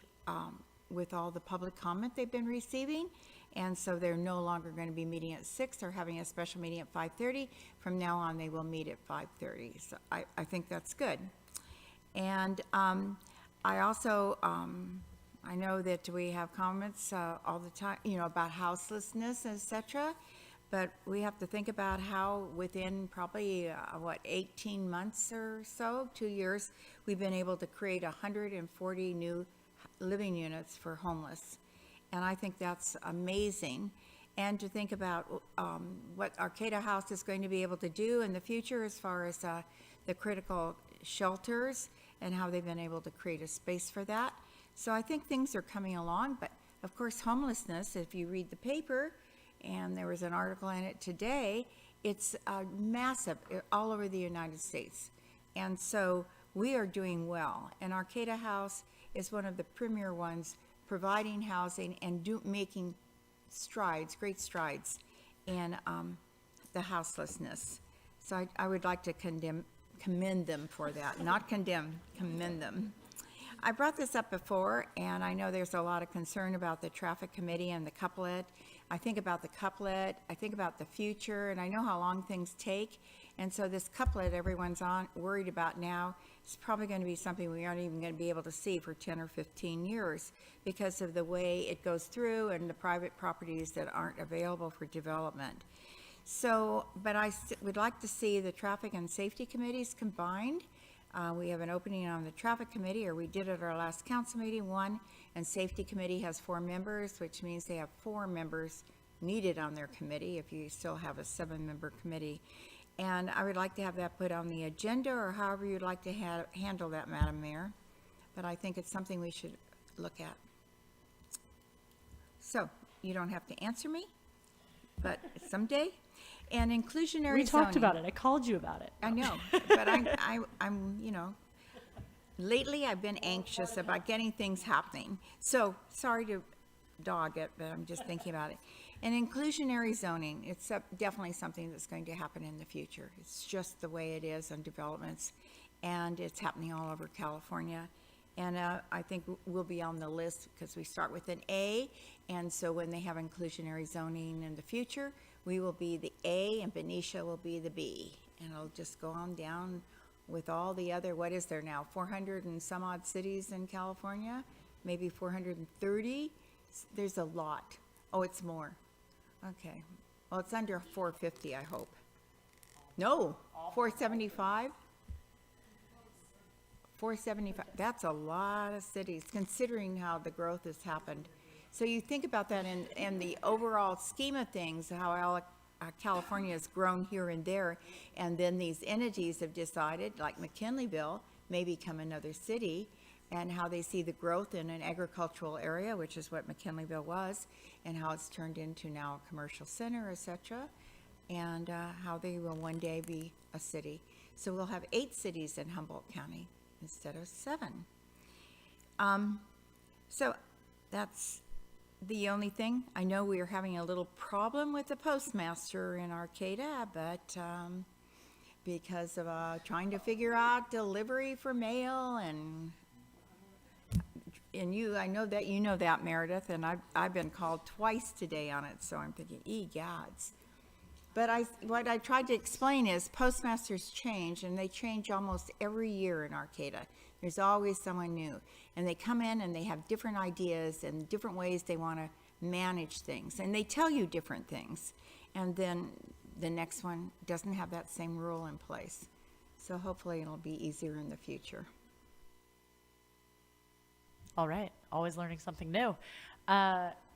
S9: with all the public comment they've been receiving. And so they're no longer going to be meeting at 6. They're having a special meeting at 5:30. From now on, they will meet at 5:30. So I think that's good. And I also, I know that we have comments all the time, about houselessness, etc. But we have to think about how within probably, 18 months or so, 2 years, we've been able to create 140 new living units for homeless. And I think that's amazing. And to think about what Arcata House is going to be able to do in the future as far as the critical shelters and how they've been able to create a space for that. So I think things are coming along. But of course, homelessness, if you read the paper, and there was an article in it today, it's massive all over the United States. And so we are doing well. And Arcata House is one of the premier ones providing housing and making strides, great strides in the houselessness. So I would like to commend them for that, not condemn, commend them. I brought this up before, and I know there's a lot of concern about the traffic committee and the couplet. I think about the couplet, I think about the future, and I know how long things take. And so this couplet everyone's worried about now is probably going to be something we aren't even going to be able to see for 10 or 15 years because of the way it goes through and the private properties that aren't available for development. So, but I would like to see the traffic and safety committees combined. We have an opening on the traffic committee, or we did at our last council meeting, 1, and safety committee has 4 members, which means they have 4 members needed on their committee if you still have a 7-member committee. And I would like to have that put on the agenda, or however you'd like to handle that, Madam Mayor. But I think it's something we should look at. So, you don't have to answer me, but someday. And inclusionary
S1: We talked
S9: zoning.
S1: about it. I called you about it.
S9: I know, but I'm, you know, lately I've been anxious about getting things happening. So, sorry to dog it, but I'm just thinking about it. And inclusionary zoning, it's definitely something that's going to happen in the future. It's just the way it is on developments, and it's happening all over California. And I think we'll be on the list because we start with an A, and so when they have inclusionary zoning in the future, we will be the A and Benicia will be the B. And it'll just go on down with all the other, what is there now, 400 and some odd cities in California? Maybe 430? There's a lot. Oh, it's more. Okay. Well, it's under 450, I hope. No, 475? 475, that's a lot of cities, considering how the growth has happened. So you think about that in the overall scheme of things, how California has grown here and there, and then these entities have decided, like McKinleyville, may become another city, and how they see the growth in an agricultural area, which is what McKinleyville was, and how it's turned into now a commercial center, etc., and how they will one day be a city. So we'll have 8 cities in Humboldt County instead of 7. So that's the only thing. I know we are having a little problem with the postmaster in Arcata, but because of trying to figure out delivery for mail and you, I know that you know that, Meredith, and I've been called twice today on it, so I'm thinking, gods. But what I tried to explain is postmasters change, and they change almost every year in Arcata. There's always someone new, and they come in and they have different ideas and different ways they want to manage things, and they tell you different things, and then the next one doesn't have that same rule in place. So hopefully it'll be easier in the future.
S1: All right. Always learning something new.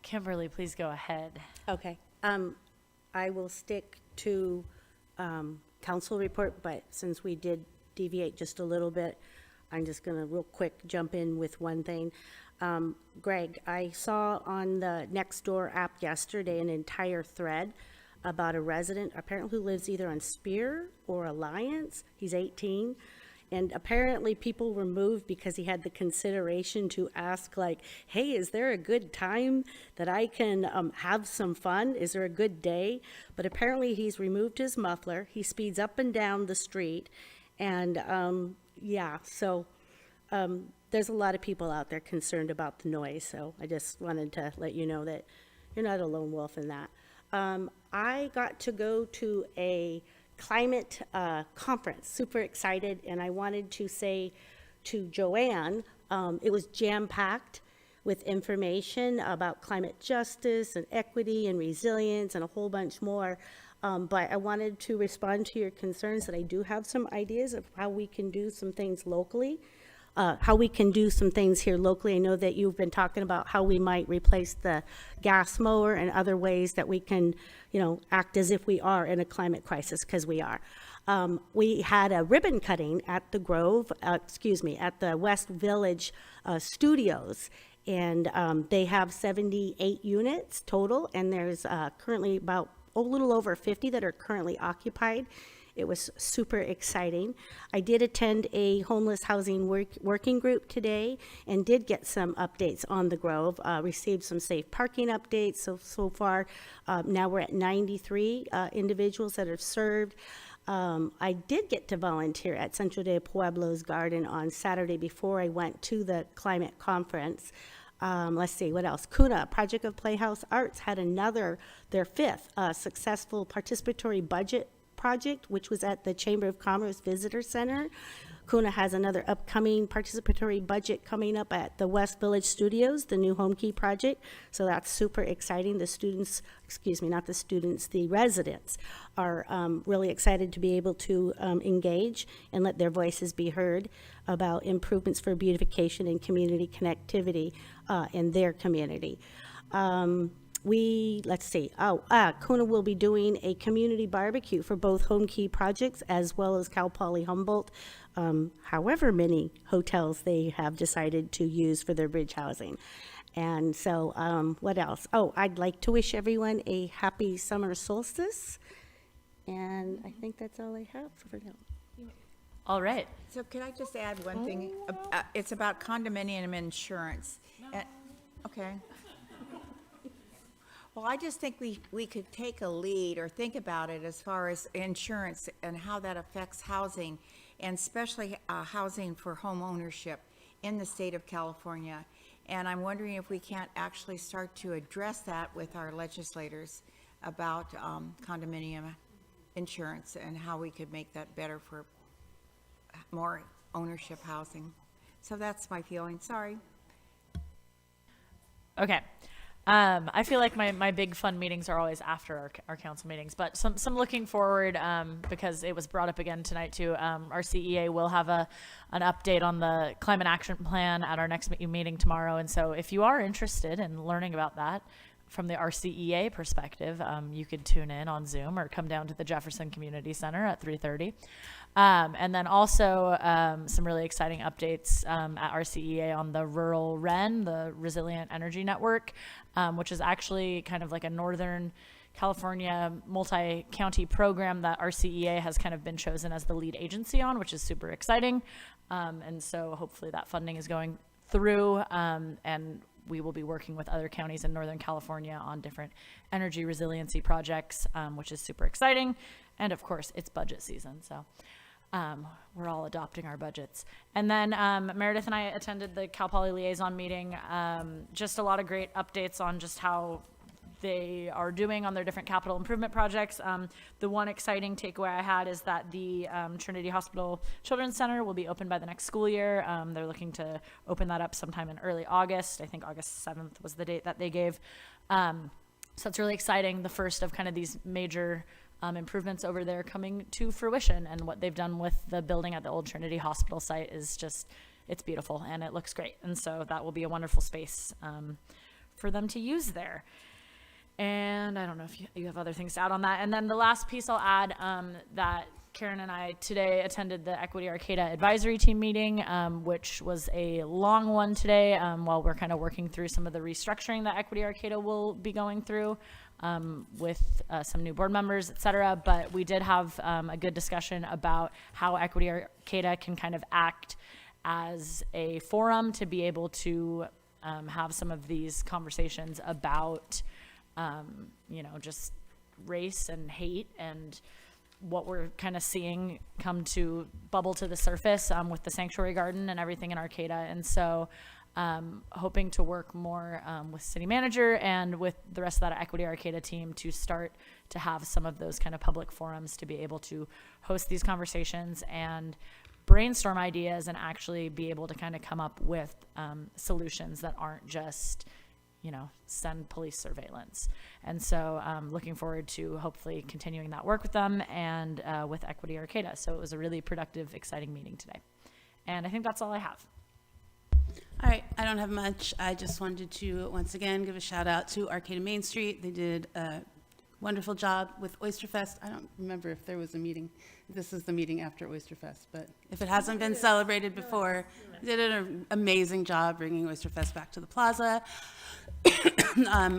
S1: Kimberly, please go ahead.
S3: Okay. I will stick to council report, but since we did deviate just a little bit, I'm just going to real quick jump in with one thing. Greg, I saw on the Nextdoor app yesterday an entire thread about a resident apparently who lives either on Spear or Alliance. He's 18. And apparently people were moved because he had the consideration to ask, like, hey, is there a good time that I can have some fun? Is there a good day? But apparently he's removed his muffler. He speeds up and down the street. And so there's a lot of people out there concerned about the noise. So I just wanted to let you know that you're not a lone wolf in that. I got to go to a climate conference, super excited, and I wanted to say to Joanne, it was jam-packed with information about climate justice and equity and resilience and a whole bunch more, but I wanted to respond to your concerns that I do have some ideas of how we can do some things locally. How we can do some things here locally. I know that you've been talking about how we might replace the gas mower and other ways that we can, act as if we are in a climate crisis, because we are. We had a ribbon cutting at the at the West Village Studios, and they have 78 units total, and there's currently about a little over 50 that are currently occupied. It was super exciting. I did attend a homeless housing working group today and did get some updates on the Grove, received some safe parking updates. So far, now we're at 93 individuals that are served. I did get to volunteer at Centro de Pueblo's garden on Saturday before I went to the climate conference. Let's see, what else? CUNA, Project of Playhouse Arts, had their 5th successful participatory budget project, which was at the Chamber of Commerce Visitor Center. Kuna has another upcoming participatory budget coming up at the West Village Studios, the new home key project. So that's super exciting. The students, excuse me, not the students, the residents are really excited to be able to engage and let their voices be heard about improvements for beautification and community connectivity in their community. Let's see, Kuna will be doing a community barbecue for both home key projects as well as Cal Poly Humboldt, however many hotels they have decided to use for their bridge housing. And so, what else? Oh, I'd like to wish everyone a happy summer solstice. And I think that's all I have for now.
S1: All right.
S9: So could I just add one thing? It's about condominium insurance. Okay. Well, I just think we could take a lead or think about it as far as insurance and how that affects housing, and especially housing for home ownership in the state of California. And I'm wondering if we can't actually start to address that with our legislators about condominium insurance and how we could make that better for more ownership housing. So that's my feeling. Sorry.
S1: Okay. I feel like my big fun meetings are always after our council meetings, but some looking forward, because it was brought up again tonight too. Our CEA will have an update on the climate action plan at our next meeting tomorrow. And so if you are interested in learning about that from the RCEA perspective, you could tune in on Zoom or come down to the Jefferson Community Center at 3:30. And then also some really exciting updates at RCEA on the Rural REN, the Resilient Energy Network, which is actually kind of like a Northern California multi-county program that RCEA has kind of been chosen as the lead agency on, which is super exciting. And so hopefully that funding is going through, and we will be working with other counties in Northern California on different energy resiliency projects, which is super exciting. And of course, it's budget season, so we're all adopting our budgets. And then Meredith and I attended the Cal Poly liaison meeting. Just a lot of great updates on just how they are doing on their different capital improvement projects. The one exciting takeaway I had is that the Trinity Hospital Children's Center will be open by the next school year. They're looking to open that up sometime in early August. I think August 7th was the date that they gave. So it's really exciting, the first of kind of these major improvements over there coming to fruition. And what they've done with the building at the old Trinity Hospital site is just, it's beautiful and it looks great. And so that will be a wonderful space for them to use there. And I don't know if you have other things to add on that. And then the last piece I'll add, that Karen and I today attended the Equity Arcata Advisory Team meeting, which was a long one today, while we're kind of working through some of the restructuring that Equity Arcata will be going through with some new board members, et cetera. But we did have a good discussion about how Equity Arcata can kind of act as a forum to be able to have some of these conversations about just race and hate and what we're kind of seeing come to bubble to the surface with the sanctuary garden and everything in Arcata. And so hoping to work more with city manager and with the rest of that Equity Arcata team to start to have some of those kind of public forums to be able to host these conversations and brainstorm ideas and actually be able to kind of come up with solutions that aren't just send police surveillance. And so looking forward to hopefully continuing that work with them and with Equity Arcata. So it was a really productive, exciting meeting today. And I think that's all I have.
S7: All right, I don't have much. I just wanted to once again give a shout out to Arcata Main Street. They did a wonderful job with Oyster Fest. I don't remember if there was a meeting. This is the meeting after Oyster Fest, but if it hasn't been celebrated before, they did an amazing job bringing Oyster Fest back to the plaza.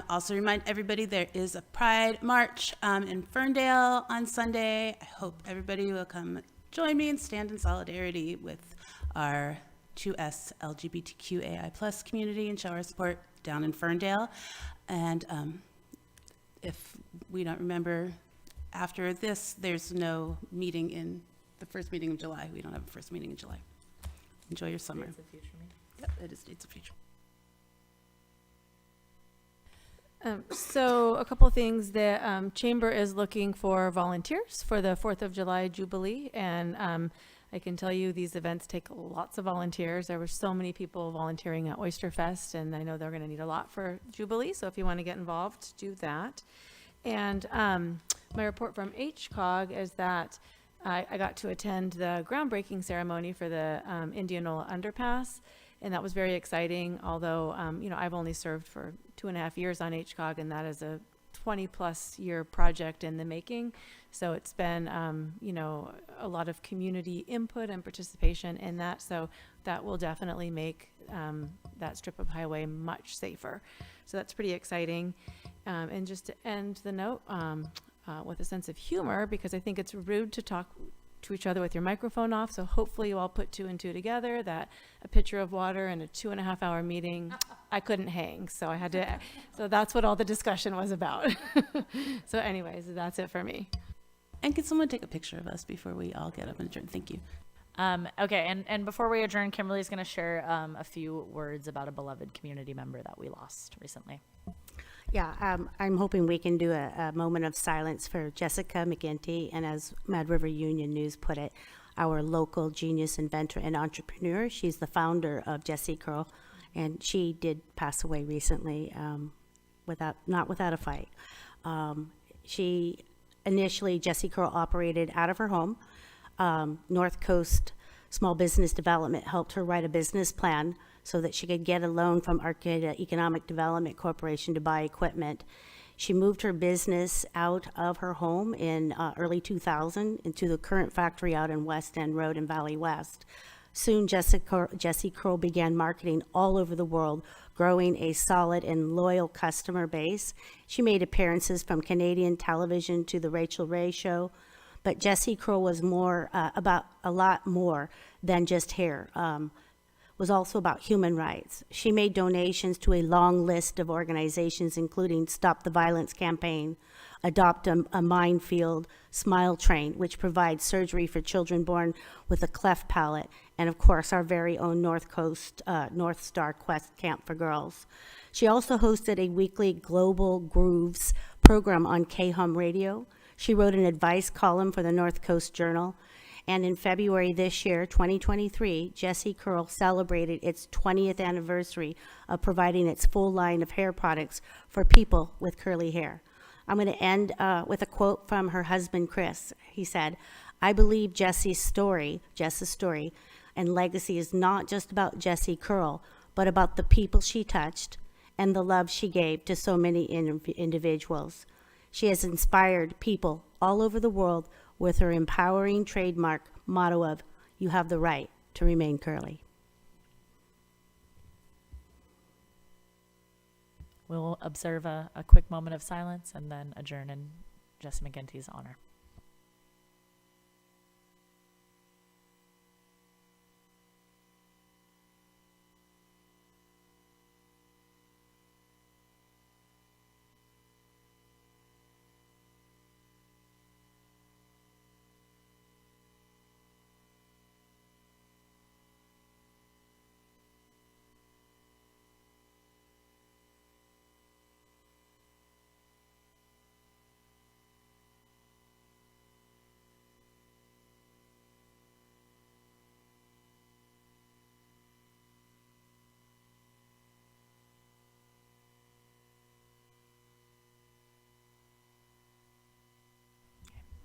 S7: Also remind everybody there is a Pride March in Ferndale on Sunday. I hope everybody will come join me and stand in solidarity with our 2S LGBTQAI plus community and show our support down in Ferndale. And if we don't remember, after this, there's no meeting in the first meeting of July. We don't have a first meeting in July. Enjoy your summer.
S1: Dates of future meeting.
S7: Yep, it is dates of future.
S5: So a couple things. The Chamber is looking for volunteers for the 4th of July Jubilee, and I can tell you these events take lots of volunteers. There were so many people volunteering at Oyster Fest, and I know they're going to need a lot for Jubilee, so if you want to get involved, do that. And my report from HCOG is that I got to attend the groundbreaking ceremony for the Indianola Underpass, and that was very exciting, although, you know, I've only served for 2.5 years on HCOG, and that is a 20-plus year project in the making. So it's been, you know, a lot of community input and participation in that. So that will definitely make that strip of highway much safer. So that's pretty exciting. And just to end the note with a sense of humor, because I think it's rude to talk to each other with your microphone off. So hopefully you all put 2 and 2 together, that a pitcher of water and a 2.5-hour meeting, I couldn't hang. So I had to, so that's what all the discussion was about. So anyways, that's it for me.
S7: And can someone take a picture of us before we all get up and adjourn? Thank you.
S1: Okay, and before we adjourn, Kimberly's going to share a few words about a beloved community member that we lost recently.
S3: Yeah, I'm hoping we can do a moment of silence for Jessica McGinty, and as Mad River Union News put it, our local genius, inventor, and entrepreneur. She's the founder of Jessie Curl, and she did pass away recently, not without a fight. Initially, Jessie Curl operated out of her home. North Coast Small Business Development helped her write a business plan so that she could get a loan from Arcata Economic Development Corporation to buy equipment. She moved her business out of her home in early 2000 into the current factory out in West End Road in Valley West. Soon, Jessie Curl began marketing all over the world, growing a solid and loyal customer base. She made appearances from Canadian television to the Rachel Ray Show, but Jessie Curl was about a lot more than just hair. Was also about human rights. She made donations to a long list of organizations, including Stop the Violence Campaign, Adopt a Minefield, Smile Train, which provides surgery for children born with a cleft palate, and of course our very own North Coast North Star Quest Camp for Girls. She also hosted a weekly Global Grooves program on K-Hum Radio. She wrote an advice column for the North Coast Journal. And in February this year, 2023, Jessie Curl celebrated its 20th anniversary of providing its full line of hair products for people with curly hair. I'm going to end with a quote from her husband, Chris. He said, "I believe Jess's story and legacy is not just about Jessie Curl, but about the people she touched and the love she gave to so many individuals. She has inspired people all over the world with her empowering trademark motto of, 'You have the right to remain curly.'"
S1: We'll observe a quick moment of silence and then adjourn in Jessie McGinty's honor.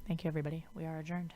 S1: Thank you, everybody. We are adjourned.